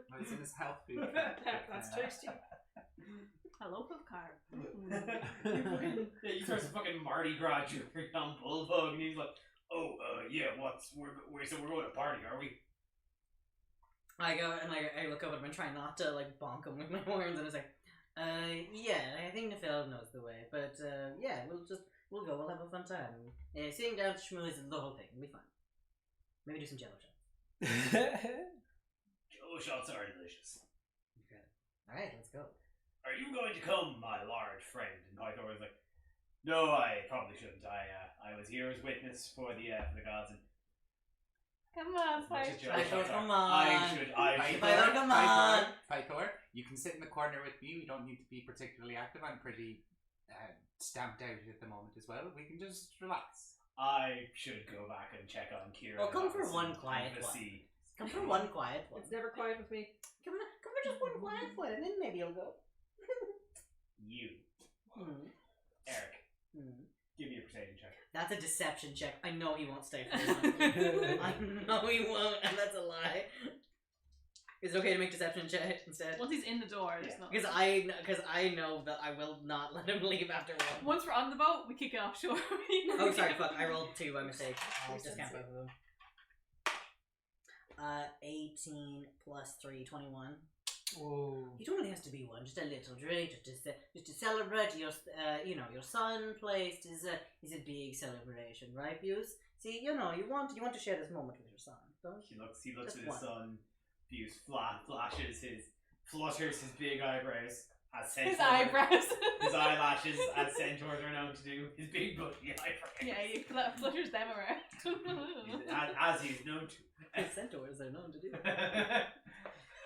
But it's in his health food. That's tasty. A loaf of carb. Yeah, you throw some fucking Mardi Gras jewelry on Bulldog, and he's like, oh, yeah, so we're going to party, are we? I go and I look up at him and try not to like bonk him with my horns, and it's like, yeah, I think Nefel knows the way, but yeah, we'll go, we'll have a fun time. Sitting down to schmooze is the whole thing, it'll be fun. Maybe do some Jello shots. Jello shots are delicious. Okay. All right, let's go. Are you going to come, my large friend? And Pythor was like, no, I probably shouldn't. I was here as witness for the gods, and Come on, As much as Pythor. Joe shots are, come I on. should. Pythor, come on. Pythor, you can sit in the corner with me. You don't need to be particularly active. I'm pretty stamped out at the moment as well. We can just relax. I should go back and check on Kira. Oh, come for and one quiet the one. sea. Come for one quiet one. It's never quiet with me. Come for just one quiet one, and then maybe you'll go. You, Hmm. Eric, Hmm. give me a persuasion check. That's a deception check. I know he won't stay for long. I know he won't, and that's a lie. Is it okay to make deception check instead? Once he's in the door, there's Yeah. not. Because I know that I will not let him leave after one. Once we're on the boat, we kick it offshore. Oh, sorry, fuck. I rolled 2 by mistake. I'll discount both of them. 18 plus 3, 21. Whoa. It only has to be one, just a little drink, just to celebrate your, your son placed is a big celebration, right, Buse? See, you want to share this moment with your son, don't you? He looks Just at his one. son. Buse flutters his big eyebrows. As His centaurs- eyebrows. His eyelashes, as centaurs are known to do. His big bushy eyebrows. Yeah, he flutters them around. as he's known to. Centaurs are known to do.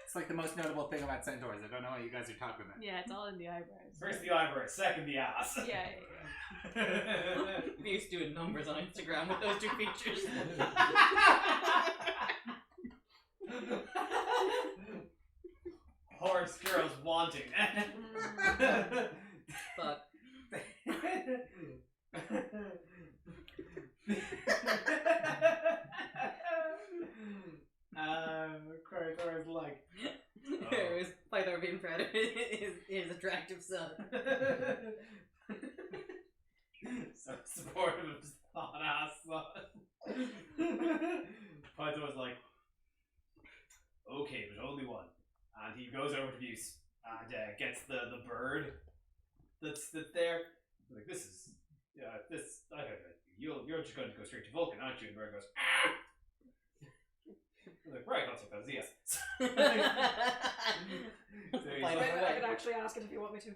It's like the most notable thing about centaurs. I don't know what you guys are talking about. Yeah, it's all in the eyebrows. First the eyebrows, second the ass. Yeah. We used to do numbers on Instagram with those 2 features. Horse girls wanting. Fuck. Krator's like. It was Pythor being proud of his attractive son. So supportive of his hot ass son. Pythor was like, okay, but only one. And he goes over to Buse and gets the bird that's there. Like, this is, I don't know, you're just going to go straight to Vulcan, aren't you? And the bird goes, ah! I'm like, right, I'll take those, yes. So he's I like, could actually ask it if you want me to.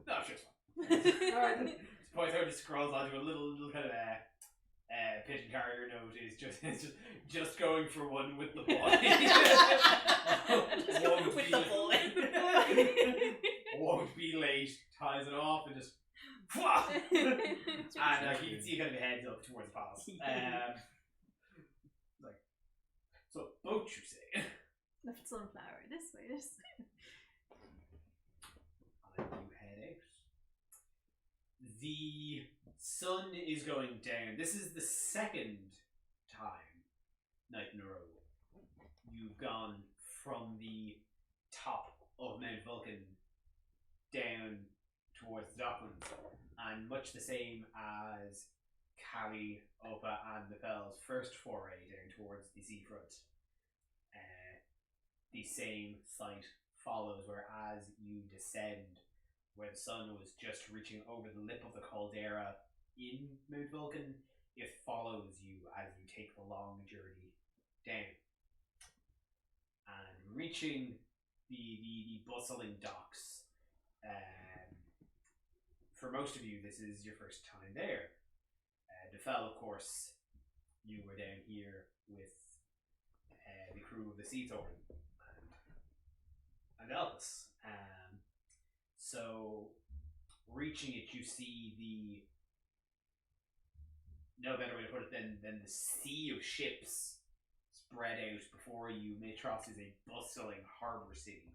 no, sure, it's fine. Alright then. Pythor just scrolls onto a little kind of pigeon carrier note. Is just going for one with the boy. With the boy. Won't be late. Ties it off and just. And you can see kind of heads up towards the palace. Like, so boat, you say? Left sunflower. This way. And you head out. The sun is going down. This is the second time, night in a row, you've gone from the top of Mount Vulcan down towards the docklands, and much the same as Callie, Opa, and the Fell's first foray down towards the seafront. The same sight follows, where as you descend, where the sun was just reaching over the lip of the caldera in Mount Vulcan, it follows you as you take the long journey down. And reaching the bustling docks, for most of you, this is your first time there. DeFell, of course, you were down here with the crew of the Sea Thorn and Elvis. So, reaching it, you see no better way to put it than the sea of ships spread out before you. Matros is a bustling harbour city.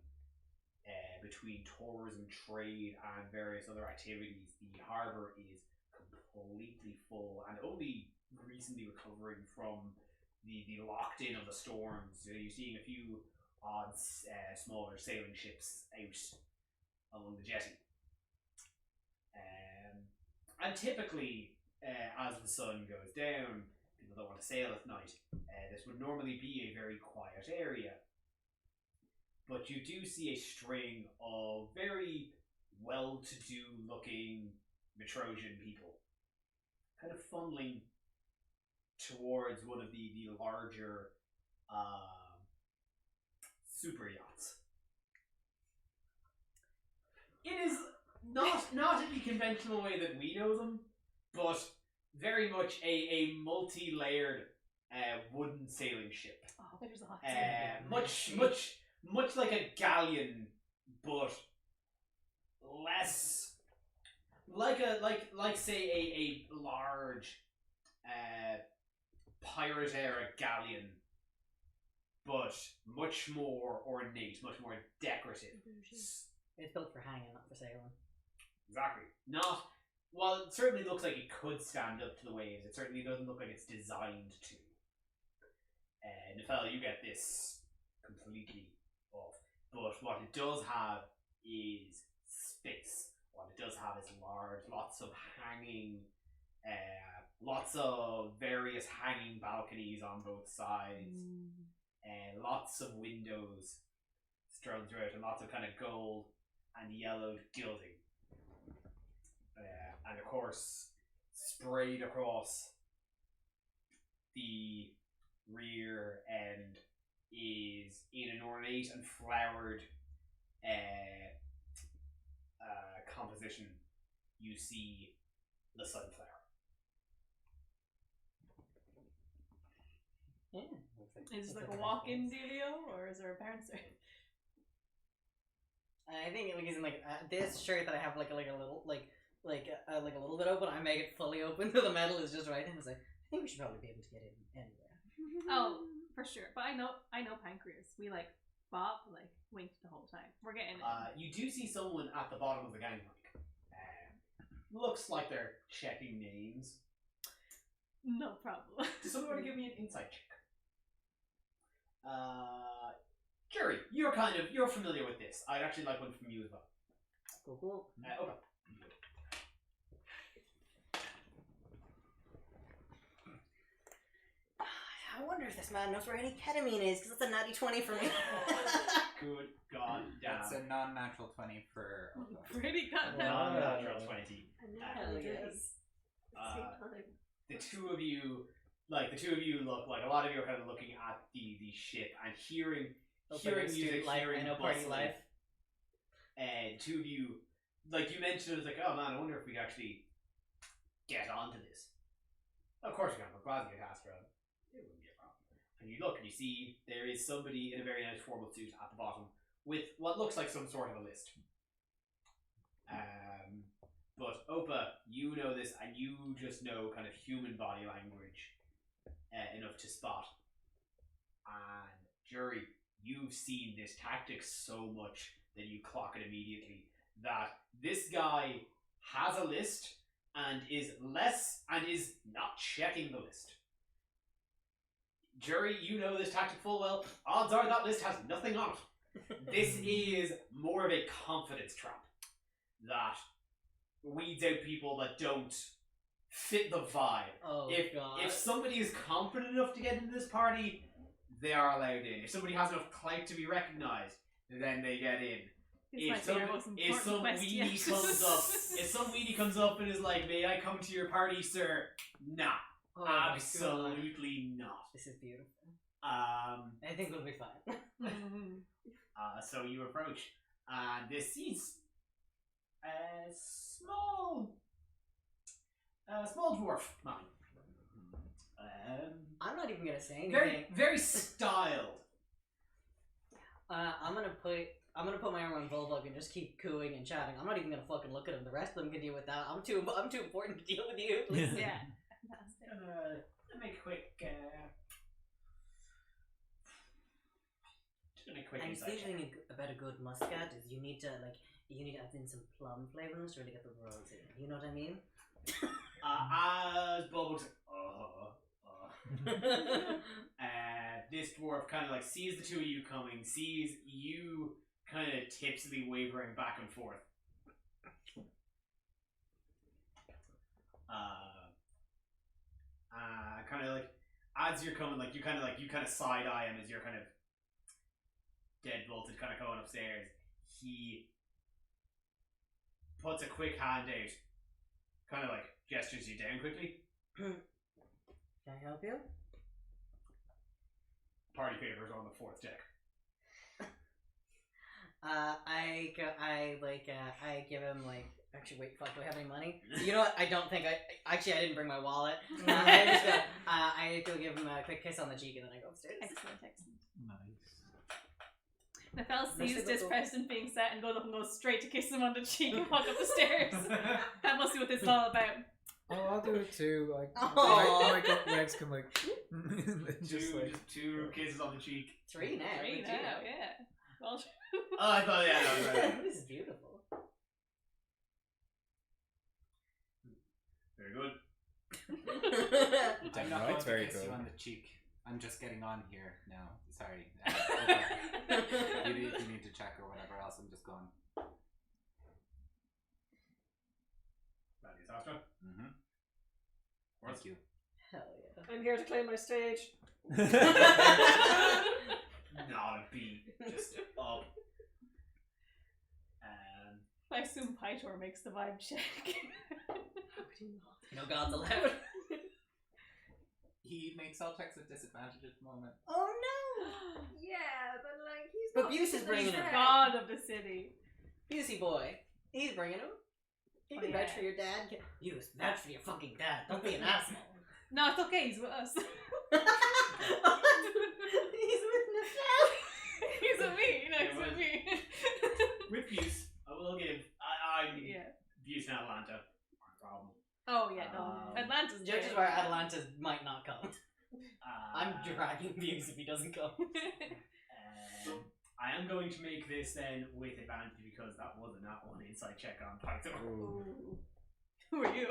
Between tourism, trade, and various other activities, the harbour is completely full and only recently recovering from the locked-in of the storms. So you're seeing a few odd smaller sailing ships out along the jetty. And typically, as the sun goes down, people don't want to sail at night. This would normally be a very quiet area. But you do see a string of very well-to-do looking Metrosian people kind of funneling towards one of the larger super yachts. It is not in the conventional way that we know them, but very much a multi-layered wooden sailing ship. Oh, there's lots. Much like a galleon, but less like say a large pirate era galleon, but much more ornate, much more decorative. It's built for hanging, not for sailing. Exactly. Not. Well, it certainly looks like it could stand up to the waves. It certainly doesn't look like it's designed to. Nefel, you get this completely off. But what it does have is space. What it does have is large, lots of hanging, lots of various hanging balconies on both sides, lots of windows strewn throughout, and lots of kind of gold and yellowed gilding. And of course, sprayed across the rear end is in an ornate and flowered composition. You see the sunflower. Yeah. Is this like a walk-in dealio, or is there a bouncer? I think like isn't like this shirt that I have like a little a little bit open. I make it fully open so the metal is just right. And I was like, I think we should probably be able to get in anywhere. Oh, for sure. But I know Pancreas. We like Bob winked the whole time. We're getting it. You do see someone at the bottom of the gangplank. Looks like they're checking names. No problem. Does someone want to give me an insight check? Jerry, you're familiar with this. I'd actually like one from you as well. Cool. Okay. I wonder if this man knows where any ketamine is, because it's a natty 20 for me. Good god damn. That's a non-natural 20 for... Pretty goddamn. Non-natural 20. Hell yes. The two of you look like a lot of you are kind of looking at the ship and hearing music, hearing party life. And two of you, like you mentioned, it was like, oh man, I wonder if we could actually get onto this. Of course we can. We're glad to get asked around. It wouldn't be a problem. And you look and you see there is somebody in a very nice formal suit at the bottom with what looks like some sort of a list. But Opa, you know this, and you just know kind of human body language enough to spot. And Jury, you've seen this tactic so much that you clock it immediately that this guy has a list and is not checking the list. Jury, you know this tactic full well. Odds are that list has nothing on it. This is more of a confidence trap that weeds out people that don't fit the vibe. Oh, God. If somebody is confident enough to get into this party, they are allowed in. If somebody has enough clout to be recognized, then they get in. If some weenie comes up and is like, "May I come to your party, sir?" Nah, Oh, absolutely not. This is beautiful. I think we'll be fine. So you approach, and this is a small dwarf man. I'm not even gonna say anything. Very, very styled. I'm gonna put my arm on Volvog and just keep cooing and chatting. I'm not even gonna fucking look at him. The rest of them can deal with that. I'm too important to deal with you. Yeah. Make a quick. Just gonna make a quick And insight the check. thing about a good muscat is you need to add in some plum flavor in this to really get the rosy. You know what I mean? As Bob looks this dwarf kind of like sees the two of you coming, sees you kind of tipsily wavering back and forth. Kind of like as you're coming, like you kind of side eye him as you're kind of deadbolted, kind of going upstairs. He puts a quick hand out, kind of like gestures you down quickly. Can I help you? Party favors on the 4th deck. I give him like. Actually, wait, fuck. Do I have any money? You know what? I don't think I. Actually, I didn't bring my wallet. I do give him a quick kiss on the cheek and then I go upstairs. Excellent, excellent. Nice. The fella sees Merci this beaucoup. person being set and goes up and goes straight to kiss him on the cheek and walk up the stairs. That must be what this is all about. Oh, I'll do it too. Like, Aw. my legs can like, just like. Just two kisses on the cheek. 3 now. Great would now, you? yeah. Well, Oh, I thought, yeah, that was right. This is beautiful. Very good. I'm Damn not right, going to very kiss you good. on the cheek. I'm just getting on here now. Sorry. You need to check or whatever else. I'm just going. That is Astra. Mm-hmm. Thank you. Hell yeah. I'm here to claim my stage. Not a beat. Just up. I assume Pytor makes the vibe check. No gods allowed. He makes all checks at disadvantage at the moment. Oh no! Yeah, but like he's. But not Buse is bringing He's him. the god of the city. Busey boy. He's bringing him. You Oh, can yeah. vouch for your dad. Buse, vouch for your fucking dad. Don't be an asshole. No, it's okay, he's with us. He's with Michelle. He's with me, no, he's with me. With Buse, I will give. I'm Yeah. Buse in Atalanta. No problem. Oh, yeah, no. Atlanta's Judges great. where Atalanta might not come. I'm Uh, dragging Buse if he doesn't come. I am going to make this then with advantage because that was a nat 1 inside check on Python. Ooh. Who are you?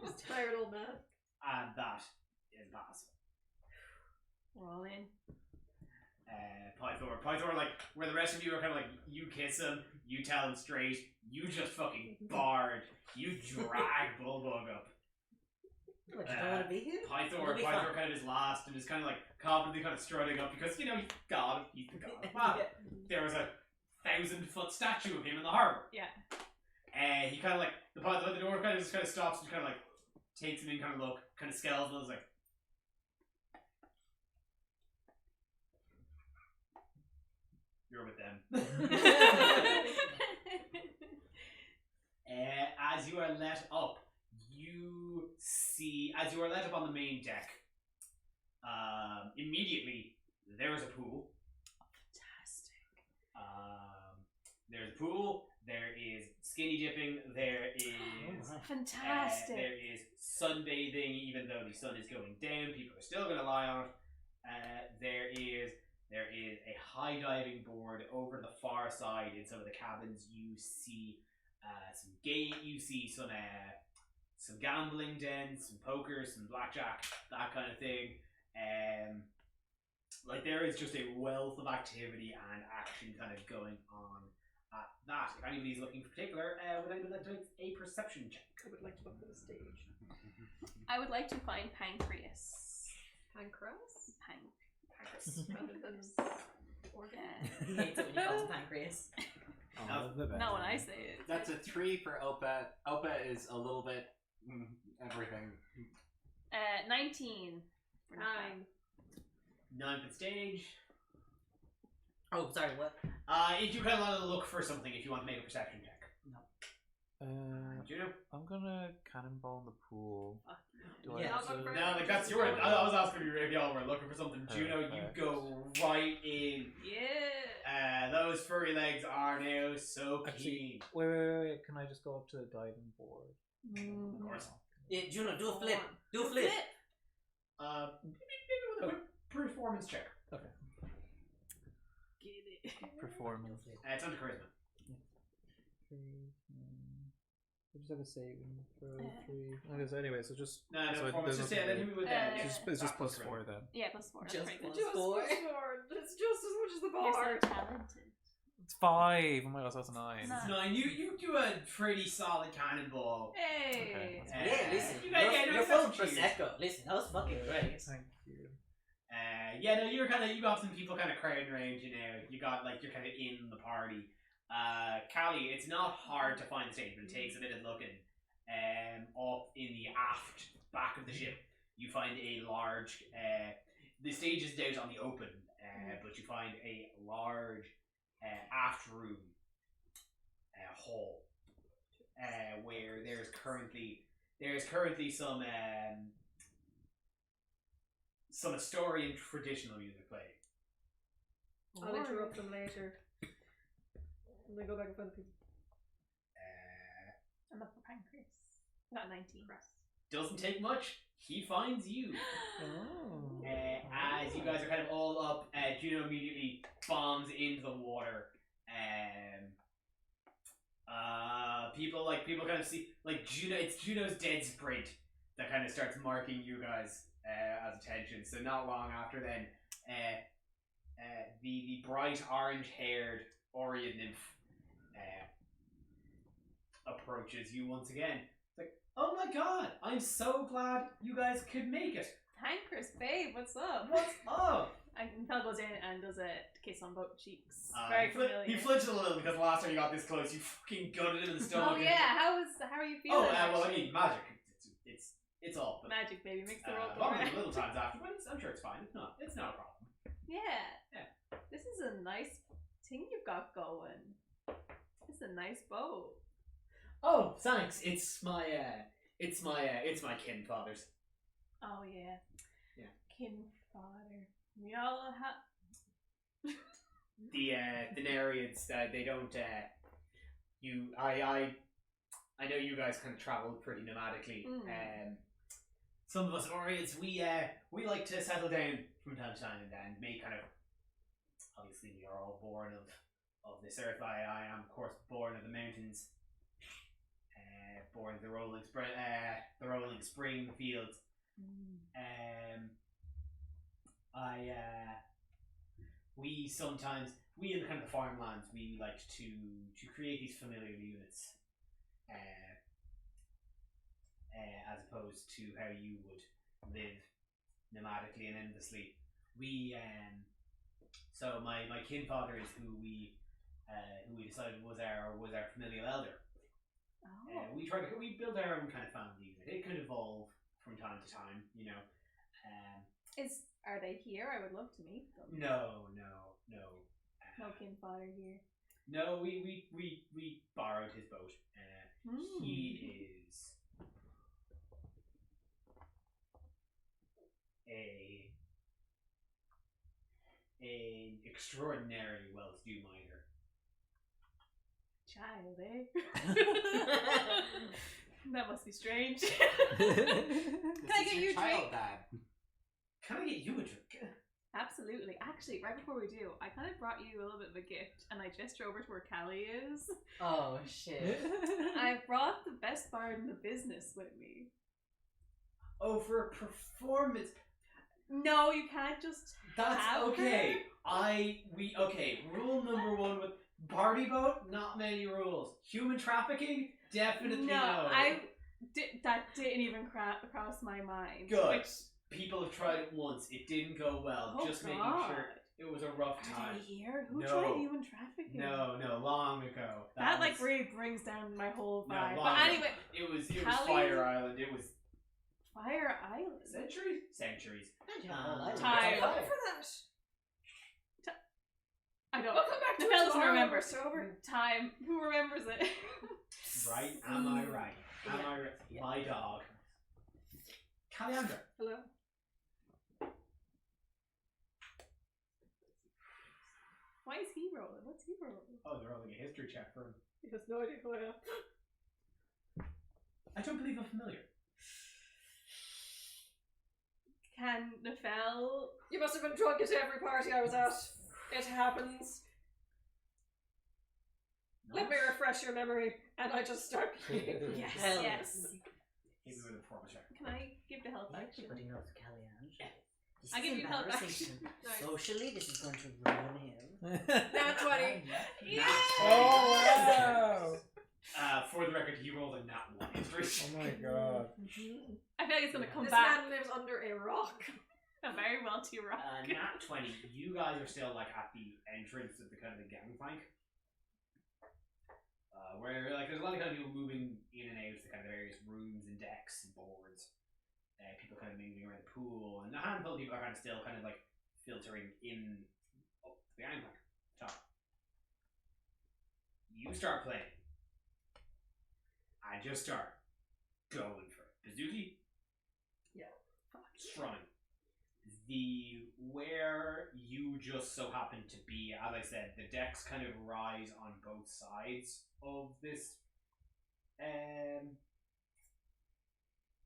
This tired old man. And that is pass. We're all in. Pythor, like, where the rest of you are kind of like, you kiss him, you tell him straight, you just fucking barred, you drag Bulldog up. What, you don't want to be here? Pythor kind of is last and is kind of like confidently kind of strutting up because, you know, he's God, he's the God. Wow. There was a 1,000-foot statue of him in the harbour. Yeah. He kind of like, the door kind of just kind of stops and kind of like takes him in, kind of look, kind of skeletal, is like, you're with them. As you are let up, you see, as you are let up on the main deck, immediately there is a pool. Fantastic. There's a pool, there is skinny dipping, there is Fantastic. there is sunbathing, even though the sun is going down, people are still going to lie on it. There is a high diving board over the far side in some of the cabins. You see some gambling dens, some poker, some blackjack, that kind of thing. Like there is just a wealth of activity and action kind of going on at that. If anybody's looking for particular, would anybody like to make a perception check? I would like to look for the stage. I would like to find Pancreas. Pancreas? Pancreas. Rather than organ. He hates it when you call him pancreas. Not when I say it. That's a 3 for Opa. Opa is a little bit everything. 19. For 9. 9 for the stage. Oh, sorry, what? If you kind of want to look for something, if you want to make a perception check. Juno? I'm gonna cannonball in the pool. Do Yeah. I have to... No, like that's your. I was asking you if y'all were looking for something. Juno, you Perfect. go right in. Yeah. Those furry legs are now so Actually, keen. wait. Can I just go up to the diving board? Of course. Yeah, Juno, do a flip. Do a flip. Maybe with a quick performance check. Okay. Get it. Performance. It's under charisma. I just have a saving throw 3. Okay, so anyway, so just No, So performance. there's Just nothing say that to- him with It's just plus 4 then. Yeah, plus 4. Just That's plus pretty good. four. It's just as much as the You're bar. so talented. It's 5. Oh my god, so that's a 9. Nice. No, you do a pretty solid cannonball. Hey. Yeah, listen. You guys- yeah, You're that's full of some cheese. prosecco. Listen, that was fucking great. Thank you. Yeah, no, you got some people kind of crowding around you now. You got like you're kind of in the party. Callie, it's not hard to find the stage, but it takes a bit of looking. Up in the aft back of the ship, you find a large. The stage is out on the open, but you find a large aft room hall, where there's currently some Astorian traditional music playing. I'll interrupt them later. And then go back and find the people. I'm up for pancreas. Not 19. Doesn't take much. He finds you. Oh. As you guys are kind of all up, Juno immediately bombs into the water. People kind of see Juno. It's Juno's dead sprint that kind of starts marking you guys as attention. So not long after then, the bright orange-haired Orion nymph approaches you once again. It's like, oh my god, I'm so glad you guys could make it. Pancreas, babe, what's up? What's up? And Mel goes in and does a kiss on both cheeks. Very familiar. He flinched a little because last time you got this close, you fucking gutted him in the stomach. Oh yeah, how are you feeling? Oh, well, I actually? mean, magic. It's all. But, Magic, baby, makes the world go bumping round. a little times after, but I'm sure it's fine. It's not a problem. Yeah. Yeah. This is a nice thing you've got going. It's a nice boat. Oh, thanks. It's my kin father's. Oh yeah. Yeah. Kin father. We all have. The Nereids, they don't. I know you guys kind of travel pretty nomadically. Some of us Orients, we like to settle down from time to time and make kind of. Obviously, we are all born of this earth. I am, of course, born of the mountains. Born of the rolling spring fields. We in kind of the farmlands, we like to create these familiar units, as opposed to how you would live nomadically and endlessly. So my kin father is who we decided was our familial elder. Oh. We built our own kind of family unit. It could evolve from time to time, you know. Are they here? I would love to meet them. No. No kin father here. No, we borrowed his boat. He is an extraordinary well-to-do miner. Child, eh? That must be strange. Can I get you a drink? Can I get you a drink? Absolutely. Actually, right before we do, I kind of brought you a little bit of a gift, and I gesture over to where Callie is. Oh shit. I brought the best bard in the business with me. Oh, for a performance. No, you can't just. That's have okay. her. Rule number one with party boat, not many rules. Human trafficking, definitely no. That didn't even cross my mind. Good. Which, people have tried it once. It didn't go well. Oh, just making God. sure it was a rough Are time. they here? Who No. tried human trafficking? No, long ago. That was, really brings down my whole No, vibe. long But ago. anyway, It was Callie- Fire Island. It was Fire Island. centuries. Time. Go for that. I don't. We'll come back to The it fellas tomorrow when remember. we're sober. Time. Who remembers it? Right? Am I right? Am I right? Yeah. My dog. Caliandra. Hello. Why is he rolling? What's he rolling? Oh, they're rolling a history check for him. He has no idea who I am. I don't believe I'm familiar. Can Nefel? You must have been drunk at every party I was at. It happens. Let me refresh your memory, and I just start bleeding. Yes. Hell Yes. Give me a performance check. Can I give the health action? Everybody knows Kellyanne. This I is give you help embarrassing. Nice. Socially, this is going to ruin him. Nat 20. Yeah. Oh wow! For the record, he rolled a nat 1 history. Oh my god. I feel like it's gonna come This back. man lives under a rock. A very wealthy rock. Nat 20. You guys are still like at the entrance of the kind of the gangplank. Where like there's a lot of kind of people moving in and out of the kind of various rooms and decks and boards. People kind of mingling around the pool, and a handful of people are kind of still kind of like filtering in up the gangplank top. You start playing. and just start going for it. Bazooki? Yeah. Strumming. Where you just so happen to be, as I said, the decks kind of rise on both sides of this.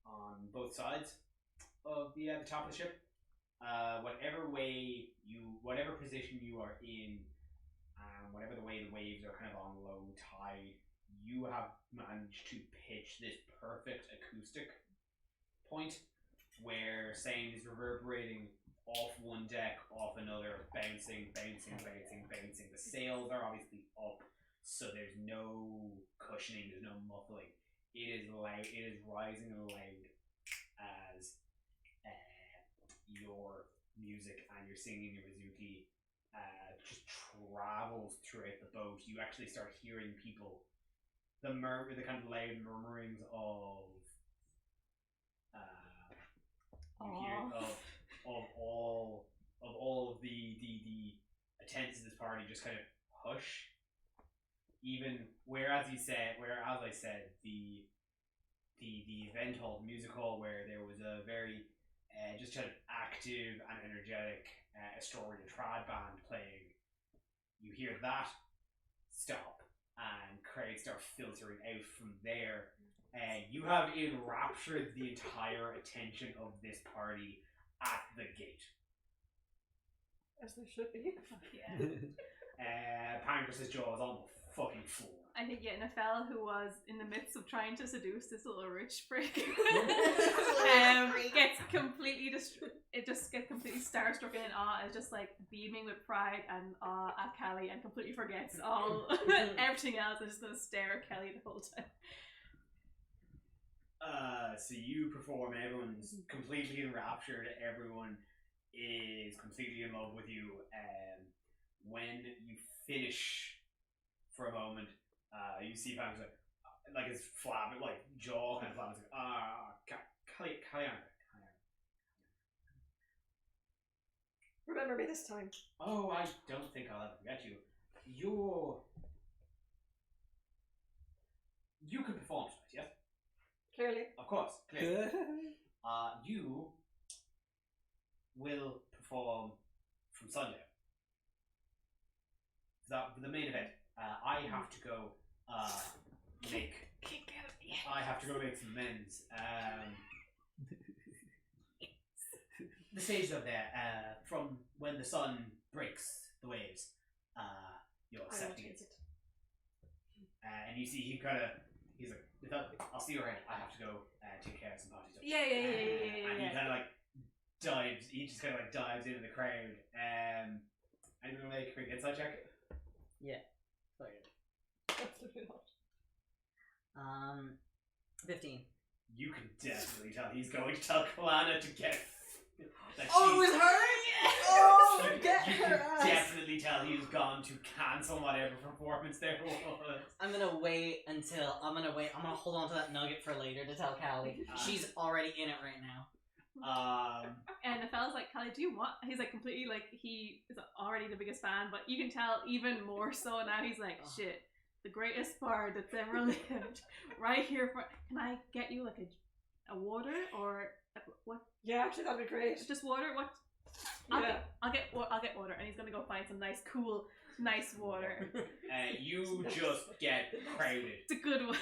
On both sides of the top of the ship. Whatever position you are in, whatever the way the waves are kind of on low tide, you have managed to pitch this perfect acoustic point where sound is reverberating off one deck, off another, bouncing. The sails are obviously up, so there's no cushioning, there's no muffling. It is loud, it is rising and loud as your music and your singing, your bazooki just travels throughout the boat. You actually start hearing people, the kind of loud murmurings of all of the attendants of this party just kind of hush. Even whereas I said, the event hall, the music hall, where there was a very just kind of active and energetic Astoria trad band playing, you hear that stop and crowds start filtering out from there. You have enraptured the entire attention of this party at the gate. As they should be. Yeah. Pancras's jaw is on the fucking floor. I think Nefel, who was in the midst of trying to seduce this little rich prick, gets completely gets completely starstruck and in awe, is just like beaming with pride and awe at Callie, and completely forgets all everything else and just gonna stare at Kelly the whole time. So you perform, everyone's completely enraptured, everyone is completely in love with you. When you finish for a moment, you see Pam's like his flab, like jaw kind of flab. Like, Callie. Remember me this time. Oh, I don't think I'll ever forget you. You can perform tonight, yes? Clearly. Of course, clearly. You will perform from sundown. For the main event, I have to go make some amends. The stage up there, from when the sun breaks the waves, you're accepting it. And you see he's like, I'll see you around. I have to go take care of some party stuff. Yeah. And he kind of like dives into the crowd. And you're gonna make a quick insight check. Yeah. Sorry. Absolutely not. 15. You can definitely tell he's going to tell Colada to get. That Oh, it was her? Oh, you get can her ass. definitely tell he's gone to cancel whatever performance there was. I'm gonna hold on to that nugget for later to tell Callie. She's already in it right now. And the fella's like, Callie, do you want? He's like completely like, he is already the biggest fan, but you can tell even more so now. He's like, shit, the greatest bard that's ever lived, right here. Can I get you like a water or what? Yeah, actually that'd be great. Just water? What? I'll get water, and he's gonna go find some nice water. You just get crowded. It's a good one.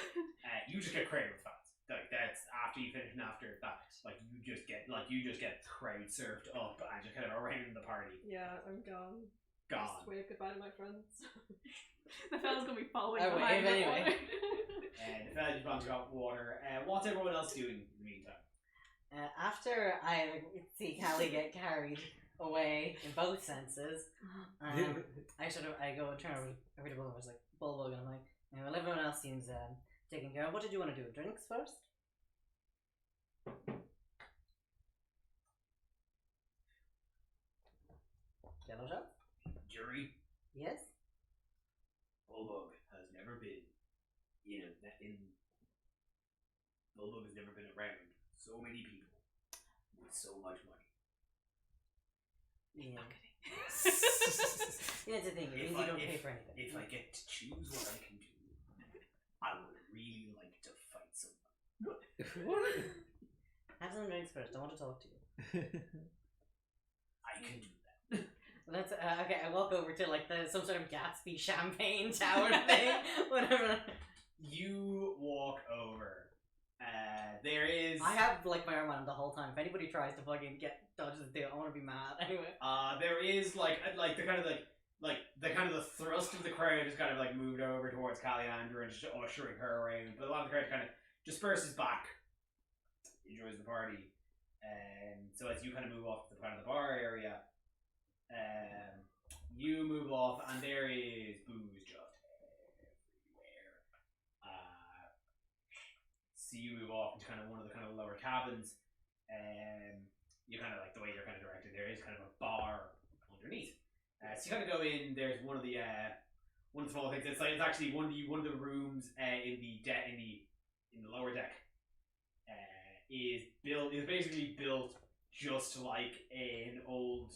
You just get crowded with fans. Like that's after you finish, and after that, like you just get crowd served up and just kind of around the party. Yeah, I'm gone. Gone. Just wave goodbye to my friends. The fella's gonna be following I behind wave the anyway. water. The fella just runs got water. What's everyone else doing in the meantime? After I see Callie get carried away in both senses, I go and turn over to Bulbo. I was like, Bulbo, and I'm like, well, everyone else seems taken care of. What did you want to do? Drinks first? Yellow shot? Jury, Yes? Bulbug has never been Bulbug has never been around so many people with so much money. Yeah. That's the thing. It means you don't pay for anything. If I get to choose what I can do, I would really like to fight Have some drinks first. I want to talk to you. I can do Let's okay. I walk over to like some sort of Gatsby champagne tower thing, whatever. You walk over. There is. I have like my arm on him the whole time. If anybody tries to fucking dodge this deal, I want to be mad anyway. There is like the kind of the thrust of the crowd is kind of like moved over towards Caliandra and just ushering her around. But a lot of the crowd kind of disperses back, enjoys the party. So as you kind of move off the kind of the bar area, you move off and there is booze just everywhere. So you move off into kind of one of the kind of lower cabins. You kind of like the way you're kind of directed. There is kind of a bar underneath. So you kind of go in. There's one of the small things. It's actually one of the rooms in the lower deck. Is basically built just like an old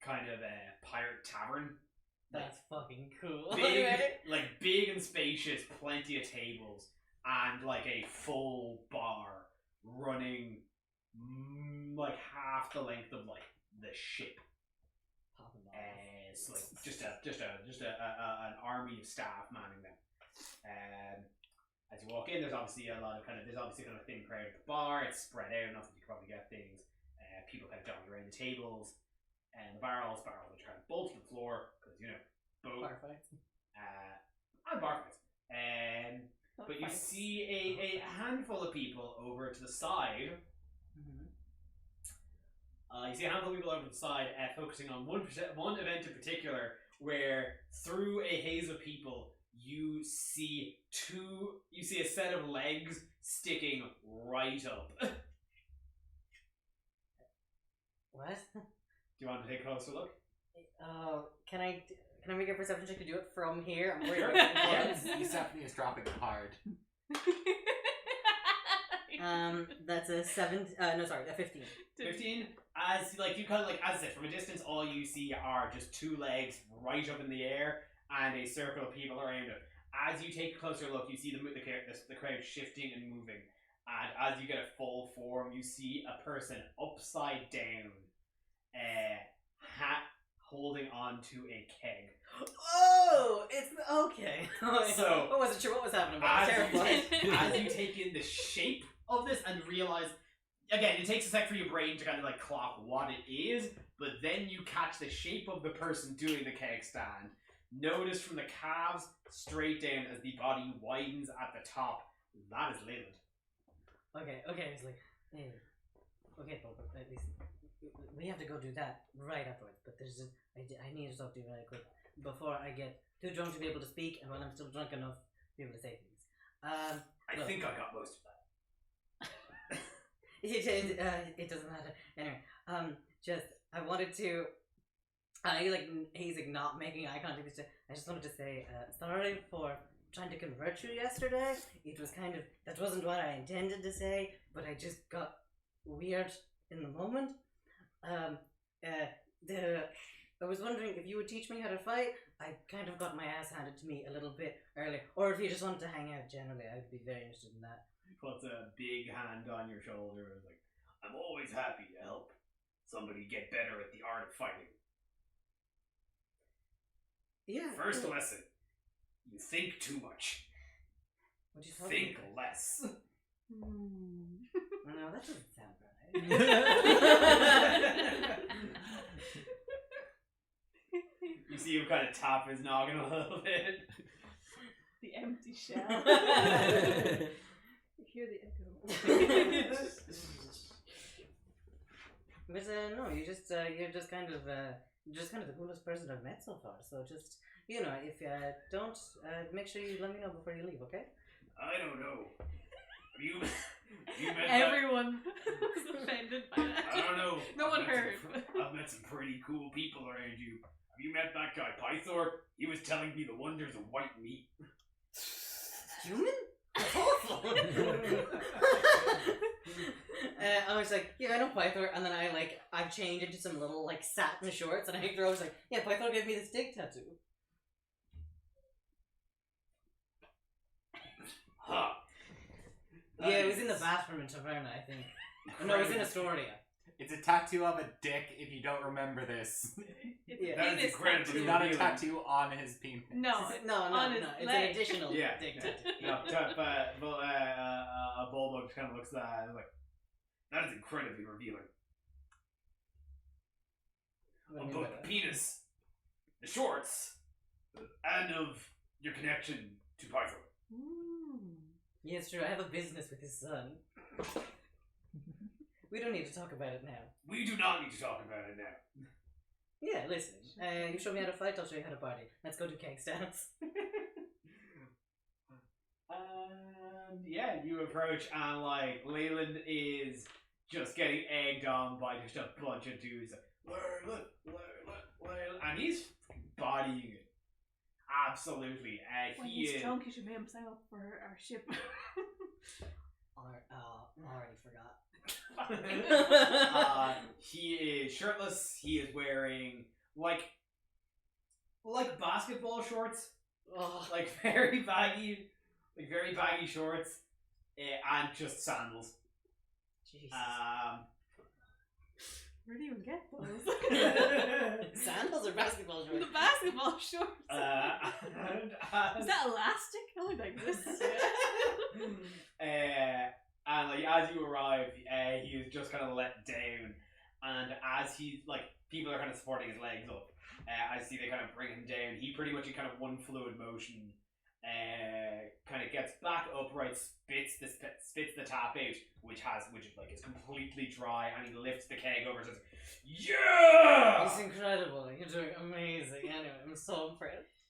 kind of pirate tavern. That's fucking cool. Big and spacious, plenty of tables, and like a full bar running like half the length of like the ship. It's like just an army of staff manning them. As you walk in, there's obviously a thin crowd at the bar. It's spread out enough that you can probably get things. People kind of dotted around the tables, and the barrels which are kind of bolted to the floor because both Bar fights. And bar fights. But you see a handful of people over to the side. You see a handful of people over to the side, focusing on one event in particular, where through a haze of people, you see a set of legs sticking right up. What? Do you want to take a closer look? Can I make a perception check to do it from here? I'm worried about getting close. Bucephanie is dropping hard. That's a 15. 15. As I said, from a distance, all you see are just two legs right up in the air and a circle of people around it. As you take a closer look, you see the crowd shifting and moving. And as you get a full form, you see a person upside down, holding onto a keg. Oh, it's okay. So I wasn't sure what was happening, but I was terrified. As you take in the shape of this and realize, again, it takes a sec for your brain to kind of like clock what it is, but then you catch the shape of the person doing the keg stand. Notice from the calves straight down as the body widens at the top. That is Leyland. Okay, it's like, hey, okay, but listen, we have to go do that right afterwards, but I need to talk to you really quick before I get too drunk to be able to speak, and when I'm still drunk enough to be able to say things. I think I got most of that. It doesn't matter. Anyway, I wanted to, he's like not making eye contact. I just wanted to say, sorry for trying to convert you yesterday. It was that wasn't what I intended to say, but I just got weird in the moment. I was wondering if you would teach me how to fight. I kind of got my ass handed to me a little bit earlier, or if you just wanted to hang out generally, I would be very interested in that. Puts a big hand on your shoulder and is like, I'm always happy to help somebody get better at the art of fighting. Yeah. First lesson, you think too much. What do you talking Think less. No, that doesn't sound right. You see him kind of tap his noggin a little bit. The empty shell. You hear the echo. But no, you're just kind of the coolest person I've met so far. So just if you don't, make sure you let me know before you leave, okay? I don't know. Have you met Everyone was offended by that. I don't know. No one heard. I've met some pretty cool people around you. Have you met that guy Pythor? He was telling me the wonders of white meat. Human? That's awful. I was like, yeah, I know Pythor, and then I've changed into some little satin shorts, and I was like, yeah, Pythor gave me this dick tattoo. Huh. Yeah, it was in the bathroom in Taverna, I think. No, it was in Astoria. It's a tattoo of a dick. If you don't remember this, It's Yeah. a That is penis incredible. tattoo. it's not a Revealing. tattoo on his penis. No, No, on his it's leg. an additional Yeah. dick tattoo. No, a bulldog just kind of looks at that and is like, that is incredibly revealing. What do you mean by About that? the penis, the shorts, and of your connection to Python. Yeah, it's true. I have a business with his son. We don't need to talk about it now. We do not need to talk about it now. Yeah, listen. You show me how to fight, I'll show you how to party. Let's go do keg stands. Yeah, you approach and like Leyland is just getting egged on by just a bunch of dudes. And he's bodying it. Absolutely. When He he's is. drunk, he should make himself for our ship. Already forgot. He is shirtless. He is wearing like basketball shorts, Oh, like very baggy shorts, and just sandals. Jesus. Where do you even get those? Sandals or basketball The shorts? basketball shorts. And Is that elastic? I look like this. and like as you arrive, he is just kind of let down, and as he like people are kind of supporting his legs up, I see they kind of bring him down. He pretty much in kind of one fluid motion, kind of gets back upright, spits the tap out, which is completely dry, and he lifts the keg over and says, "Yeah!" It's incredible. You're doing amazing. Anyway, I'm so impressed.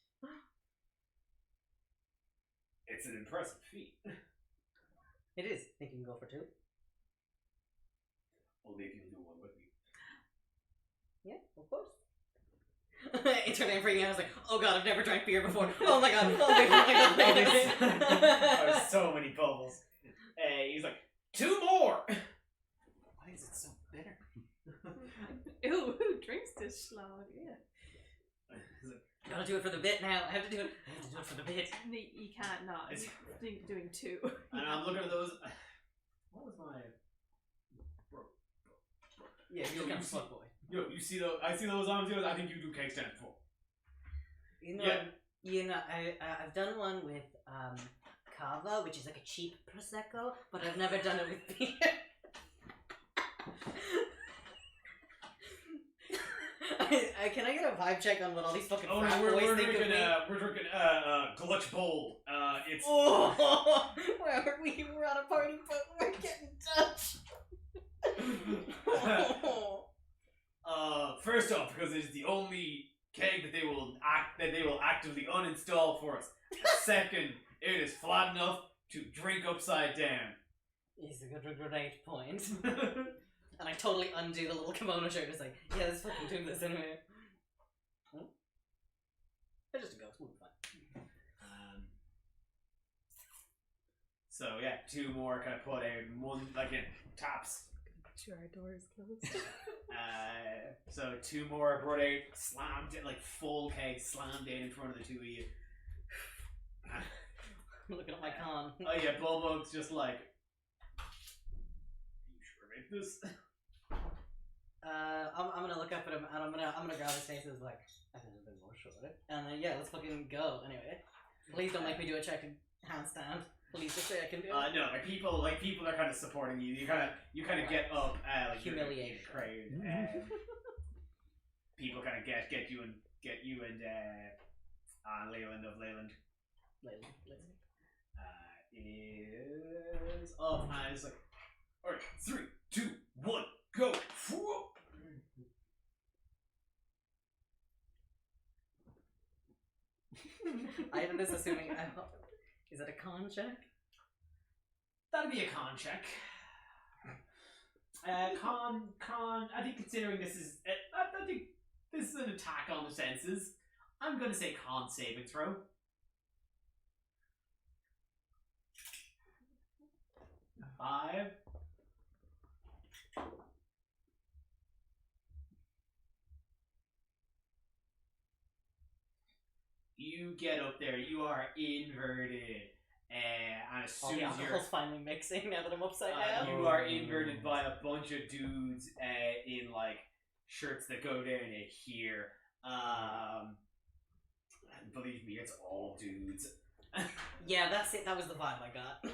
It's an impressive feat. It is. Think you can go for two? Only if you do one with me. Yeah, of course. Internally, I'm freaking out. I was like, oh god, I've never drank beer before. Oh my god. Oh my god. There's so many bubbles. He's like, 2 more! Why is it so bitter? Ew, who drinks this schlag? Yeah. Gotta do it for the bit now. I have to do it. I have to do it for the bit. You can't not. It's- You're doing two. And I'm looking at those. What was my. Yeah, Yo, you're kind you of see- fuck boy. Yo, you see those? I see those arms. I think you do cake stand before. You know, I've done one with cava, which is like a cheap prosecco, but I've never done it with beer. Can I get a vibe check on what all these fucking Oh, frat no, boys we're think drinking. of me? We're drinking. Glutch Bold. It's. Oh, where were we? We're at a party, but we're getting touched. First off, because it is the only keg that they will actively uninstall for us. Second, it is flat enough to drink upside down. Is a great point. And I totally undo the little kimono shirt. It's like, yeah, let's fucking do this anyway. It's just a ghost. We'll be fine. So yeah, 2 more kind of put out, one like in taps. Sure, our door is closed. So 2 more brought out, slammed it like full keg, slammed in front of the 2 of you. I'm looking at my con. Oh yeah, Bulbug's just like, are you sure about this? I'm gonna look up at him and I'm gonna grab his face and like, I think a bit more sure. And then yeah, let's fucking go anyway. Please don't make me do a check and handstand. Please just say I can do it. No, like people are kind of supporting you. You kind of get up, like Humiliation. crowd. People kind of get you and Leyland of Leyland is up and it's like, alright, 3, 2, 1, go. I am just assuming. Is it a con check? That'd be a con check. Con. I think considering this is, I think this is an attack on the senses. I'm gonna say con saving throw. Five. You get up there. You are inverted. and as All soon the as you're alcohol's finally mixing now that I'm upside down. you are inverted by a bunch of dudes in like shirts that go down to here. And believe me, it's all dudes. Yeah, that's it. That was the vibe I got.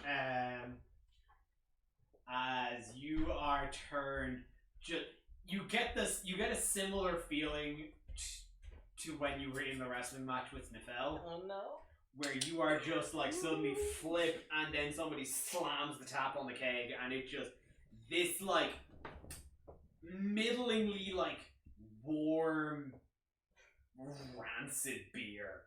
As you are turned, you get a similar feeling to when you were in the wrestling match with Nifel, Oh no. where you are just like suddenly flip and then somebody slams the tap on the keg and it just this like middlingly like warm rancid beer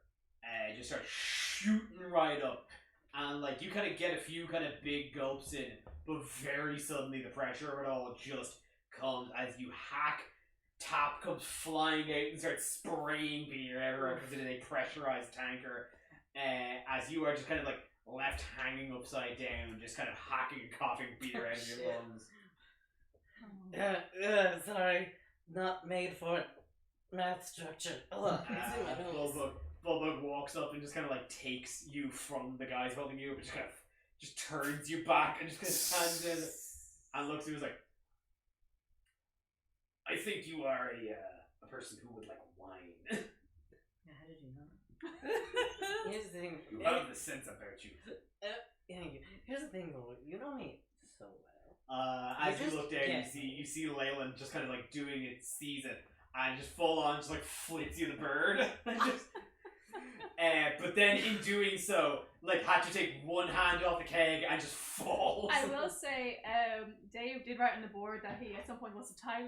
just starts shooting right up, and like you kind of get a few kind of big gulps in, but very suddenly the pressure of it all just comes as you hack. Tap comes flying out and starts spraying beer everywhere because it is a pressurized tanker. As you are just kind of like left hanging upside down, just kind of hacking and coughing beer out of your lungs. Sorry. Not made for math structure. Ugh, it's in my nose. Bulbug walks up and just kind of like takes you from the guys holding you, but just kind of just turns you back and just kind of stands in and looks at you and is like, I think you are a person who would like wine. Yeah, how did you know? Here's the thing. You have the sense about you. Thank you. Here's the thing, though. You know me so well. As you just look down, get- you see Leyland just kind of like doing it, sees it, and just full on just like flits you the bird. And just, but then in doing so, like had to take one hand off the keg and just falls. I will say, Dave did write on the board that he at some point wants to tie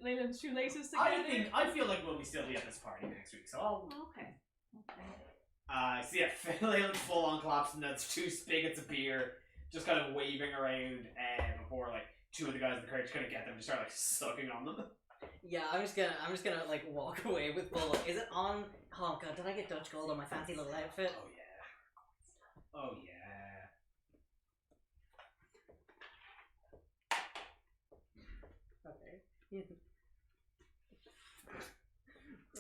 Leyland's shoelaces together. I feel like we'll be still be at this party next week, so I'll. Okay. So yeah, Leyland's full on collapsing. That's two spigots of beer just kind of waving around before like two of the guys in the crowd just kind of get them to start like sucking on them. Yeah, I'm just gonna like walk away with Bullock. Is it on? Oh god, did I get Dutch gold on my fancy little outfit? Oh yeah. Oh yeah. Okay.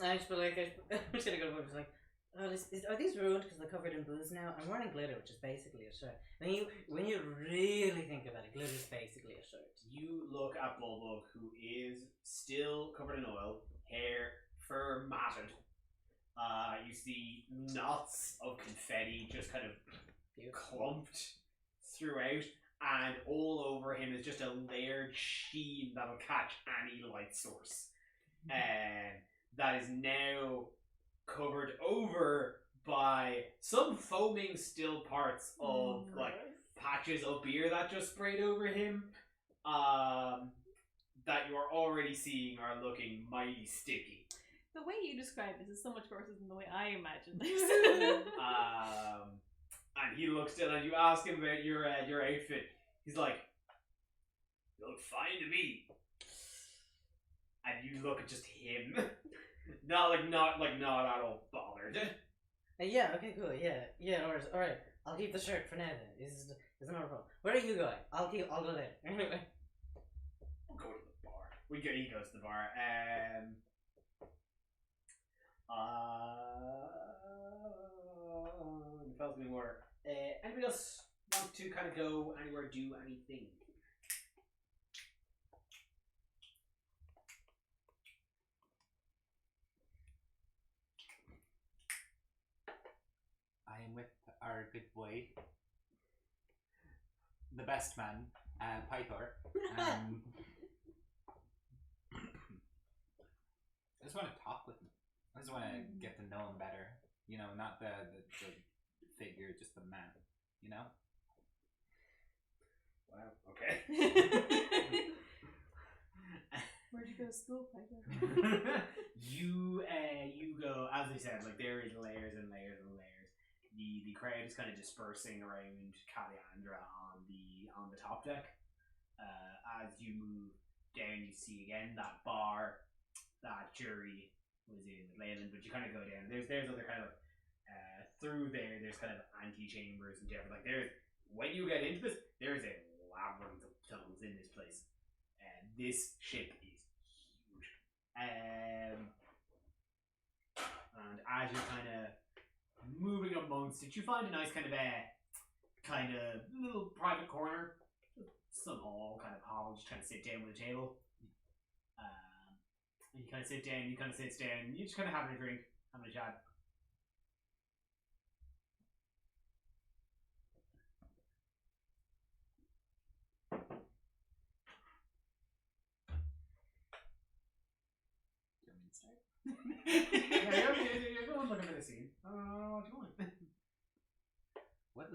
I just feel like I'm just gonna go to work. Like, oh, are these ruined because they're covered in booze now? I'm wearing glitter, which is basically a shirt. When you really think about it, glitter is basically a shirt. You look at Bulbug, who is still covered in oil, hair, fur matted. You see knots of confetti just kind of clumped throughout, and all over him is just a layered sheen that'll catch any light source. That is now covered over by some foaming still parts of like patches of beer that just sprayed over him. That you are already seeing are looking mighty sticky. The way you describe this is so much worse than the way I imagined this. And he looks down and you ask him about your outfit. He's like, "You look fine to me." And you look at just him, not at all bothered. Yeah. Okay. Cool. Yeah. All right. I'll keep the shirt for now. Then is not a problem. Where are you going? I'll go there. Anyway. We'll go to the bar. He goes to the bar. Tells me more. Anybody else want to kind of go anywhere, do anything? I am with our good boy, the best man, Pythor. I just want to talk with him. I just want to get to know him better. You know, not the figure, just the man. You know? Wow, okay. Where'd you go to school, Piper? You go, as I said, like there is layers and layers and layers. The crowd is kind of dispersing around Caliandra on the top deck. As you move down, you see again that bar that Jury was in with Leyland, but you kind of go down. There's other kind of through there. There's kind of antechambers and different. Like there's when you get into this, there is a labyrinth of tunnels in this place. This ship is huge. And as you're kind of moving amongst it, you find a nice kind of kind of little private corner, small kind of hall. Just kind of sit down with a table. You kind of sit down. You kind of sit down. You just kind of having a drink, having a chat. Yeah, you're going looking for the scene. I don't know what you want. Well,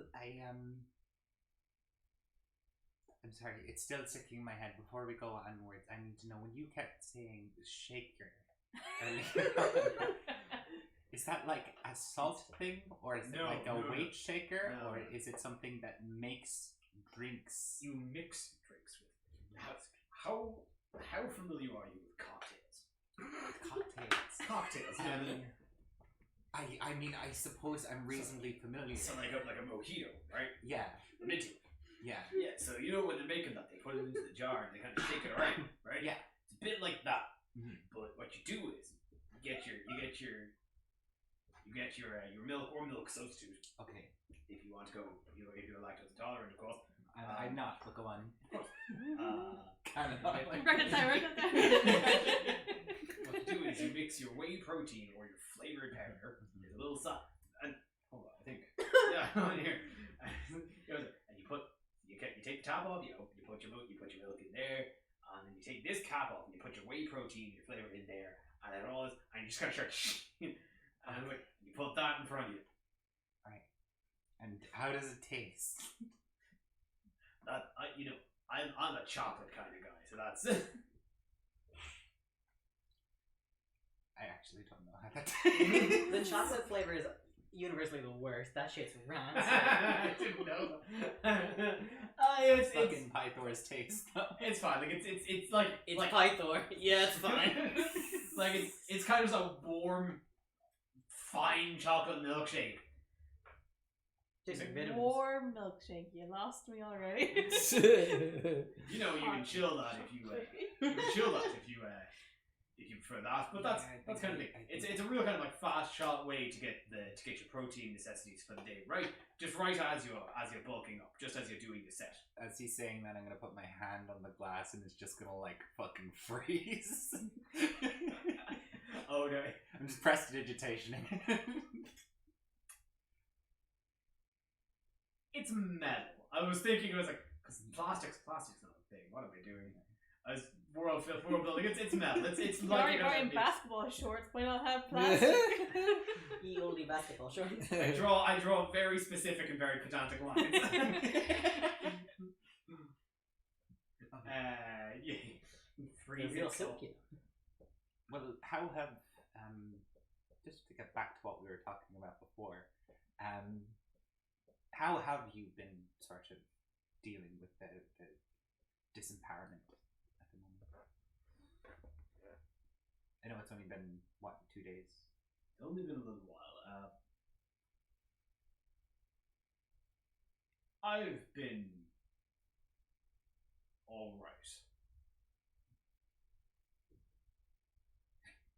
I'm sorry, it's still sticking in my head. Before we go onwards, I need to know, when you kept saying shaker earlier on, is that like a salt thing, or is it No, like a no, weight shaker, no. or is it something that makes drinks? You mix drinks with. How familiar are you with cocktails? Cocktails. Cocktails. I mean, I suppose I'm reasonably familiar. So like a mojito, right? Yeah, Minty. yeah. Yeah. So you know when they're making that, they put it into the jar and they kind of shake it around, right? Yeah. It's a bit like that. Mhm. But what you do is you get your milk or milk substitute Okay. if you want to go. If you're lactose intolerant, of course. I'm not, but go on. Kind of. Write it down, write it down. What you do is you mix your whey protein or your flavored powder. There's a little salt. And hold on, I think. Yeah, on here. And you take the top off. You put your milk in there, and then you take this cap off and you put your whey protein, your flavor in there, and then all this, and you just kind of start. And you put that in front of you. And how does it taste? I'm a chocolate kind of guy, so that's. I actually don't know how that The chocolate flavor is universally the worst. That shit's rancid. I didn't know that. It's fucking Pythor's taste, though. It's fine. Like it's like It's like Pythor. Yeah, it's fine. like it's kind of a warm, fine chocolate milkshake. Tastes like vitamins. Warm milkshake. You lost me already. You know, you can chill that if you prefer that. But that's kind of it. It's a real kind of like fast shot way to get your protein necessities for the day, right? Just right as you're bulking up, just as you're doing the set. As he's saying that, I'm gonna put my hand on the glass and it's just gonna like fucking freeze. Okay. I'm just prestidigitationing. It's metal. I was thinking it was like, because plastic's not a thing. What am I doing? As world building, it's metal. It's You're like already wearing it's- basketball shorts. Why not have plastic? Ye olde basketball shorts. I draw very specific and very pedantic lines. Yeah. They're Freezing real cold. silky. Well, how have just to get back to what we were talking about before, how have you been sort of dealing with the disempowerment at the moment? I know it's only been, what, 2 days? It's only been a little while. I've been alright.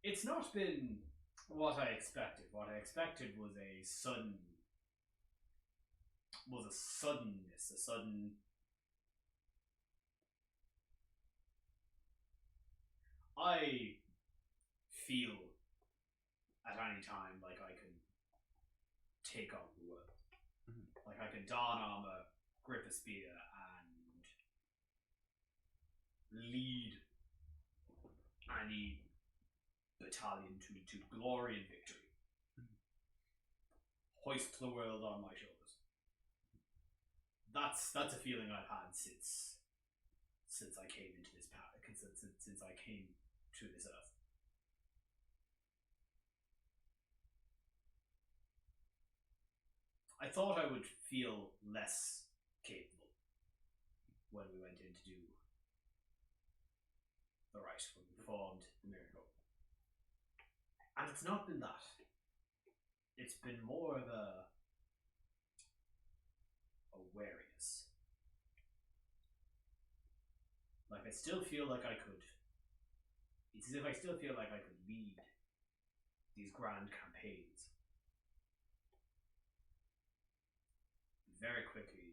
It's not been what I expected. What I expected was a suddenness, a sudden. I feel at any time like I can take on the world. Mhm. Like I can don armor, grip a spear, and lead any battalion to glory and victory. Hoist the world on my shoulders. That's a feeling I've had since I came into this power, since I came to this earth. I thought I would feel less capable when we went in to do the right, when we performed the miracle. And it's not been that. It's been more of a wariness. Like I still feel like I could. It's as if I still feel like I could lead these grand campaigns. Very quickly,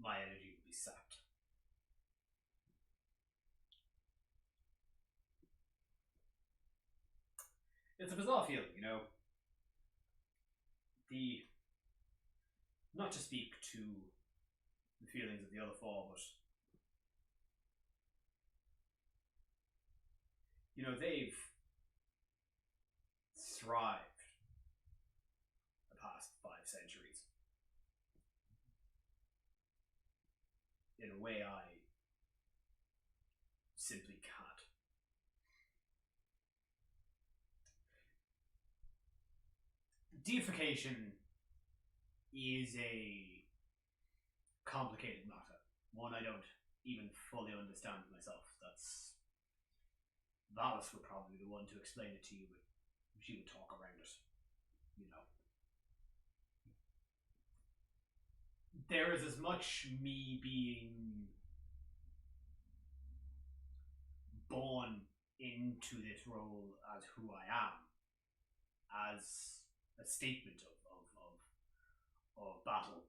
my energy will be sapped. It's a bizarre feeling, you know. Not to speak to the feelings of the other four, but you know, they've thrived the past 5 centuries in a way I simply can't. Deification is a complicated matter, one I don't even fully understand myself. That's Valis would probably be the one to explain it to you, but she would talk around it, you know. There is as much me being born into this role as who I am, as a statement of battle,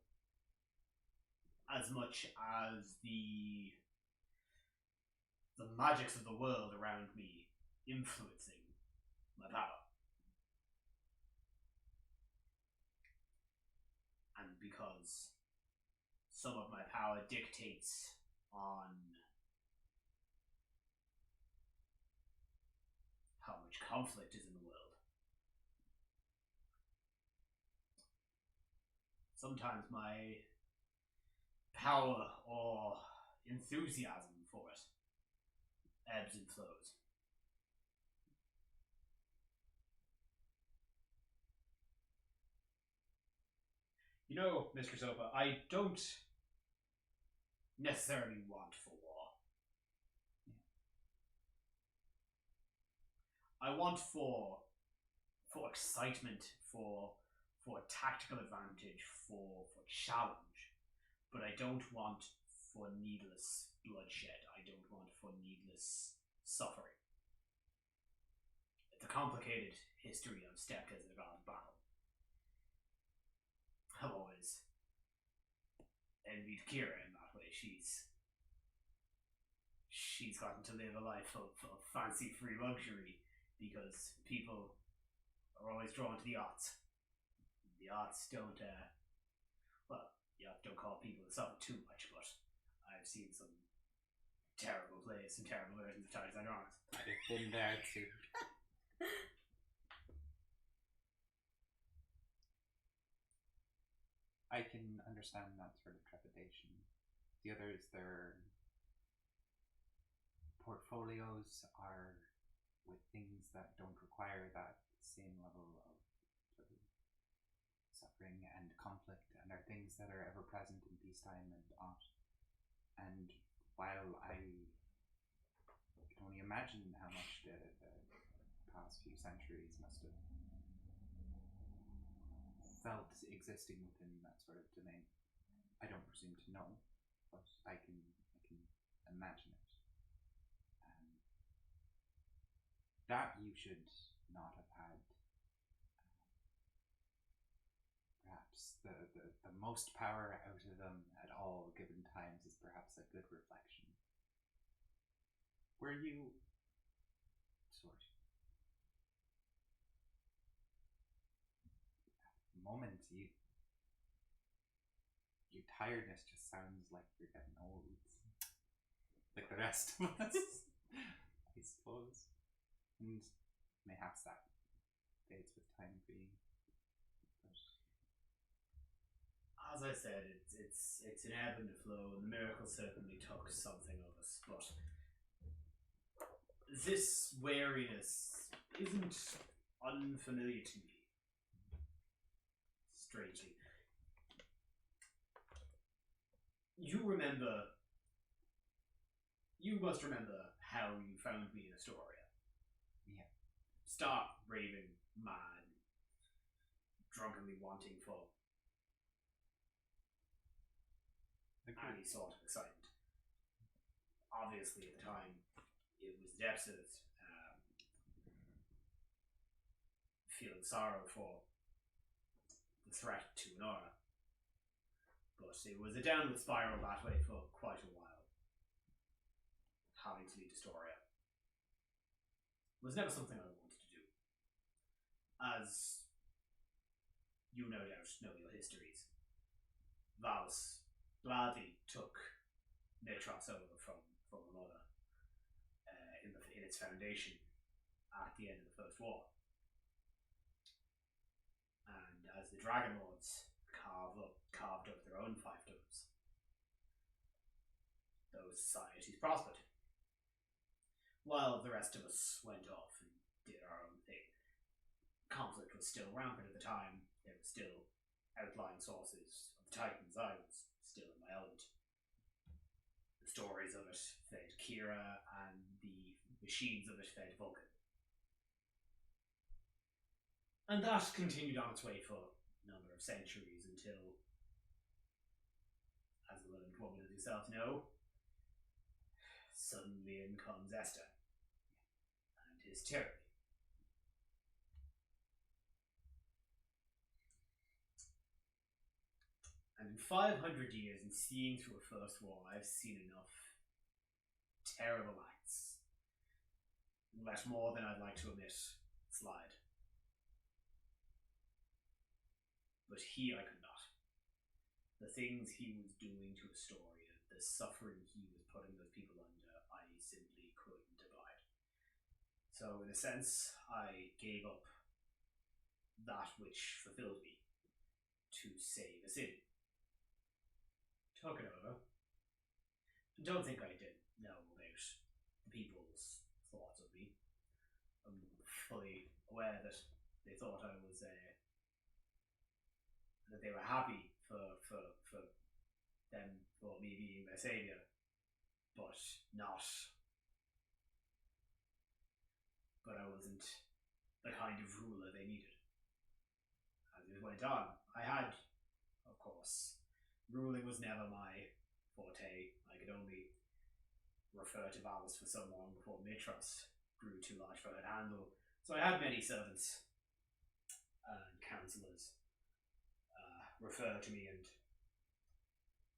as much as the magics of the world around me influencing my power. And because some of my power dictates on how much conflict is in the world, sometimes my power or enthusiasm for it ebbs and flows. You know, Mr. Sopa, I don't necessarily want for war. I want for excitement, for tactical advantage, for challenge, but I don't want for needless bloodshed. I don't want for needless suffering. It's a complicated history I've stepped as a god of battle. I've always envied Kira in that way. She's gotten to live a life of fancy free luxury because people are always drawn to the arts. The arts don't call people to suffer too much, but I've seen some terrible plays, some terrible versions of Tides and Dragons. I've been there too. I can understand that sort of trepidation. The others, their portfolios are with things that don't require that same level of sort of suffering and conflict, and are things that are ever present in peacetime and not. And while I can only imagine how much the past few centuries must have felt existing within that sort of domain, I don't presume to know, but I can imagine it. That you should not have had perhaps the most power out of them at all given times is perhaps a good reflection. Were you sort of at the moment your tiredness just sounds like you're getting old. Like the rest of us, I suppose. And mayhaps that fades with time for you. But as I said, it's an ebb and a flow, and the miracle certainly took something of us, but this wariness isn't unfamiliar to me. Strangely. You must remember how you found me in Astoria. Yeah. Stark, raving, mad, drunkenly wanting for any sort of excitement. Obviously, at the time, it was the depths of it, feeling sorrow for the threat to Honora. But it was a downward spiral that way for quite a while. Having to lead to Storia was never something I wanted to do. As you no doubt know your histories, Valus gladly took Mitros over from her mother in its foundation at the end of the First War. And as the Dragon Lords carved up their own fiefdoms, those societies prospered. While the rest of us went off and did our own thing. Conflict was still rampant at the time. There were still outlying sources of the Titans. I was still in my element. The stories of it fed Kira, and the machines of it fed Vulcan. And that continued on its way for a number of centuries until, as the learned woman as yourself know, suddenly in comes Esther and his tyranny. And in 500 years, and seeing through a First War, I've seen enough terrible acts. Let more than I'd like to admit slide. But I could not. The things he was doing to Astoria, the suffering he was putting those people under, I simply couldn't abide. So in a sense, I gave up that which fulfilled me to save a city. Took it over. Don't think I didn't know about the people's thoughts of me. I'm fully aware that they thought I was that they were happy for them, for me being their saviour, but not. But I wasn't the kind of ruler they needed. As it went on, I had, of course, ruling was never my forte. I could only refer to Valus for so long before Mitros grew too large for her to handle. So I had many servants and counsellors refer to me, and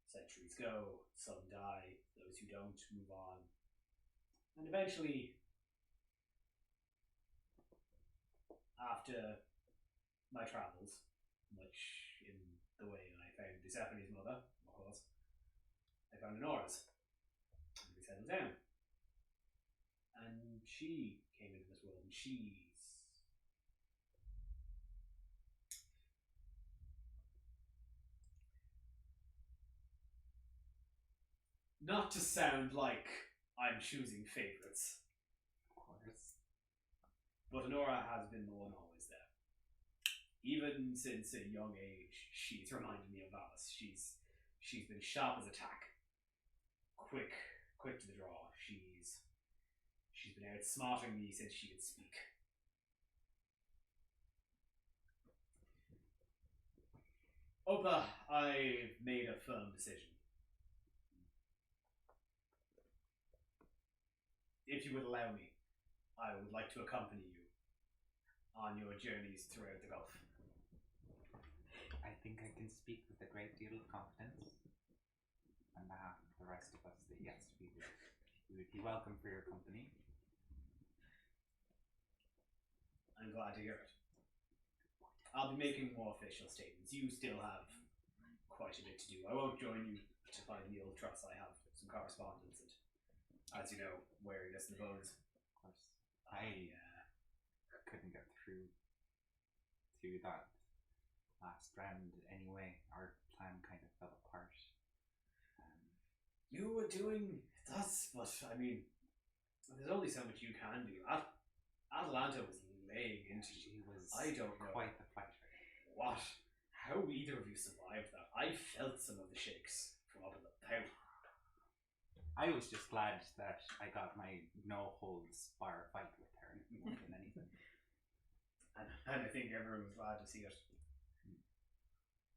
centuries go, some die, those who don't move on. And eventually, after my travels, much in the way that I found Busephanie's mother, of course, I found Honora's. And we settled down. And she came into this world, and she's not to sound like I'm choosing favourites, Of course. but Honora has been the one always there. Even since a young age, she's reminded me of Valus. She's been sharp as a tack, quick to the draw. She's been outsmarting me since she could speak. Opa, I've made a firm decision. If you would allow me, I would like to accompany you on your journeys throughout the Gulf. I think I can speak with a great deal of confidence on behalf of the rest of us that yes, we would be welcome for your company. I'm glad to hear it. I'll be making more official statements. You still have quite a bit to do. I won't join you to find the old trust. I have some correspondence, and as you know, wariness in the bones. Of course, I couldn't get through to that last round anyway. Our plan kind of fell apart. You were doing this, but I mean, there's only so much you can do. Atalanta was laying into you. She was I don't know quite the fighter. how either of you survived that. I felt some of the shakes from up in the pout. I was just glad that I got my no holds bar fight with her more than anything. And I think everyone was glad to see it.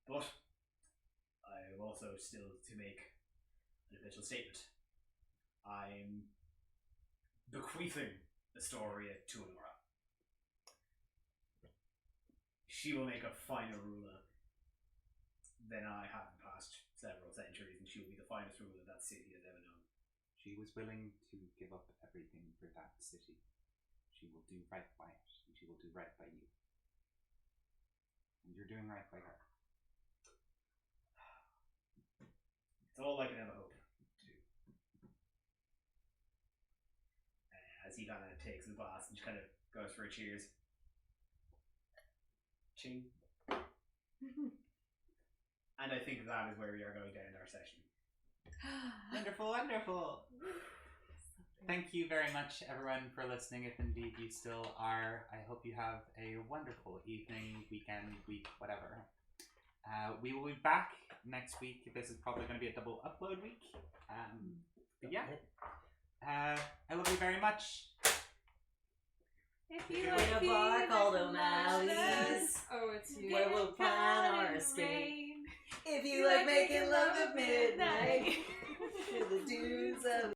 But I have also still to make an official statement. I'm bequeathing Astoria to Honora. She will make a finer ruler than I have in past several centuries, and she will be the finest ruler that city has ever known. She was willing to give up everything for that city. She will do right by it, and she will do right by you. And you're doing right by her. It's all I can ever hope to do. As he kind of takes the glass and just kind of goes for a cheers. Ching. And I think that is where we are going to end our session. Wonderful, wonderful. Thank you very much, everyone, for listening. If indeed you still are, I hope you have a wonderful evening, weekend, week, whatever. We will be back next week. This is probably going to be a double upload week. But yeah, I love you very much. If you In like a bar peanut called and O'Malley's. mushrooms, Oh, it's you. Where we'll get plan caught our in the escape. rain. If you like making love at midnight, to the dudes of